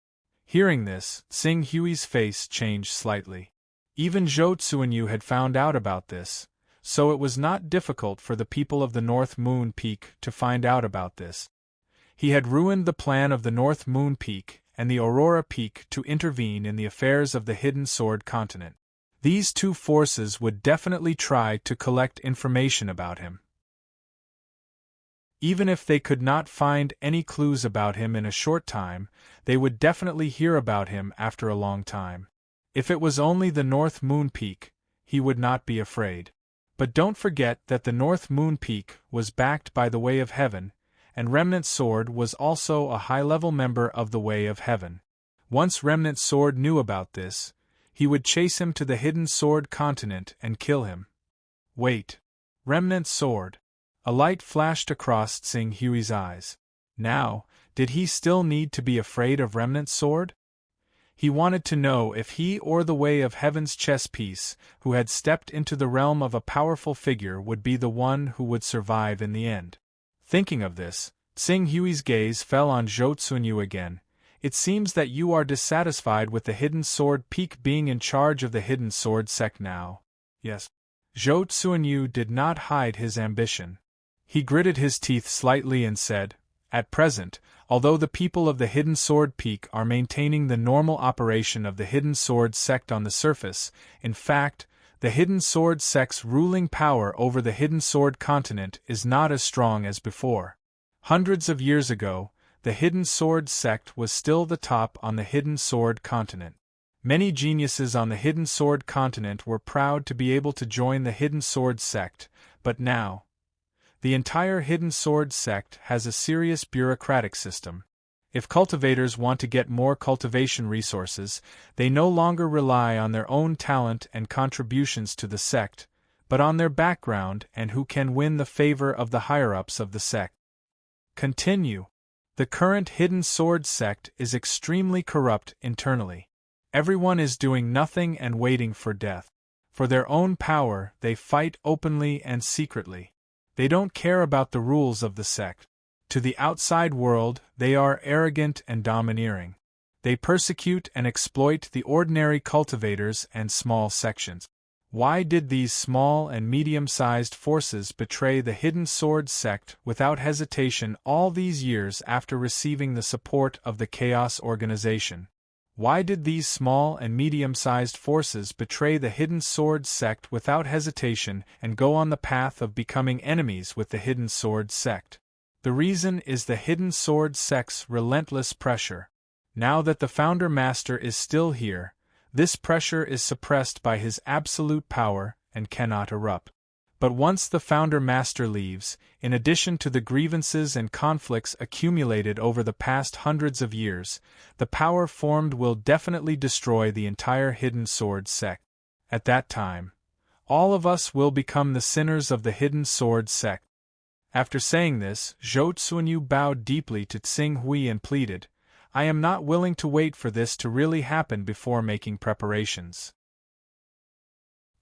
Hearing this, Xing Hui's face changed slightly. Even Zhou Tsuanyu had found out about this, so it was not difficult for the people of the North Moon Peak to find out about this. He had ruined the plan of the North Moon Peak and the Aurora Peak to intervene in the affairs of the Hidden Sword Continent. These two forces would definitely try to collect information about him. Even if they could not find any clues about him in a short time, they would definitely hear about him after a long time. If it was only the North Moon Peak, he would not be afraid. But don't forget that the North Moon Peak was backed by the Way of Heaven, and Remnant Sword was also a high-level member of the Way of Heaven. Once Remnant Sword knew about this, he would chase him to the Hidden Sword Continent and kill him. Wait. Remnant Sword. A light flashed across Xing Hui's eyes. Now, did he still need to be afraid of Remnant Sword? He wanted to know if he or the Way of Heaven's chess piece, who had stepped into the realm of a powerful figure, would be the one who would survive in the end. Thinking of this, Xing Hui's gaze fell on Zhou Tsuanyu again. It seems that you are dissatisfied with the Hidden Sword Peak being in charge of the Hidden Sword sect now. Yes. Zhou Tsuanyu did not hide his ambition. He gritted his teeth slightly and said, "At present, although the people of the Hidden Sword Peak are maintaining the normal operation of the Hidden Sword sect on the surface, in fact, the Hidden Sword sect's ruling power over the Hidden Sword Continent is not as strong as before. Hundreds of years ago, the Hidden Sword sect was still the top on the Hidden Sword Continent. Many geniuses on the Hidden Sword Continent were proud to be able to join the Hidden Sword sect, but now, the entire Hidden Sword sect has a serious bureaucratic system. If cultivators want to get more cultivation resources, they no longer rely on their own talent and contributions to the sect, but on their background and who can win the favor of the higher-ups of the sect. Continue. The current Hidden Sword sect is extremely corrupt internally. Everyone is doing nothing and waiting for death. For their own power, they fight openly and secretly. They don't care about the rules of the sect. To the outside world, they are arrogant and domineering. They persecute and exploit the ordinary cultivators and small sections. Why did these small and medium-sized forces betray the Hidden Sword sect without hesitation all these years after receiving the support of the Chaos Organization? Why did these small and medium-sized forces betray the Hidden Sword sect without hesitation and go on the path of becoming enemies with the Hidden Sword sect? The reason is the Hidden Sword sect's relentless pressure. Now that the Founder Master is still here, this pressure is suppressed by his absolute power and cannot erupt. But once the Founder Master leaves, in addition to the grievances and conflicts accumulated over the past hundreds of years, the power formed will definitely destroy the entire Hidden Sword sect. At that time, all of us will become the sinners of the Hidden Sword sect. After saying this, Zhou Tsuanyu bowed deeply to Xing Hui and pleaded, "I am not willing to wait for this to really happen before making preparations.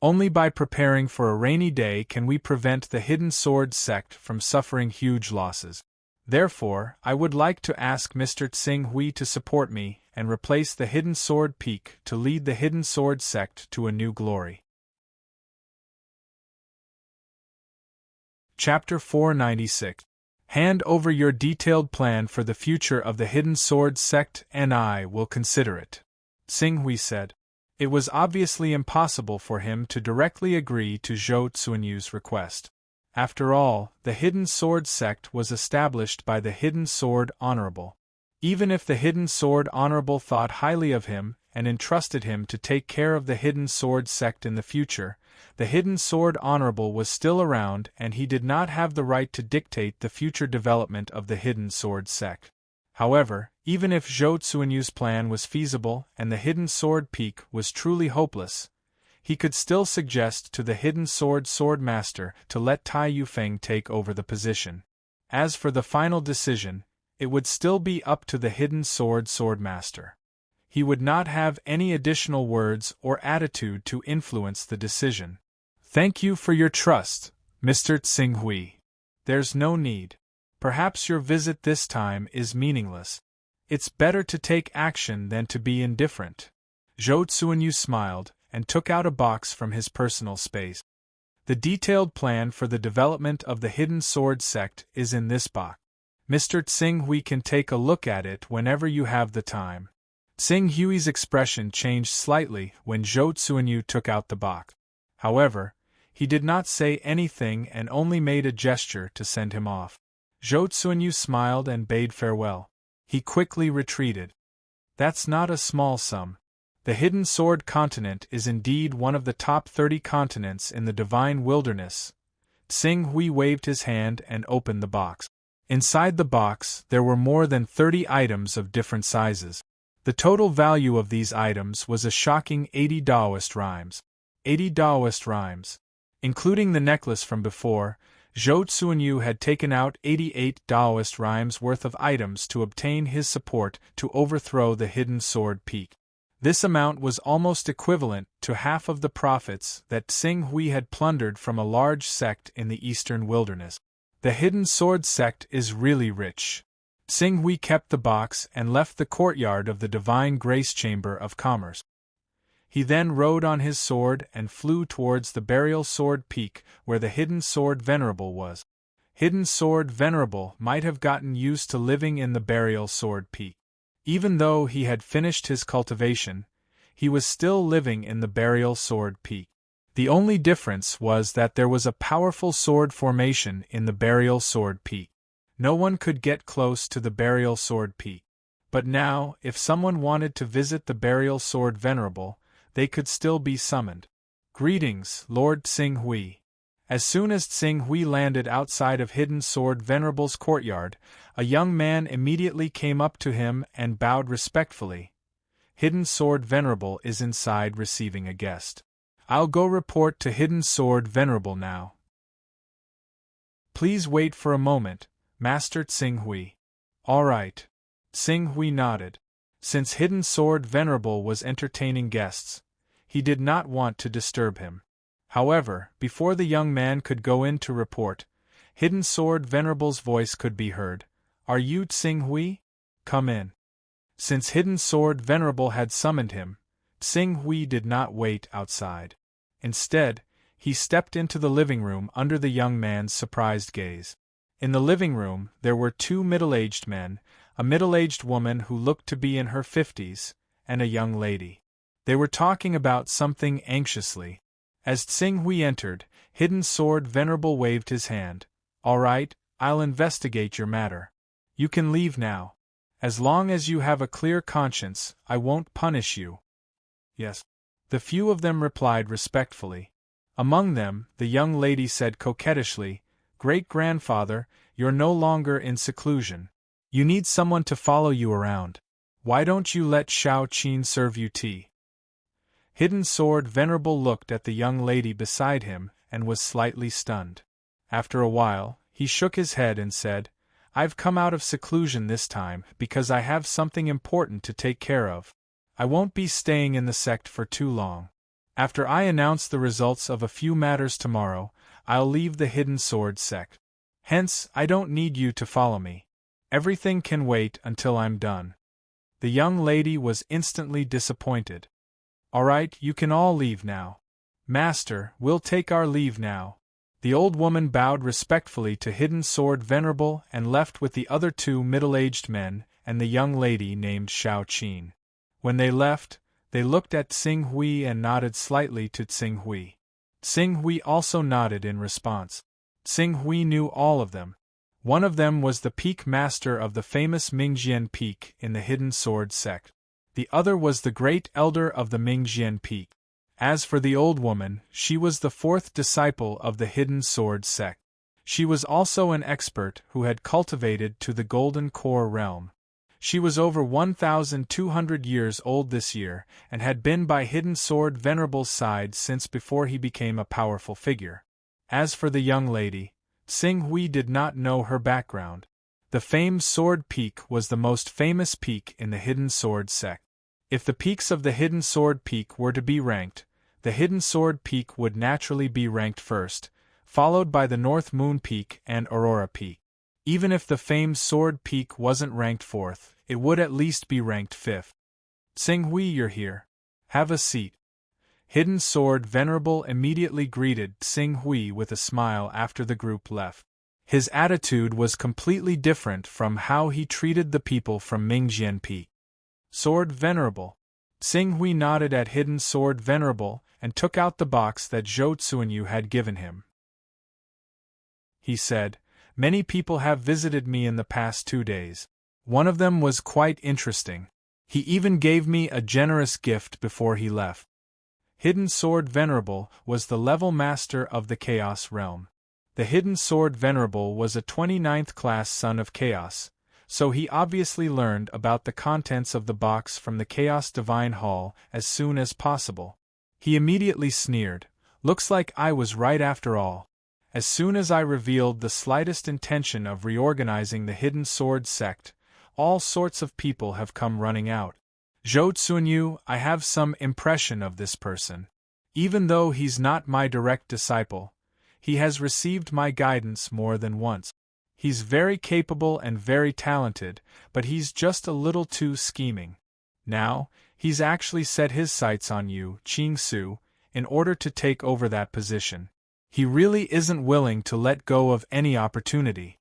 Only by preparing for a rainy day can we prevent the Hidden Sword sect from suffering huge losses. Therefore, I would like to ask Mr. Xing Hui to support me and replace the Hidden Sword Peak to lead the Hidden Sword sect to a new glory." Chapter 496. Hand over your detailed plan for the future of the Hidden Sword sect and I will consider it, Xing Hui said. It was obviously impossible for him to directly agree to Zhou Tsuanyu's request. After all, the Hidden Sword sect was established by the Hidden Sword Honorable. Even if the hidden sword honorable thought highly of him and entrusted him to take care of the hidden sword sect in the future, the hidden sword honorable was still around and he did not have the right to dictate the future development of the hidden sword sect. However, even if Zhou Tsuanyu's plan was feasible and the hidden sword peak was truly hopeless, he could still suggest to the hidden sword master to let Tai Yufeng take over the position. As for the final decision, it would still be up to the hidden swordmaster. He would not have any additional words or attitude to influence the decision. Thank you for your trust, Mr. Tsinghui. There's no need. Perhaps your visit this time is meaningless. It's better to take action than to be indifferent. Zhou Tsuanyu smiled and took out a box from his personal space. The detailed plan for the development of the hidden sword sect is in this box. Mr. Tsinghui can take a look at it whenever you have the time. Tsinghui's expression changed slightly when Zhou Tsuanyu took out the box. However, he did not say anything and only made a gesture to send him off. Zhou Tsuanyu smiled and bade farewell. He quickly retreated. That's not a small sum. The Hidden Sword Continent is indeed one of the top 30 continents in the Divine Wilderness. Tsinghui waved his hand and opened the box. Inside the box, there were more than 30 items of different sizes. The total value of these items was a shocking 80 Daoist rhymes. 80 Daoist rhymes. Including the necklace from before, Zhou Tsuanyu had taken out 88 Daoist rhymes worth of items to obtain his support to overthrow the Hidden Sword Peak. This amount was almost equivalent to half of the profits that Tsinghui had plundered from a large sect in the Eastern Wilderness. The Hidden Sword sect is really rich. Tsinghui kept the box and left the courtyard of the Divine Grace Chamber of Commerce. He then rode on his sword and flew towards the Burial Sword Peak where the Hidden Sword Venerable was. Hidden Sword Venerable might have gotten used to living in the Burial Sword Peak. Even though he had finished his cultivation, he was still living in the Burial Sword Peak. The only difference was that there was a powerful sword formation in the Burial Sword Peak. No one could get close to the Burial Sword Peak. But now, if someone wanted to visit the Burial Sword Venerable, they could still be summoned. Greetings, Lord Tsinghui. As soon as Tsinghui landed outside of Hidden Sword Venerable's courtyard, a young man immediately came up to him and bowed respectfully. Hidden Sword Venerable is inside receiving a guest. I'll go report to Hidden Sword Venerable now. Please wait for a moment, Master Tsinghui. All right. Tsinghui nodded. Since Hidden Sword Venerable was entertaining guests, he did not want to disturb him. However, before the young man could go in to report, Hidden Sword Venerable's voice could be heard. Are you Tsinghui? Come in. Since Hidden Sword Venerable had summoned him, Tsinghui did not wait outside. Instead, he stepped into the living room under the young man's surprised gaze. In the living room, there were two middle-aged men, a middle-aged woman who looked to be in her 50s, and a young lady. They were talking about something anxiously. As Tsinghui entered, Hidden Sword Venerable waved his hand. All right, I'll investigate your matter. You can leave now. As long as you have a clear conscience, I won't punish you. Yes. The few of them replied respectfully. Among them, the young lady said coquettishly, Great-grandfather, you're no longer in seclusion. You need someone to follow you around. Why don't you let Shao Qin serve you tea? Hidden Sword Venerable looked at the young lady beside him and was slightly stunned. After a while, he shook his head and said, I've come out of seclusion this time because I have something important to take care of. I won't be staying in the sect for too long. After I announce the results of a few matters tomorrow, I'll leave the Hidden Sword sect. Hence, I don't need you to follow me. Everything can wait until I'm done. The young lady was instantly disappointed. All right, you can all leave now. Master, we'll take our leave now. The old woman bowed respectfully to Hidden Sword Venerable and left with the other two middle-aged men and the young lady named Shao Qin. When they left, they looked at Tsinghui and nodded slightly to Tsinghui. Tsinghui also nodded in response. Tsinghui knew all of them. One of them was the peak master of the famous Mingjian Peak in the Hidden Sword sect. The other was the great elder of the Mingjian Peak. As for the old woman, she was the fourth disciple of the Hidden Sword sect. She was also an expert who had cultivated to the Golden Core realm. She was over 1,200 years old this year, and had been by Hidden Sword Venerable's side since before he became a powerful figure. As for the young lady, Xing Hui did not know her background. The famed Sword Peak was the most famous peak in the Hidden Sword sect. If the peaks of the Hidden Sword Peak were to be ranked, the Hidden Sword Peak would naturally be ranked first, followed by the North Moon Peak and Aurora Peak. Even if the famed Sword Peak wasn't ranked fourth, it would at least be ranked fifth. Xing Hui, you're here. Have a seat. Hidden Sword Venerable immediately greeted Xing Hui with a smile after the group left. His attitude was completely different from how he treated the people from Mingjian Peak. Sword Venerable. Xing Hui nodded at Hidden Sword Venerable and took out the box that Zhou Tsuanyu had given him. He said, "Many people have visited me in the past 2 days. One of them was quite interesting. He even gave me a generous gift before he left." Hidden Sword Venerable was the level master of the Chaos realm. The Hidden Sword Venerable was a 29th class son of Chaos, so he obviously learned about the contents of the box from the Chaos Divine Hall as soon as possible. He immediately sneered, "Looks like I was right after all. As soon as I revealed the slightest intention of reorganizing the Hidden Sword sect, all sorts of people have come running out. Zhou Tsuanyu, I have some impression of this person. Even though he's not my direct disciple, he has received my guidance more than once. He's very capable and very talented, but he's just a little too scheming. Now, he's actually set his sights on you, Qing Su, in order to take over that position. He really isn't willing to let go of any opportunity."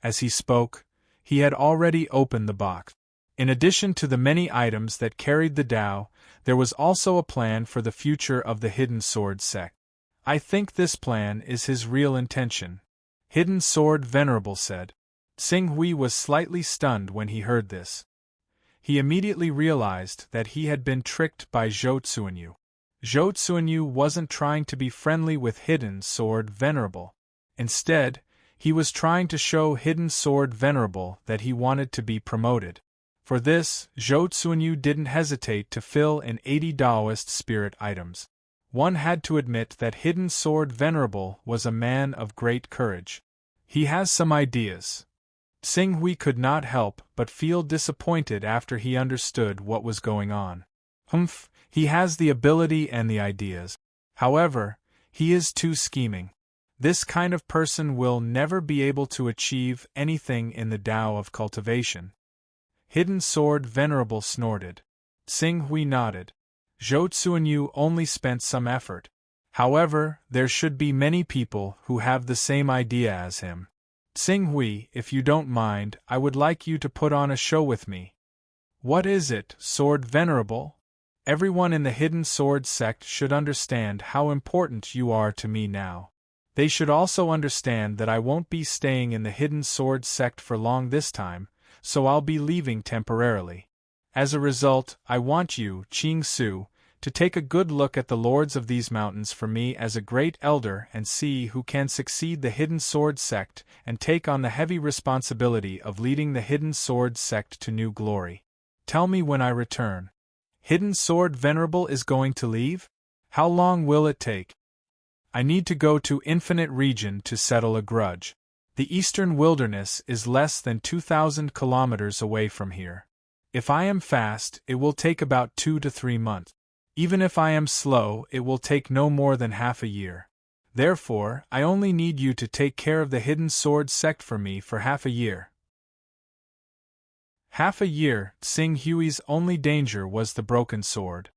As he spoke, he had already opened the box. In addition to the many items that carried the Tao, there was also a plan for the future of the Hidden Sword sect. "I think this plan is his real intention," Hidden Sword Venerable said. Xing Hui was slightly stunned when he heard this. He immediately realized that he had been tricked by Zhou Tsuanyu. Zhou Tsuanyu wasn't trying to be friendly with Hidden Sword Venerable. Instead, he was trying to show Hidden Sword Venerable that he wanted to be promoted. For this, Zhou Tsuanyu didn't hesitate to fill in 80 Taoist spirit items. One had to admit that Hidden Sword Venerable was a man of great courage. He has some ideas. Xing Hui could not help but feel disappointed after he understood what was going on. He has the ability and the ideas. However, he is too scheming. This kind of person will never be able to achieve anything in the Tao of cultivation. Hidden Sword Venerable snorted. Xing Hui nodded. Zhou Tsuanyu only spent some effort. However, there should be many people who have the same idea as him. Xing Hui, if you don't mind, I would like you to put on a show with me. What is it, Sword Venerable? Everyone in the Hidden Sword sect should understand how important you are to me now. They should also understand that I won't be staying in the Hidden Sword sect for long this time, so I'll be leaving temporarily. As a result, I want you, Qing Su, to take a good look at the lords of these mountains for me as a great elder and see who can succeed the Hidden Sword sect and take on the heavy responsibility of leading the Hidden Sword sect to new glory. Tell me when I return. Hidden Sword Venerable is going to leave? How long will it take? I need to go to Infinite Region to settle a grudge. The Eastern Wilderness is less than 2,000 kilometers away from here. If I am fast, it will take about 2 to 3 months. Even if I am slow, it will take no more than half a year. Therefore, I only need you to take care of the Hidden Sword sect for me for half a year. Half a year. Xing Hui's only danger was the broken sword.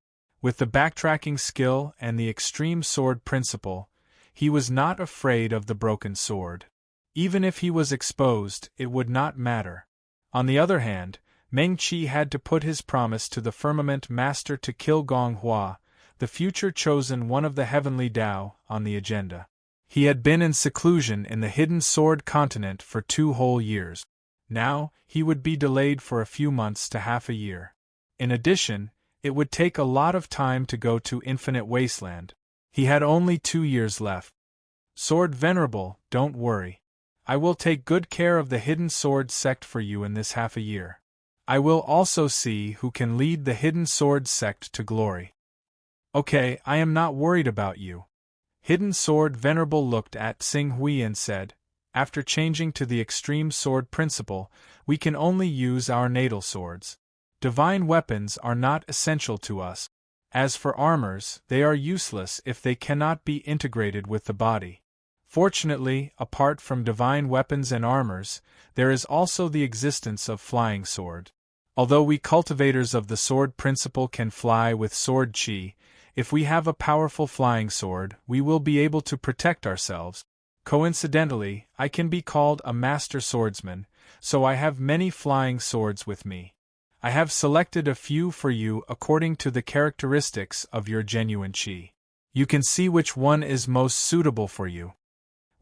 With the backtracking skill and the extreme sword principle, he was not afraid of the broken sword. Even if he was exposed, it would not matter. On the other hand, Meng Qi had to put his promise to the Firmament Master to kill Gong Hua, the future chosen one of the Heavenly Tao, on the agenda. He had been in seclusion in the hidden sword continent for 2 whole years. Now, he would be delayed for a few months to half a year. In addition, it would take a lot of time to go to Infinite Wasteland. He had only 2 years left. Sword Venerable, don't worry. I will take good care of the Hidden Sword sect for you in this half a year. I will also see who can lead the Hidden Sword sect to glory. Okay, I am not worried about you. Hidden Sword Venerable looked at Xing Hui and said, after changing to the Extreme Sword Principle, we can only use our natal swords. Divine weapons are not essential to us. As for armors, they are useless if they cannot be integrated with the body. Fortunately, apart from divine weapons and armors, there is also the existence of flying sword. Although we cultivators of the sword principle can fly with sword chi, if we have a powerful flying sword, we will be able to protect ourselves. Coincidentally, I can be called a master swordsman, so I have many flying swords with me. I have selected a few for you according to the characteristics of your genuine chi. You can see which one is most suitable for you.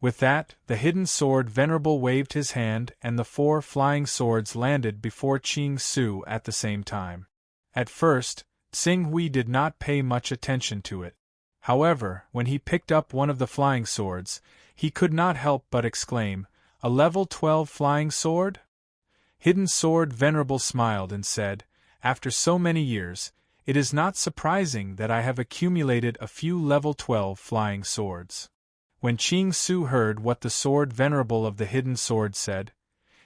With that, the Hidden Sword Venerable waved his hand and the 4 flying swords landed before Qing Su at the same time. At first, Xing Hui did not pay much attention to it. However, when he picked up one of the flying swords, he could not help but exclaim, "A level 12 flying sword?" Hidden Sword Venerable smiled and said, "After so many years, it is not surprising that I have accumulated a few level 12 flying swords." When Qing Su heard what the Sword Venerable of the Hidden Sword said,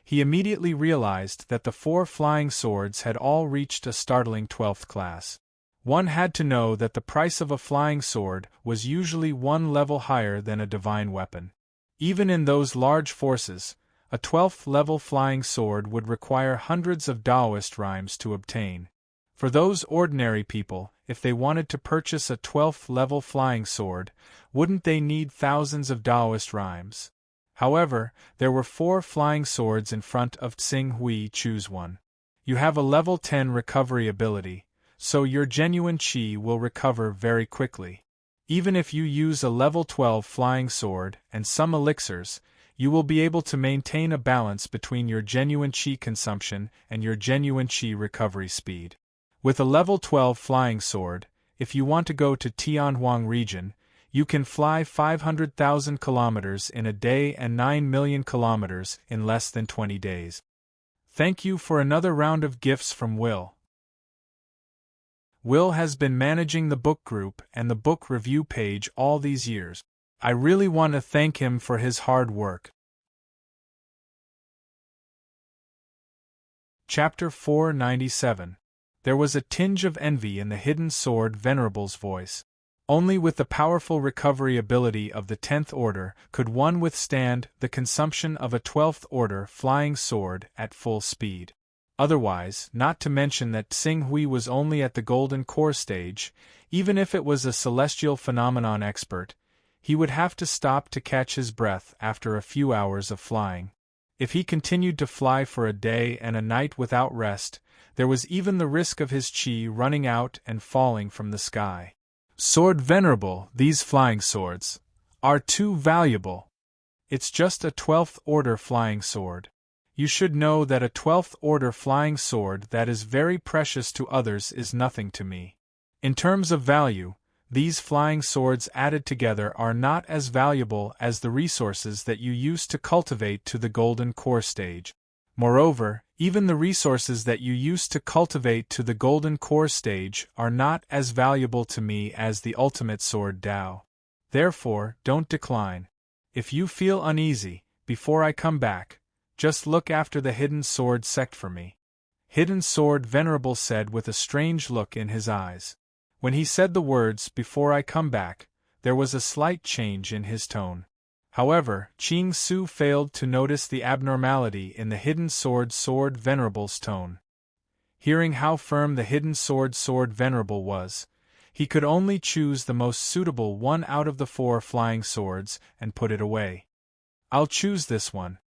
he immediately realized that the 4 flying swords had all reached a startling 12th class. One had to know that the price of a flying sword was usually 1 level higher than a divine weapon. Even in those large forces, a 12th level flying sword would require hundreds of Taoist rhymes to obtain. For those ordinary people, if they wanted to purchase a 12th level flying sword, wouldn't they need thousands of Taoist rhymes? However, there were 4 flying swords in front of Xing Hui. Choose one. You have a level 10 recovery ability, so your genuine chi will recover very quickly. Even if you use a level 12 flying sword and some elixirs, you will be able to maintain a balance between your genuine chi consumption and your genuine chi recovery speed. With a level 12 flying sword, if you want to go to Tianhuang region, you can fly 500,000 kilometers in a day and 9 million kilometers in less than 20 days. Thank you for another round of gifts from Will. Will has been managing the book group and the book review page all these years. I really want to thank him for his hard work. Chapter 497. There was a tinge of envy in the Hidden Sword Venerable's voice. Only with the powerful recovery ability of the 10th order could one withstand the consumption of a 12th order flying sword at full speed. Otherwise, not to mention that Xing Hui was only at the golden core stage, even if it was a celestial phenomenon expert, he would have to stop to catch his breath after a few hours of flying. If he continued to fly for a day and a night without rest, there was even the risk of his chi running out and falling from the sky. Sword Venerable, these flying swords are too valuable. It's just a 12th order flying sword. You should know that a 12th order flying sword that is very precious to others is nothing to me. In terms of value, these flying swords added together are not as valuable as the resources that you used to cultivate to the golden core stage. Moreover, even the resources that you used to cultivate to the golden core stage are not as valuable to me as the ultimate sword Dao. Therefore, don't decline. If you feel uneasy, before I come back, just look after the Hidden Sword sect for me. Hidden Sword Venerable said with a strange look in his eyes. When he said the words, "before I come back," there was a slight change in his tone. However, Qing Su failed to notice the abnormality in the Hidden Sword Venerable's tone. Hearing how firm the Hidden Sword Venerable was, he could only choose the most suitable one out of the 4 flying swords and put it away. "I'll choose this one.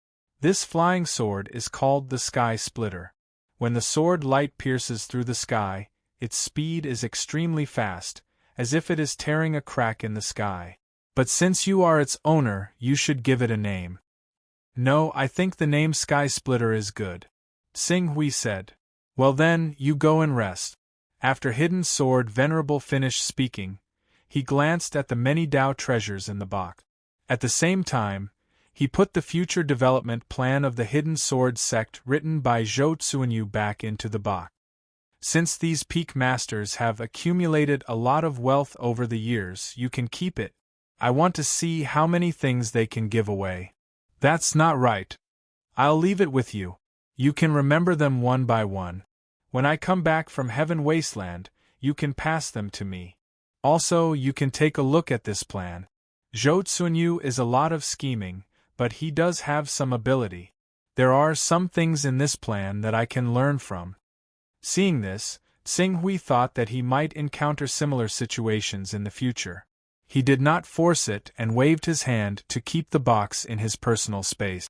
This flying sword is called the Sky Splitter. When the sword light pierces through the sky, its speed is extremely fast, as if it is tearing a crack in the sky. But since you are its owner, you should give it a name. No, I think the name Sky Splitter is good. Sing Hui said. Well then, you go and rest. After Hidden Sword Venerable finished speaking, he glanced at the many Tao treasures in the box. At the same time, he put the future development plan of the Hidden Sword sect written by Zhou Tsuanyu back into the box. Since these peak masters have accumulated a lot of wealth over the years, you can keep it. I want to see how many things they can give away. That's not right. I'll leave it with you. You can remember them one by one. When I come back from Heaven Wasteland, you can pass them to me. Also, you can take a look at this plan. Zhou Tsuanyu is a lot of scheming, but he does have some ability. There are some things in this plan that I can learn from. Seeing this, Sing Hui thought that he might encounter similar situations in the future. He did not force it and waved his hand to keep the box in his personal space.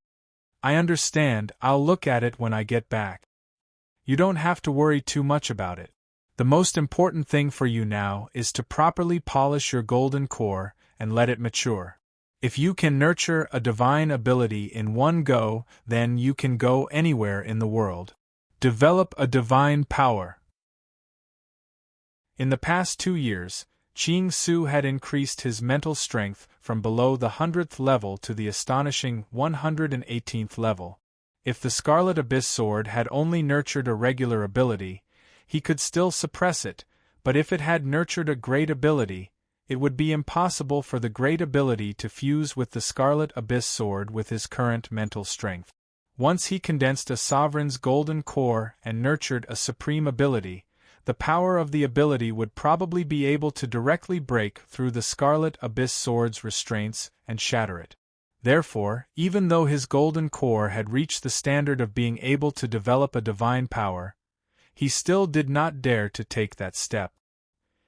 I understand, I'll look at it when I get back. You don't have to worry too much about it. The most important thing for you now is to properly polish your golden core and let it mature. If you can nurture a divine ability in one go, then you can go anywhere in the world. Develop a divine power. In the past 2 years, Qing Su had increased his mental strength from below the 100th level to the astonishing 118th level. If the Scarlet Abyss Sword had only nurtured a regular ability, he could still suppress it, but if it had nurtured a great ability, it would be impossible for the great ability to fuse with the Scarlet Abyss Sword with his current mental strength. Once he condensed a sovereign's golden core and nurtured a supreme ability, the power of the ability would probably be able to directly break through the Scarlet Abyss Sword's restraints and shatter it. Therefore, even though his golden core had reached the standard of being able to develop a divine power, he still did not dare to take that step.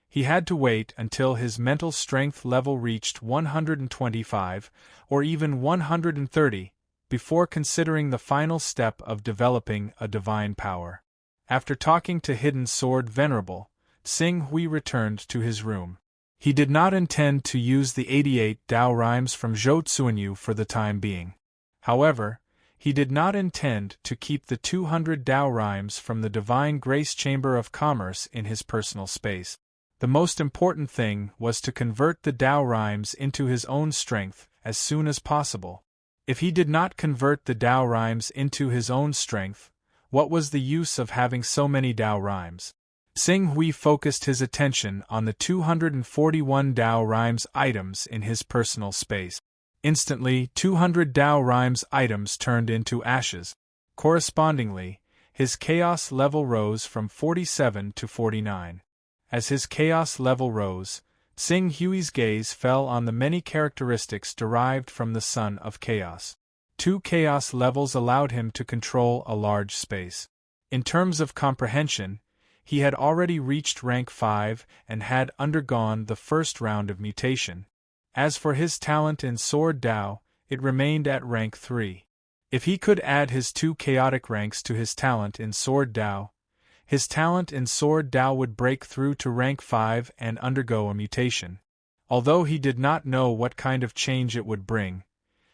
He had to wait until his mental strength level reached 125, or even 130, before considering the final step of developing a divine power. After talking to Hidden Sword Venerable, Sing Hui returned to his room. He did not intend to use the 88 Tao rhymes from Zhou Tsuanyu for the time being. However, he did not intend to keep the 200 Tao rhymes from the Divine Grace Chamber of Commerce in his personal space. The most important thing was to convert the Tao rhymes into his own strength as soon as possible. If he did not convert the Tao rhymes into his own strength, what was the use of having so many Tao rhymes? Sing Hui focused his attention on the 241 Tao rhymes items in his personal space. Instantly, 200 Tao rhymes items turned into ashes. Correspondingly, his chaos level rose from 47 to 49. As his chaos level rose, Sing Hui's gaze fell on the many characteristics derived from the Son of Chaos. 2 chaos levels allowed him to control a large space. In terms of comprehension, he had already reached rank 5 and had undergone the first round of mutation. As for his talent in Sword Tao, it remained at rank 3. If he could add his 2 chaotic ranks to his talent in Sword Tao, his talent in Sword Tao would break through to rank 5 and undergo a mutation. Although he did not know what kind of change it would bring,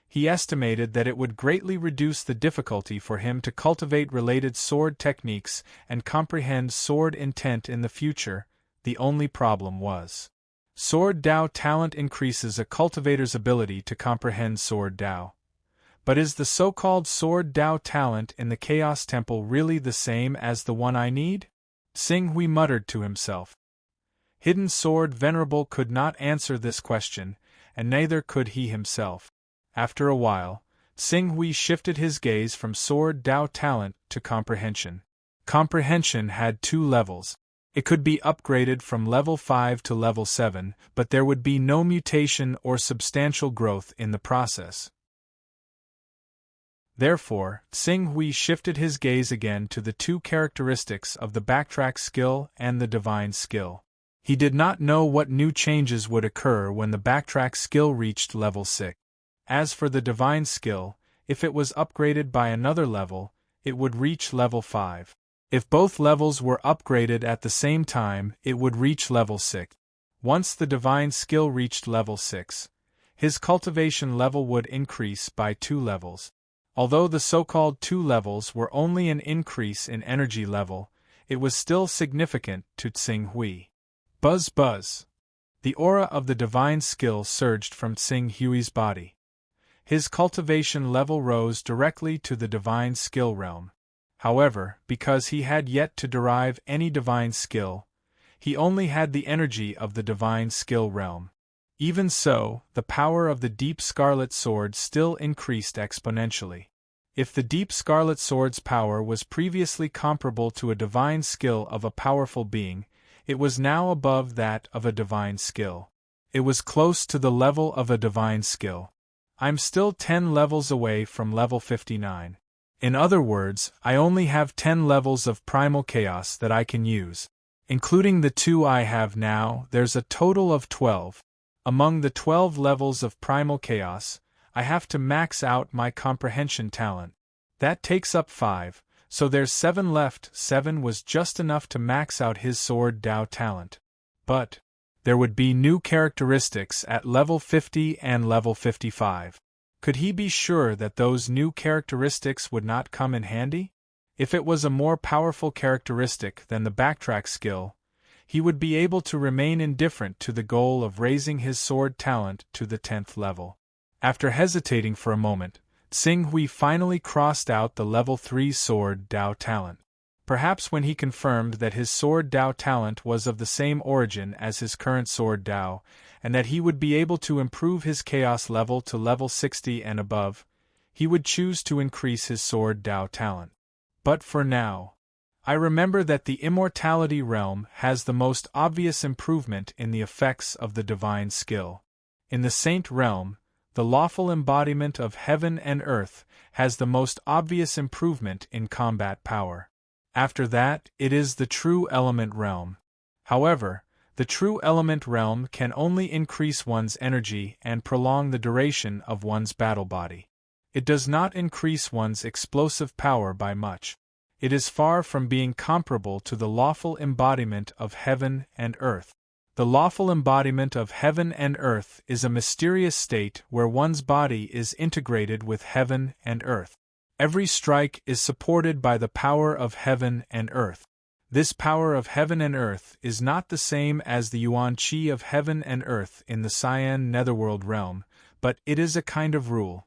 he estimated that it would greatly reduce the difficulty for him to cultivate related sword techniques and comprehend sword intent in the future. The only problem was, Sword Tao talent increases a cultivator's ability to comprehend Sword Tao. But is the so-called Sword Tao talent in the Chaos Temple really the same as the one I need? Sing Hui muttered to himself. Hidden Sword Venerable could not answer this question, and neither could he himself. After a while, Sing Hui shifted his gaze from Sword Tao talent to comprehension. Comprehension had 2 levels. It could be upgraded from level 5 to level 7, but there would be no mutation or substantial growth in the process. Therefore, Sing Hui shifted his gaze again to the 2 characteristics of the backtrack skill and the divine skill. He did not know what new changes would occur when the backtrack skill reached level 6. As for the divine skill, if it was upgraded by another level, it would reach level 5. If both levels were upgraded at the same time, it would reach level 6. Once the divine skill reached level 6, his cultivation level would increase by 2 levels. Although the so-called 2 levels were only an increase in energy level, it was still significant to Tsing Hui. Buzz buzz. The aura of the divine skill surged from Tsing Hui's body. His cultivation level rose directly to the divine skill realm. However, because he had yet to derive any divine skill, he only had the energy of the divine skill realm. Even so, the power of the deep scarlet sword still increased exponentially. If the deep scarlet sword's power was previously comparable to a divine skill of a powerful being, it was now above that of a divine skill. It was close to the level of a divine skill. I'm still 10 levels away from level 59. In other words, I only have 10 levels of primal chaos that I can use. Including the 2 I have now, there's a total of 12. Among the 12 levels of primal chaos, I have to max out my comprehension talent. That takes up 5, so there's 7 left. 7 was just enough to max out his sword Dao talent. But there would be new characteristics at level 50 and level 55. Could he be sure that those new characteristics would not come in handy? If it was a more powerful characteristic than the backtrack skill, he would be able to remain indifferent to the goal of raising his sword talent to the 10th level. After hesitating for a moment, Tsing Hui finally crossed out the level 3 sword Dao talent. Perhaps when he confirmed that his sword Dao talent was of the same origin as his current sword Dao, and that he would be able to improve his chaos level to level 60 and above, he would choose to increase his sword Dao talent. But for now, I remember that the immortality realm has the most obvious improvement in the effects of the divine skill. In the saint realm, the lawful embodiment of heaven and earth has the most obvious improvement in combat power. After that, it is the true element realm. However, the true element realm can only increase one's energy and prolong the duration of one's battle body. It does not increase one's explosive power by much. It is far from being comparable to the lawful embodiment of heaven and earth. The lawful embodiment of heaven and earth is a mysterious state where one's body is integrated with heaven and earth. Every strike is supported by the power of heaven and earth. This power of heaven and earth is not the same as the yuan qi of heaven and earth in the Cyan netherworld realm, but it is a kind of rule.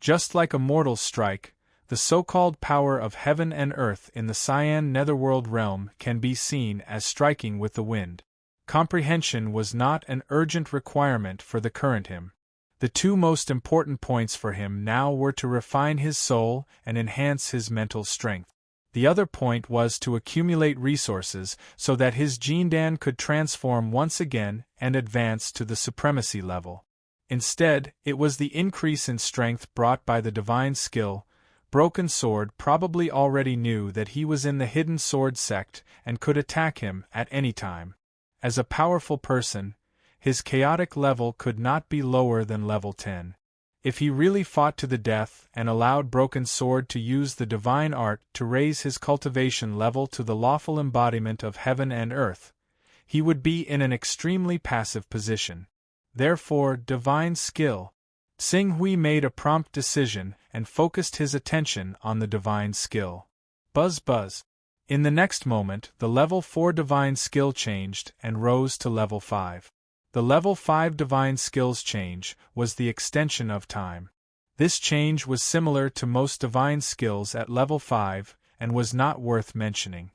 Just like a mortal strike, the so-called power of heaven and earth in the Cyan netherworld realm can be seen as striking with the wind. Comprehension was not an urgent requirement for the current him. The 2 most important points for him now were to refine his soul and enhance his mental strength. The other point was to accumulate resources so that his Jindan could transform once again and advance to the supremacy level. Instead, it was the increase in strength brought by the divine skill. Broken Sword probably already knew that he was in the hidden sword sect and could attack him at any time. As a powerful person, his chaotic level could not be lower than level 10. If he really fought to the death and allowed Broken Sword to use the divine art to raise his cultivation level to the lawful embodiment of heaven and earth, he would be in an extremely passive position. Therefore, divine skill. Tsing Hui made a prompt decision and focused his attention on the divine skill. Buzz buzz. In the next moment, the level 4 divine skill changed and rose to level 5. The level 5 divine skills change was the extension of time. This change was similar to most divine skills at level 5 and was not worth mentioning.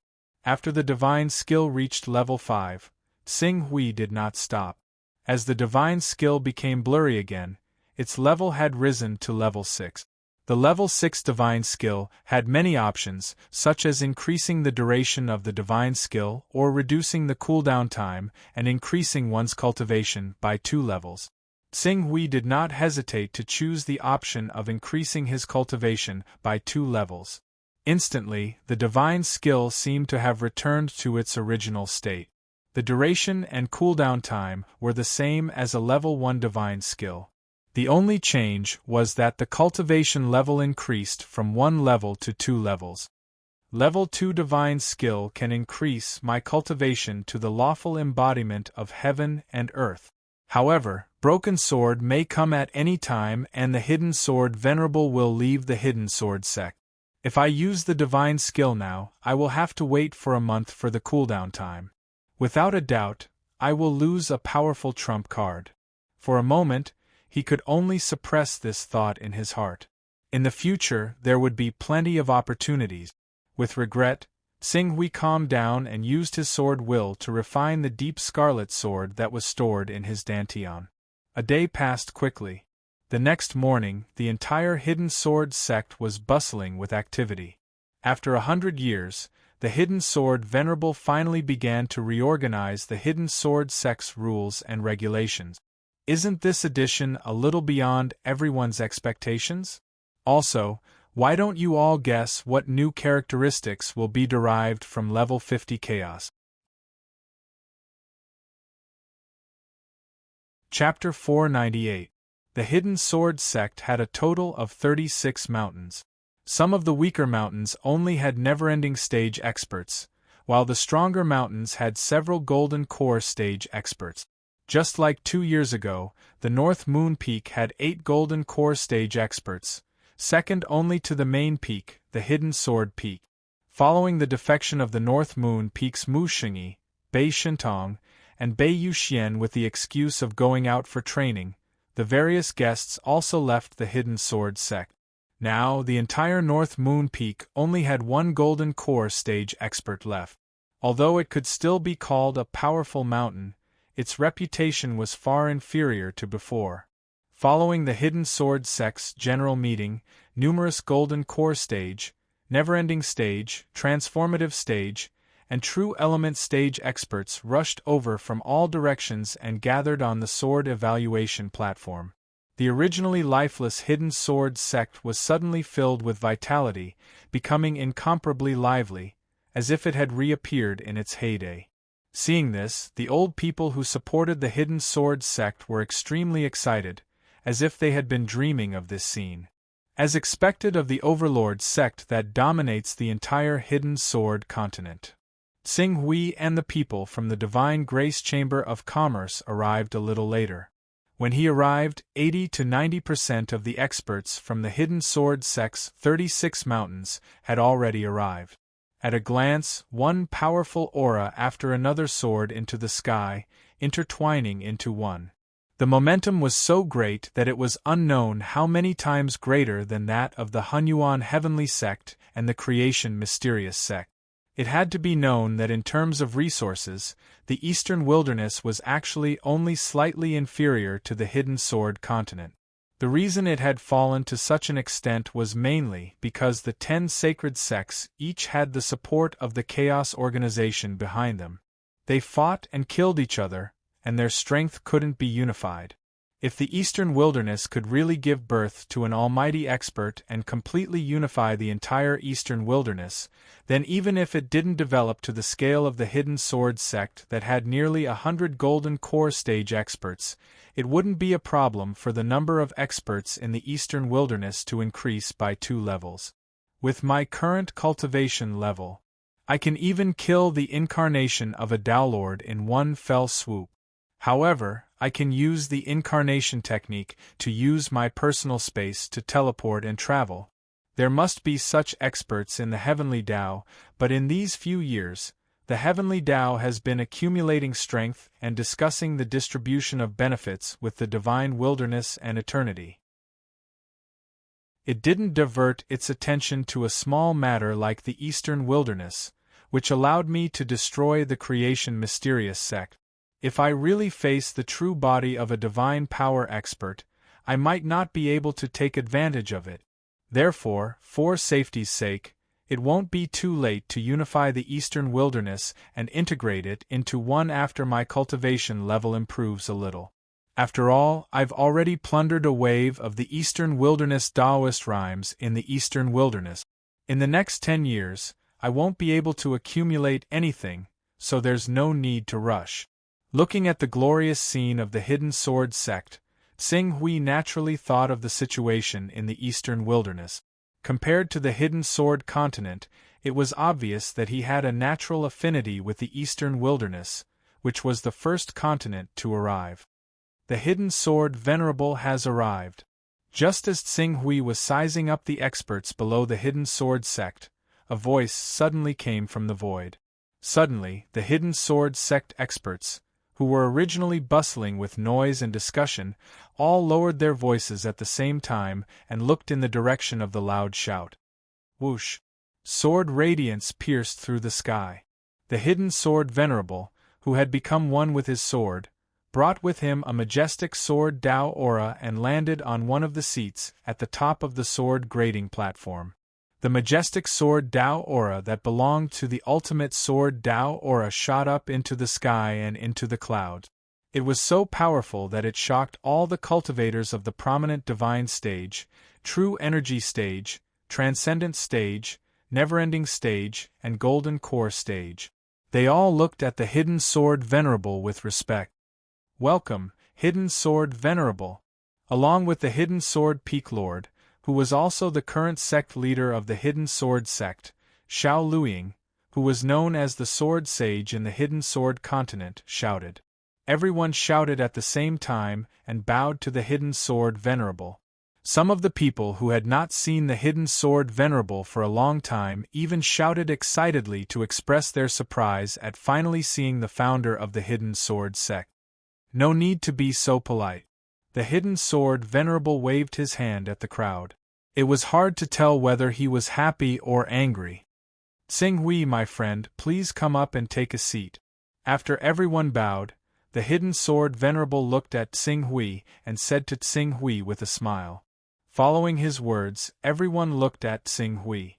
After the divine skill reached level 5, Tsing Hui did not stop. As the divine skill became blurry again, its level had risen to level 6. The level 6 divine skill had many options, such as increasing the duration of the divine skill or reducing the cooldown time and increasing one's cultivation by 2 levels. Tsing Hui did not hesitate to choose the option of increasing his cultivation by 2 levels. Instantly, the divine skill seemed to have returned to its original state. The duration and cooldown time were the same as a level 1 divine skill. The only change was that the cultivation level increased from 1 level to 2 levels. Level 2 divine skill can increase my cultivation to the lawful embodiment of heaven and earth. However, broken sword may come at any time, and the hidden sword venerable will leave the hidden sword sect. If I use the divine skill now, I will have to wait for a month for the cooldown time. Without a doubt, I will lose a powerful trump card. For a moment, he could only suppress this thought in his heart. In the future, there would be plenty of opportunities. With regret, Sing Hui calmed down and used his sword will to refine the deep scarlet sword that was stored in his dantian. A day passed quickly. The next morning, the entire hidden sword sect was bustling with activity. After 100 years, the hidden sword venerable finally began to reorganize the hidden sword sect's rules and regulations. Isn't this addition a little beyond everyone's expectations? Also, why don't you all guess what new characteristics will be derived from level 50 chaos? Chapter 498. The Hidden Sword Sect had a total of 36 mountains. Some of the weaker mountains only had never-ending stage experts, while the stronger mountains had several golden core stage experts. Just like 2 years ago, the North Moon Peak had 8 golden core stage experts, second only to the main peak, the Hidden Sword Peak. Following the defection of the North Moon Peak's Mu Xingyi, Bei Shintong, and Bei Yuxian with the excuse of going out for training, the various guests also left the Hidden Sword sect. Now, the entire North Moon Peak only had 1 golden core stage expert left. Although it could still be called a powerful mountain, its reputation was far inferior to before. Following the Hidden Sword sect's general meeting, numerous golden core stage, never-ending stage, transformative stage, and true element stage experts rushed over from all directions and gathered on the sword evaluation platform. The originally lifeless Hidden Sword sect was suddenly filled with vitality, becoming incomparably lively, as if it had reappeared in its heyday. Seeing this, the old people who supported the Hidden Sword sect were extremely excited, as if they had been dreaming of this scene. As expected of the Overlord sect that dominates the entire Hidden Sword continent. Sing Hui and the people from the Divine Grace Chamber of Commerce arrived a little later. When he arrived, 80 to 90% of the experts from the Hidden Sword sect's 36 mountains had already arrived. At a glance, one powerful aura after another soared into the sky, intertwining into one. The momentum was so great that it was unknown how many times greater than that of the Hunyuan Heavenly Sect and the Creation Mysterious Sect. It had to be known that in terms of resources, the Eastern Wilderness was actually only slightly inferior to the Hidden Sword continent. The reason it had fallen to such an extent was mainly because the 10 sacred sects each had the support of the Chaos Organization behind them. They fought and killed each other, and their strength couldn't be unified. If the Eastern Wilderness could really give birth to an almighty expert and completely unify the entire Eastern Wilderness, then even if it didn't develop to the scale of the Hidden Sword sect that had nearly 100 golden core stage experts, it wouldn't be a problem for the number of experts in the Eastern Wilderness to increase by 2 levels. With my current cultivation level, I can even kill the incarnation of a Downlord in one fell swoop. However, I can use the incarnation technique to use my personal space to teleport and travel. There must be such experts in the Heavenly Tao, but in these few years, the Heavenly Tao has been accumulating strength and discussing the distribution of benefits with the Divine Wilderness and Eternity. It didn't divert its attention to a small matter like the Eastern Wilderness, which allowed me to destroy the Creation Mysterious Sect. If I really face the true body of a divine power expert, I might not be able to take advantage of it. Therefore, for safety's sake, it won't be too late to unify the Eastern Wilderness and integrate it into one after my cultivation level improves a little. After all, I've already plundered a wave of the Eastern Wilderness Taoist rhymes in the Eastern Wilderness. In the next 10 years, I won't be able to accumulate anything, so there's no need to rush. Looking at the glorious scene of the Hidden Sword sect, Sing Hui naturally thought of the situation in the Eastern Wilderness. Compared to the Hidden Sword continent, it was obvious that he had a natural affinity with the Eastern Wilderness, which was the first continent to arrive. The hidden sword venerable has arrived. Just as Tsing Hui was sizing up the experts below the hidden sword sect, a voice suddenly came from the void. Suddenly, the hidden sword sect experts, who were originally bustling with noise and discussion, all lowered their voices at the same time and looked in the direction of the loud shout. Whoosh! Sword radiance pierced through the sky. The hidden sword venerable, who had become one with his sword, brought with him a majestic sword Dao aura and landed on one of the seats at the top of the sword grading platform. The majestic sword Dao aura that belonged to the ultimate sword Dao aura shot up into the sky and into the clouds. It was so powerful that it shocked all the cultivators of the prominent divine stage, true energy stage, transcendent stage, never-ending stage, and golden core stage. They all looked at the hidden sword venerable with respect. Welcome, hidden sword venerable. Along with the hidden sword peak lord, who was also the current sect leader of the hidden sword sect, Xiao Luiying, who was known as the sword sage in the hidden sword continent, shouted. Everyone shouted at the same time and bowed to the hidden sword venerable. Some of the people who had not seen the hidden sword venerable for a long time even shouted excitedly to express their surprise at finally seeing the founder of the hidden sword sect. No need to be so polite. The hidden sword venerable waved his hand at the crowd. It was hard to tell whether he was happy or angry. Tsing Hui, my friend, please come up and take a seat. After everyone bowed, the hidden sword venerable looked at Tsing Hui and said to Tsing Hui with a smile. Following his words, everyone looked at Tsing Hui.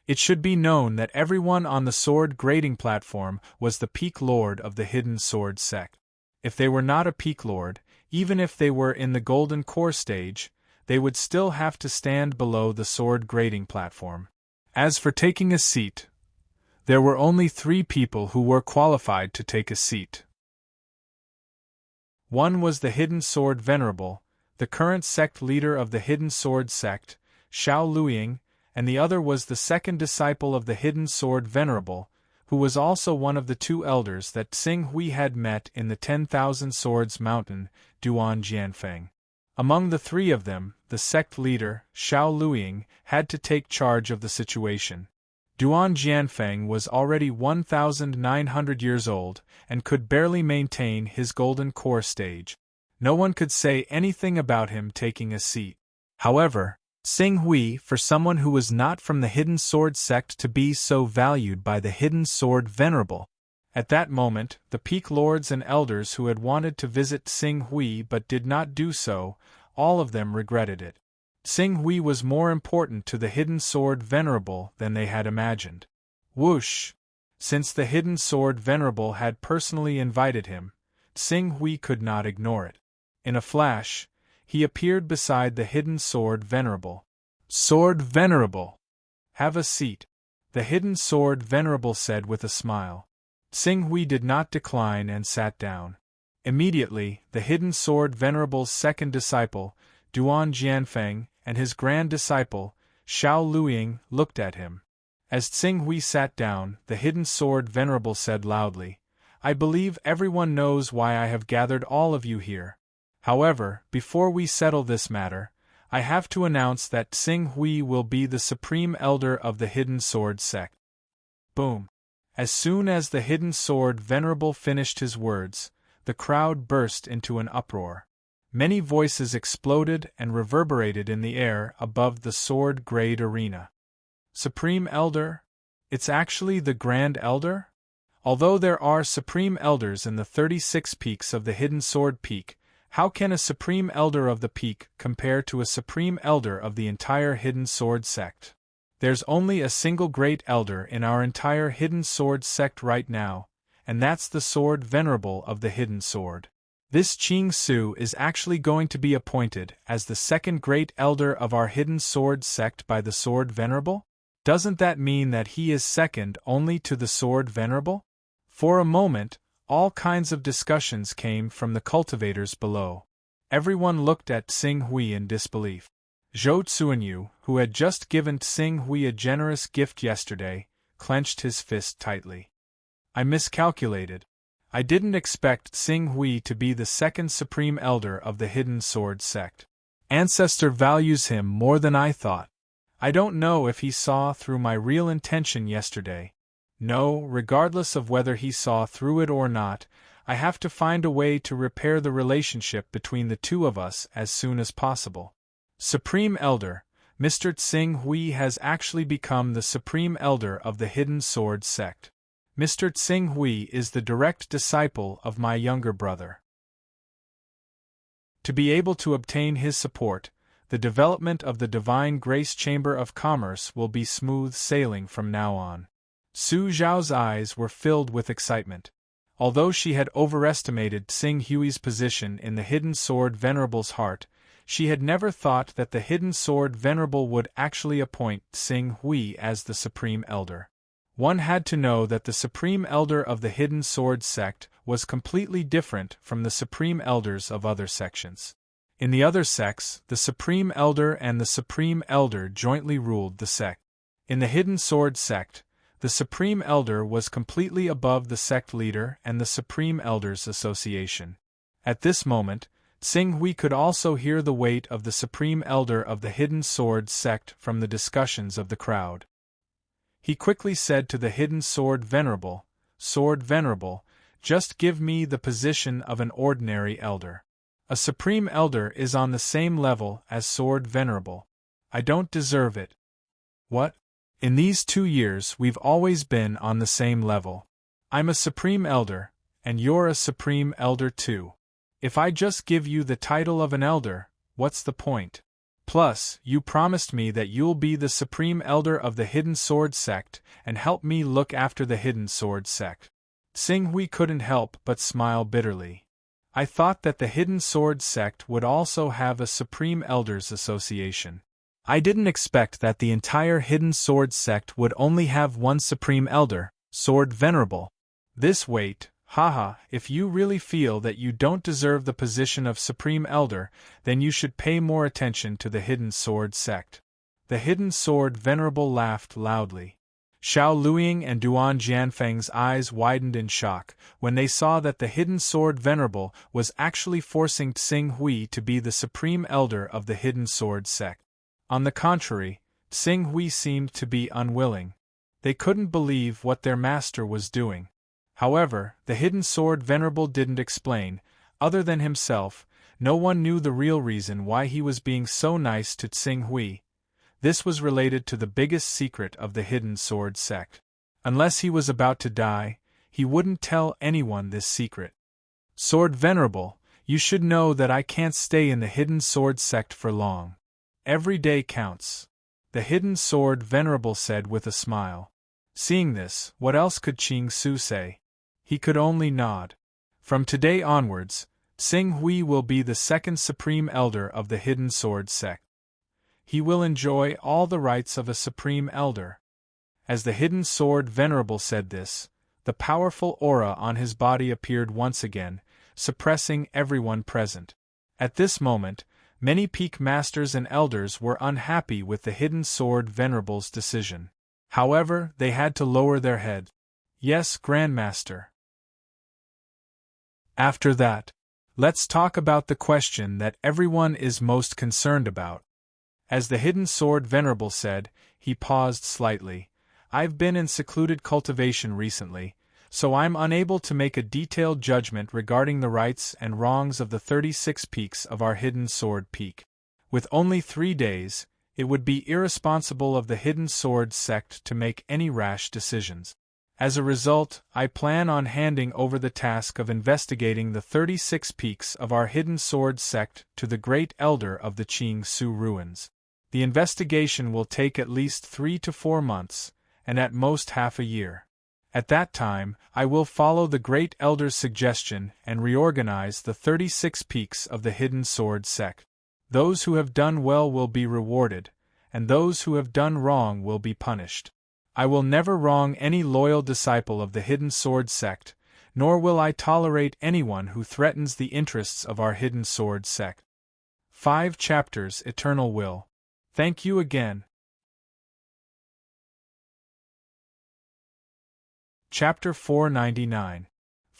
It should be known that everyone on the sword grading platform was the peak lord of the hidden sword sect. If they were not a peak lord, even if they were in the golden core stage, they would still have to stand below the sword grading platform. As for taking a seat, there were only 3 people who were qualified to take a seat. One was the hidden sword venerable, the current sect leader of the hidden sword sect, Xiao Luiying, and the other was the second disciple of the hidden sword venerable, who was also one of the 2 elders that Tsing Hui had met in the 10,000 Swords Mountain, Duan Jianfeng. Among the 3 of them, the sect leader, Xiao Luiying, had to take charge of the situation. Duan Jianfeng was already 1,900 years old and could barely maintain his golden core stage. No one could say anything about him taking a seat. However, Tsing Hui, for someone who was not from the hidden sword sect to be so valued by the hidden sword venerable. At that moment, the peak lords and elders who had wanted to visit Tsing Hui but did not do so, all of them regretted it. Tsing Hui was more important to the hidden sword venerable than they had imagined. Whoosh! Since the hidden sword venerable had personally invited him, Tsing Hui could not ignore it. In a flash, he appeared beside the hidden sword venerable. Sword venerable! Have a seat, the hidden sword venerable said with a smile. Tsing Hui did not decline and sat down. Immediately, the hidden sword venerable's second disciple, Duan Jianfeng, and his grand disciple, Xiao Luiying, looked at him. As Tsing Hui sat down, the hidden sword venerable said loudly, I believe everyone knows why I have gathered all of you here. However, before we settle this matter, I have to announce that Tsing Hui will be the supreme elder of the hidden sword sect. Boom! As soon as the hidden sword venerable finished his words, the crowd burst into an uproar. Many voices exploded and reverberated in the air above the sword grade arena. Supreme Elder? It's actually the Grand Elder? Although there are Supreme Elders in the 36 peaks of the Hidden Sword Peak, how can a Supreme Elder of the Peak compare to a Supreme Elder of the entire Hidden Sword sect? There's only a single Great Elder in our entire Hidden Sword sect right now, and that's the Sword Venerable of the Hidden Sword. This Qing Su is actually going to be appointed as the second Great Elder of our Hidden Sword sect by the Sword Venerable? Doesn't that mean that he is second only to the Sword Venerable? For a moment, all kinds of discussions came from the cultivators below. Everyone looked at Tsing Hui in disbelief. Zhou Tsuanyu, who had just given Tsing Hui a generous gift yesterday, clenched his fist tightly. I miscalculated. I didn't expect Xing Hui to be the second Supreme Elder of the Hidden Sword sect. Ancestor values him more than I thought. I don't know if he saw through my real intention yesterday. No, regardless of whether he saw through it or not, I have to find a way to repair the relationship between the two of us as soon as possible. Supreme Elder, Mr. Xing Hui has actually become the Supreme Elder of the Hidden Sword sect. Mr. Xing Hui is the direct disciple of my younger brother. To be able to obtain his support, the development of the Divine Grace Chamber of Commerce will be smooth sailing from now on. Su Zhao's eyes were filled with excitement. Although she had overestimated Xing Hui's position in the Hidden Sword Venerable's heart, she had never thought that the Hidden Sword Venerable would actually appoint Xing Hui as the Supreme Elder. One had to know that the Supreme Elder of the Hidden Sword sect was completely different from the Supreme Elders of other sections. In the other sects, the Supreme Elder and the Supreme Elder jointly ruled the sect. In the Hidden Sword sect, the Supreme Elder was completely above the sect leader and the Supreme Elders Association. At this moment, Xing Hui could also hear the weight of the Supreme Elder of the Hidden Sword sect from the discussions of the crowd. He quickly said to the Hidden Sword Venerable, "Sword Venerable, just give me the position of an ordinary elder. A Supreme Elder is on the same level as Sword Venerable. I don't deserve it." "What? In these 2 years we've always been on the same level. I'm a Supreme Elder, and you're a Supreme Elder too. If I just give you the title of an elder, what's the point? Plus, you promised me that you'll be the Supreme Elder of the Hidden Sword sect and help me look after the Hidden Sword sect." Xing Hui couldn't help but smile bitterly. "I thought that the Hidden Sword sect would also have a Supreme Elders Association. I didn't expect that the entire Hidden Sword sect would only have one Supreme Elder, Sword Venerable. This weight, haha, if you really feel that you don't deserve the position of Supreme Elder, then you should pay more attention to the Hidden Sword sect." The Hidden Sword Venerable laughed loudly. Xiao Luiying and Duan Jianfeng's eyes widened in shock when they saw that the Hidden Sword Venerable was actually forcing Xing Hui to be the Supreme Elder of the Hidden Sword sect. On the contrary, Xing Hui seemed to be unwilling. They couldn't believe what their master was doing. However, the Hidden Sword Venerable didn't explain. Other than himself, no one knew the real reason why he was being so nice to Xing Hui. This was related to the biggest secret of the Hidden Sword sect. Unless he was about to die, he wouldn't tell anyone this secret. "Sword Venerable, you should know that I can't stay in the Hidden Sword sect for long. Every day counts," the Hidden Sword Venerable said with a smile. Seeing this, what else could Qing Su say? He could only nod. From today onwards, Xing Hui will be the second Supreme Elder of the Hidden Sword sect. He will enjoy all the rights of a Supreme Elder. As the Hidden Sword Venerable said this, the powerful aura on his body appeared once again, suppressing everyone present. At this moment, many peak masters and elders were unhappy with the Hidden Sword Venerable's decision. However, they had to lower their head. "Yes, Grandmaster." After that, let's talk about the question that everyone is most concerned about. As the Hidden Sword Venerable said, he paused slightly. "I've been in secluded cultivation recently, so I'm unable to make a detailed judgment regarding the rights and wrongs of the 36 peaks of our Hidden Sword Peak. With only 3 days, it would be irresponsible of the Hidden Sword sect to make any rash decisions. As a result, I plan on handing over the task of investigating the 36 peaks of our Hidden Sword sect to the Great Elder of the Qing Su ruins. The investigation will take at least 3 to 4 months, and at most half a year. At that time, I will follow the Great Elder's suggestion and reorganize the 36 peaks of the Hidden Sword sect. Those who have done well will be rewarded, and those who have done wrong will be punished. I will never wrong any loyal disciple of the Hidden Sword sect, nor will I tolerate anyone who threatens the interests of our Hidden Sword sect. 5 Chapters Eternal Will. Thank you again. Chapter 499.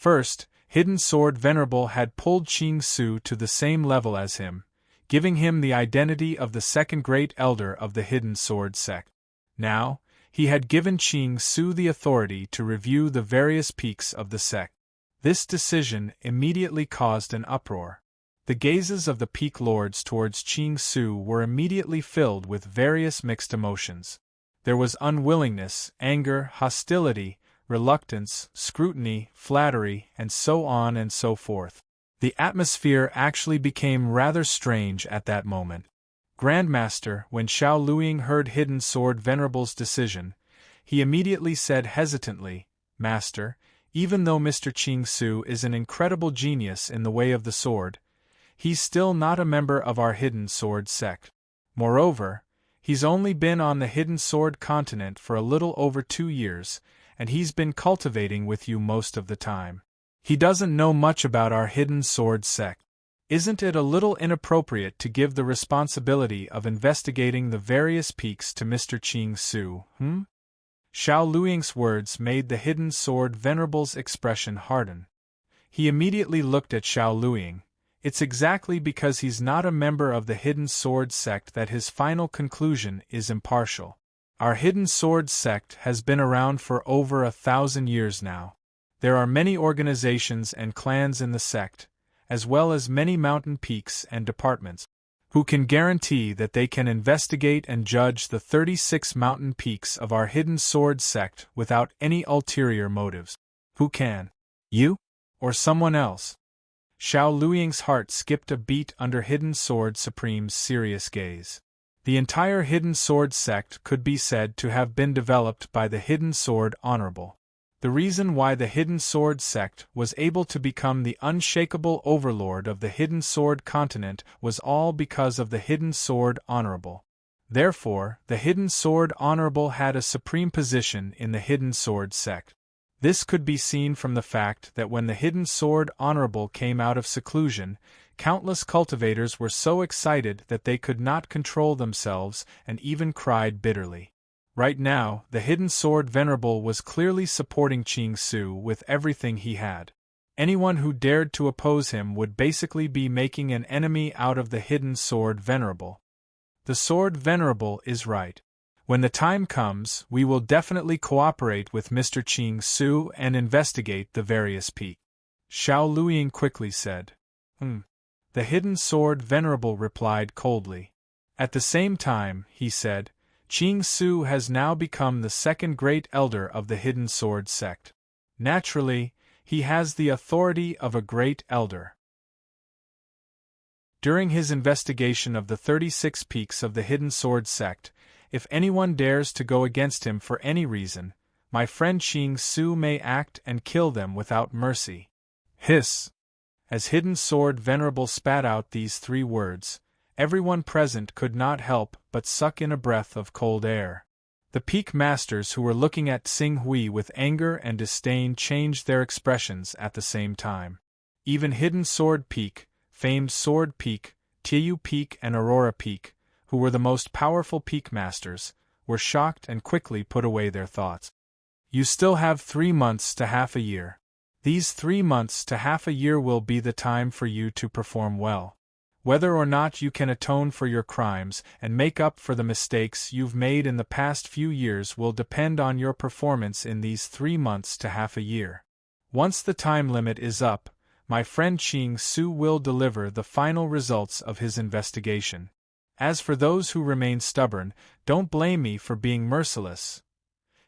First, Hidden Sword Venerable had pulled Qing Su to the same level as him, giving him the identity of the second great elder of the Hidden Sword sect. Now, he had given Qing Su the authority to review the various peaks of the sect. This decision immediately caused an uproar. The gazes of the peak lords towards Qing Su were immediately filled with various mixed emotions. There was unwillingness, anger, hostility, reluctance, scrutiny, flattery, and so on and so forth. The atmosphere actually became rather strange at that moment. Grandmaster, when Xiao Luiying heard Hidden Sword Venerable's decision, he immediately said hesitantly, "Master, even though Mr. Qing Su is an incredible genius in the way of the sword, he's still not a member of our Hidden Sword sect. Moreover, he's only been on the Hidden Sword continent for a little over 2 years, and he's been cultivating with you most of the time. He doesn't know much about our Hidden Sword sect. Isn't it a little inappropriate to give the responsibility of investigating the various peaks to Mr. Qing Su, Xiao Luiying's words made the Hidden Sword Venerable's expression harden. He immediately looked at Xiao Luiying. It's exactly because he's not a member of the Hidden Sword sect that his final conclusion is impartial. Our Hidden Sword sect has been around for over 1,000 years now. There are many organizations and clans in the sect, as well as many mountain peaks and departments. Who can guarantee that they can investigate and judge the 36 mountain peaks of our Hidden Sword sect without any ulterior motives? Who can? You? Or someone else? Xiao Luiying's heart skipped a beat under Hidden Sword Supreme's serious gaze. The entire Hidden Sword sect could be said to have been developed by the Hidden Sword Honorable. The reason why the Hidden Sword sect was able to become the unshakable overlord of the Hidden Sword continent was all because of the Hidden Sword Honorable. Therefore, the Hidden Sword Honorable had a supreme position in the Hidden Sword sect. This could be seen from the fact that when the Hidden Sword Honorable came out of seclusion, countless cultivators were so excited that they could not control themselves and even cried bitterly. Right now, the Hidden Sword Venerable was clearly supporting Qing Su with everything he had. Anyone who dared to oppose him would basically be making an enemy out of the Hidden Sword Venerable. The Sword Venerable is right. When the time comes, we will definitely cooperate with Mr. Qing Su and investigate the various peaks. Xiao Luiying quickly said. The Hidden Sword Venerable replied coldly. At the same time, he said, Qing Su has now become the second great elder of the Hidden Sword sect. Naturally, he has the authority of a great elder. During his investigation of the 36 peaks of the Hidden Sword sect, if anyone dares to go against him for any reason, my friend Qing Su may act and kill them without mercy. Hiss! As Hidden Sword Venerable spat out these 3 words, everyone present could not help but suck in a breath of cold air. The peak masters who were looking at Xing Hui with anger and disdain changed their expressions at the same time. Even Hidden Sword Peak, famed Sword Peak, Tiyu Peak and Aurora Peak, who were the most powerful peak masters, were shocked and quickly put away their thoughts. You still have 3 months to half a year. These 3 months to half a year will be the time for you to perform well. Whether or not you can atone for your crimes and make up for the mistakes you've made in the past few years will depend on your performance in these 3 months to half a year. Once the time limit is up, my friend Qing Su will deliver the final results of his investigation. As for those who remain stubborn, don't blame me for being merciless.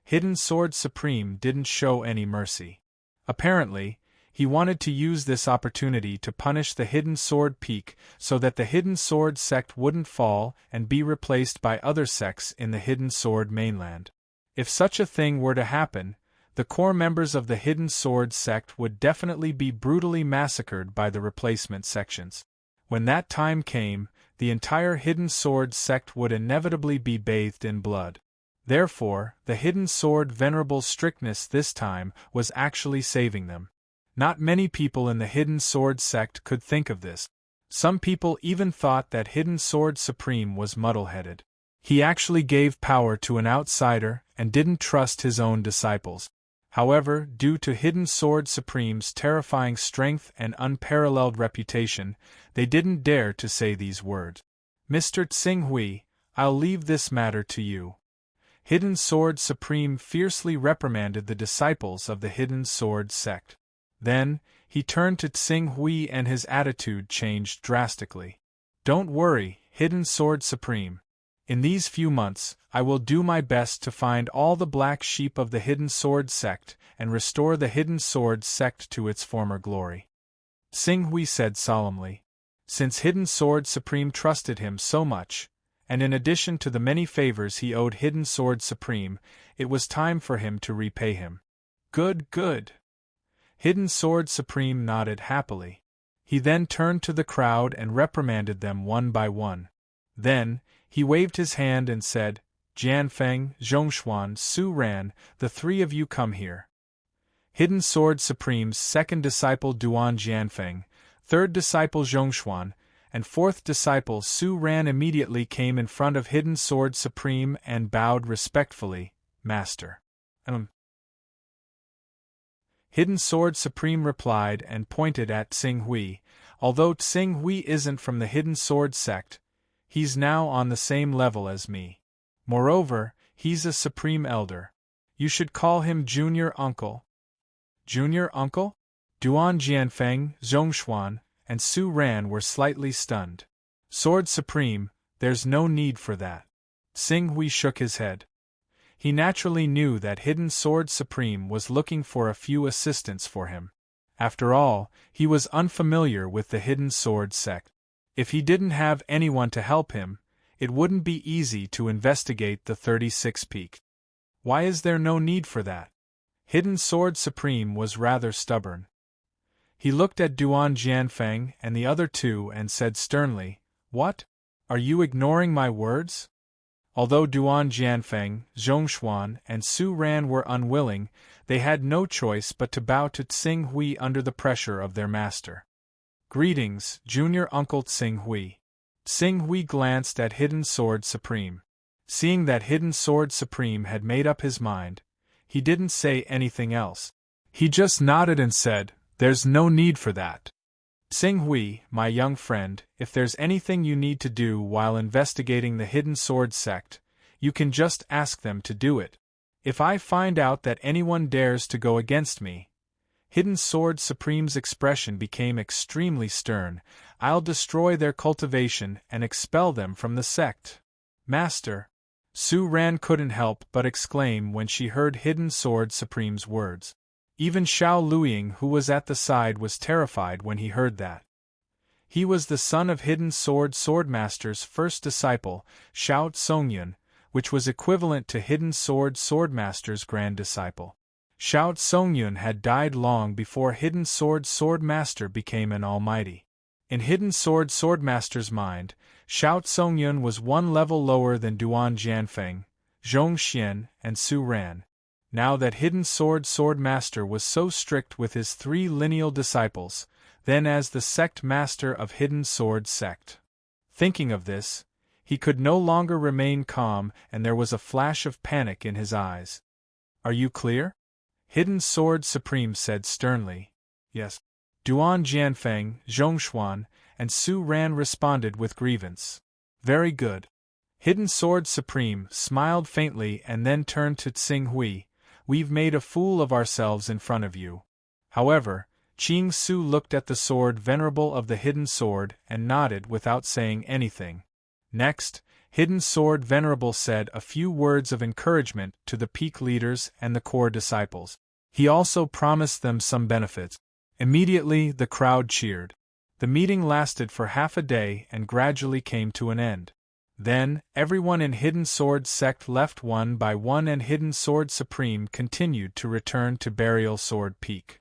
Hidden Sword Supreme didn't show any mercy. Apparently, he wanted to use this opportunity to punish the Hidden Sword Peak so that the Hidden Sword sect wouldn't fall and be replaced by other sects in the Hidden Sword mainland. If such a thing were to happen, the core members of the Hidden Sword sect would definitely be brutally massacred by the replacement sections. When that time came, the entire Hidden Sword sect would inevitably be bathed in blood. Therefore, the Hidden Sword Venerable's strictness this time was actually saving them. Not many people in the Hidden Sword sect could think of this. Some people even thought that Hidden Sword Supreme was muddle-headed. He actually gave power to an outsider and didn't trust his own disciples. However, due to Hidden Sword Supreme's terrifying strength and unparalleled reputation, they didn't dare to say these words. Mr. Tsing Hui, I'll leave this matter to you. Hidden Sword Supreme fiercely reprimanded the disciples of the Hidden Sword sect. Then, he turned to Tsing Hui and his attitude changed drastically. Don't worry, Hidden Sword Supreme. In these few months, I will do my best to find all the black sheep of the Hidden Sword sect and restore the Hidden Sword sect to its former glory. Tsing Hui said solemnly. Since Hidden Sword Supreme trusted him so much, and in addition to the many favors he owed Hidden Sword Supreme, it was time for him to repay him. Good, good. Hidden Sword Supreme nodded happily. He then turned to the crowd and reprimanded them one by one. Then, he waved his hand and said, Jianfeng, Zhongshuan, Su Ran, the three of you come here. Hidden Sword Supreme's second disciple Duan Jianfeng, third disciple Zhongshuan, and fourth disciple Su Ran immediately came in front of Hidden Sword Supreme and bowed respectfully, Master. Hidden Sword Supreme replied and pointed at Tsing Hui. Although Tsing Hui isn't from the Hidden Sword sect, he's now on the same level as me. Moreover, he's a Supreme Elder. You should call him Junior Uncle. Junior Uncle? Duan Jianfeng, Zhongshuan, and Su Ran were slightly stunned. Sword Supreme, there's no need for that. Tsing Hui shook his head. He naturally knew that Hidden Sword Supreme was looking for a few assistants for him. After all, he was unfamiliar with the Hidden Sword sect. If he didn't have anyone to help him, it wouldn't be easy to investigate the 36 Peak. Why is there no need for that? Hidden Sword Supreme was rather stubborn. He looked at Duan Jianfeng and the other two and said sternly, What? Are you ignoring my words? Although Duan Jianfeng, Zhongshuan, and Su Ran were unwilling, they had no choice but to bow to Tsing Hui under the pressure of their master. Greetings, Junior Uncle Tsing Hui. Tsing Hui glanced at Hidden Sword Supreme. Seeing that Hidden Sword Supreme had made up his mind, he didn't say anything else. He just nodded and said, There's no need for that. Tsing Hui, my young friend, if there's anything you need to do while investigating the Hidden Sword sect, you can just ask them to do it. If I find out that anyone dares to go against me, Hidden Sword Supreme's expression became extremely stern, I'll destroy their cultivation and expel them from the sect. Master! Su Ran couldn't help but exclaim when she heard Hidden Sword Supreme's words. Even Xiao Luiying, who was at the side, was terrified when he heard that. He was the son of Hidden Sword Swordmaster's first disciple, Xiao Songyun, which was equivalent to Hidden Sword Swordmaster's grand disciple. Xiao Songyun had died long before Hidden Sword Swordmaster became an almighty. In Hidden Sword Swordmaster's mind, Xiao Songyun was one level lower than Duan Jianfeng, Zhong Xian, and Su Ran. Now that Hidden Sword Swordmaster was so strict with his three lineal disciples, then as the sect master of Hidden Sword sect. Thinking of this, he could no longer remain calm and there was a flash of panic in his eyes. Are you clear? Hidden Sword Supreme said sternly. Yes. Duan Jianfeng, Zhongshuan, and Su Ran responded with grievance. Very good. Hidden Sword Supreme smiled faintly and then turned to Tsing Hui. We've made a fool of ourselves in front of you. However, Qing Su looked at the sword venerable of the Hidden Sword and nodded without saying anything. Next, Hidden Sword Venerable said a few words of encouragement to the peak leaders and the core disciples. He also promised them some benefits. Immediately, the crowd cheered. The meeting lasted for half a day and gradually came to an end. Then, everyone in Hidden Sword sect left one by one and Hidden Sword Supreme continued to return to Burial Sword Peak.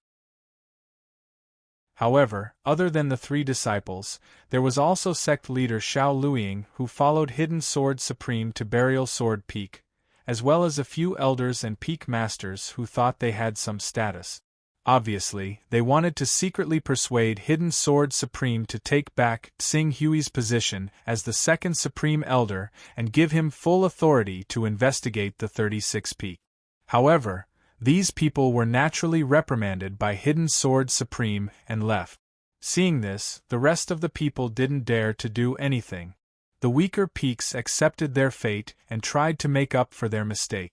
However, other than the three disciples, there was also sect leader Xiao Luiying who followed Hidden Sword Supreme to Burial Sword Peak, as well as a few elders and peak masters who thought they had some status. Obviously, they wanted to secretly persuade Hidden Sword Supreme to take back Tsing Hui's position as the second Supreme Elder and give him full authority to investigate the 36 Peak. However, These people were naturally reprimanded by Hidden Sword Supreme and left. Seeing this, the rest of the people didn't dare to do anything. The weaker peaks accepted their fate and tried to make up for their mistake.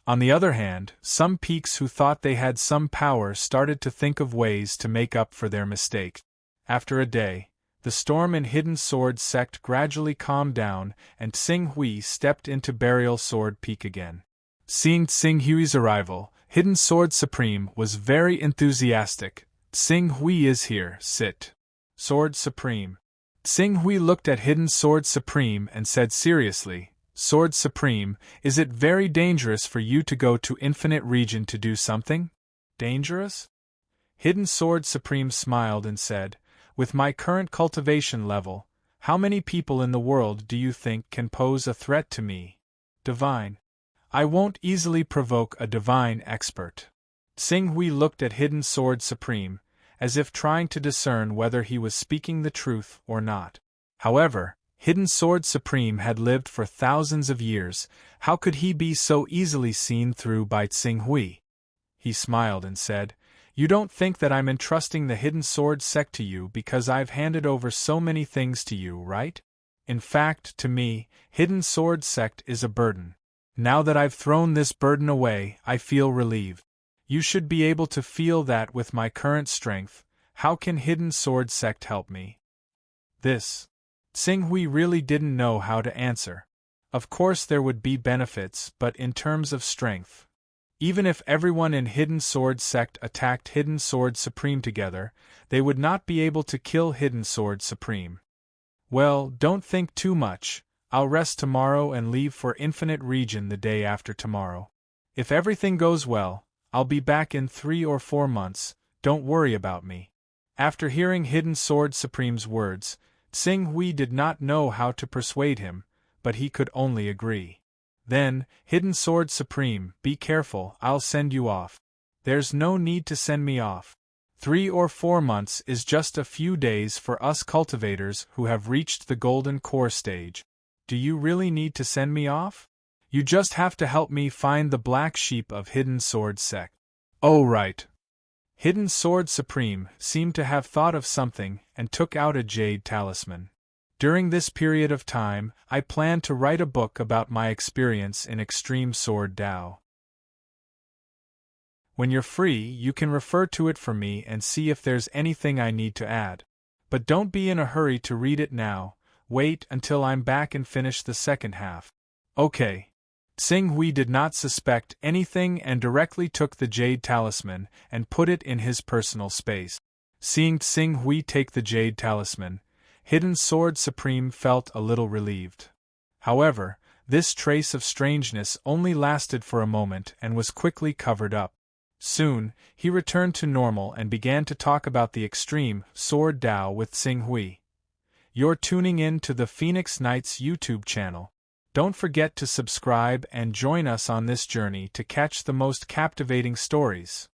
On the other hand, some peaks who thought they had some power started to think of ways to make up for their mistake. After a day, the storm in Hidden Sword Sect gradually calmed down, and Tsing Hui stepped into Burial Sword Peak again. Seeing Tsing Hui's arrival, Hidden Sword Supreme was very enthusiastic. Tsing Hui is here, sit. Sword Supreme. Tsing Hui looked at Hidden Sword Supreme and said seriously, Sword Supreme, is it very dangerous for you to go to Infinite Region to do something? Dangerous? Hidden Sword Supreme smiled and said, with my current cultivation level, how many people in the world do you think can pose a threat to me? Divine. I won't easily provoke a divine expert. Tsing Hui looked at Hidden Sword Supreme, as if trying to discern whether he was speaking the truth or not. However, Hidden Sword Supreme had lived for thousands of years. How could he be so easily seen through by Tsing Hui? He smiled and said, You don't think that I'm entrusting the Hidden Sword Sect to you because I've handed over so many things to you, right? In fact, to me, Hidden Sword Sect is a burden. Now that I've thrown this burden away, I feel relieved. You should be able to feel that with my current strength. How can Hidden Sword Sect help me? This. Tsing Hui really didn't know how to answer. Of course there would be benefits, but in terms of strength. Even if everyone in Hidden Sword Sect attacked Hidden Sword Supreme together, they would not be able to kill Hidden Sword Supreme. Well, don't think too much. I'll rest tomorrow and leave for Infinite Region the day after tomorrow. If everything goes well, I'll be back in 3 or 4 months, don't worry about me. After hearing Hidden Sword Supreme's words, Tsing Hui did not know how to persuade him, but he could only agree. Then, Hidden Sword Supreme, be careful, I'll send you off. There's no need to send me off. 3 or 4 months is just a few days for us cultivators who have reached the Golden Core stage. Do you really need to send me off? You just have to help me find the black sheep of Hidden Sword Sect. Oh right. Hidden Sword Supreme seemed to have thought of something and took out a jade talisman. During this period of time, I plan to write a book about my experience in Extreme Sword Dao. When you're free, you can refer to it for me and see if there's anything I need to add. But don't be in a hurry to read it now, wait until I'm back and finish the second half. Okay. Tsing Hui did not suspect anything and directly took the jade talisman and put it in his personal space. Seeing Tsing Hui take the jade talisman, Hidden Sword Supreme felt a little relieved. However, this trace of strangeness only lasted for a moment and was quickly covered up. Soon, he returned to normal and began to talk about the Extreme Sword Dao with Tsing Hui. You're tuning in to the Phoenix Knights YouTube channel. Don't forget to subscribe and join us on this journey to catch the most captivating stories.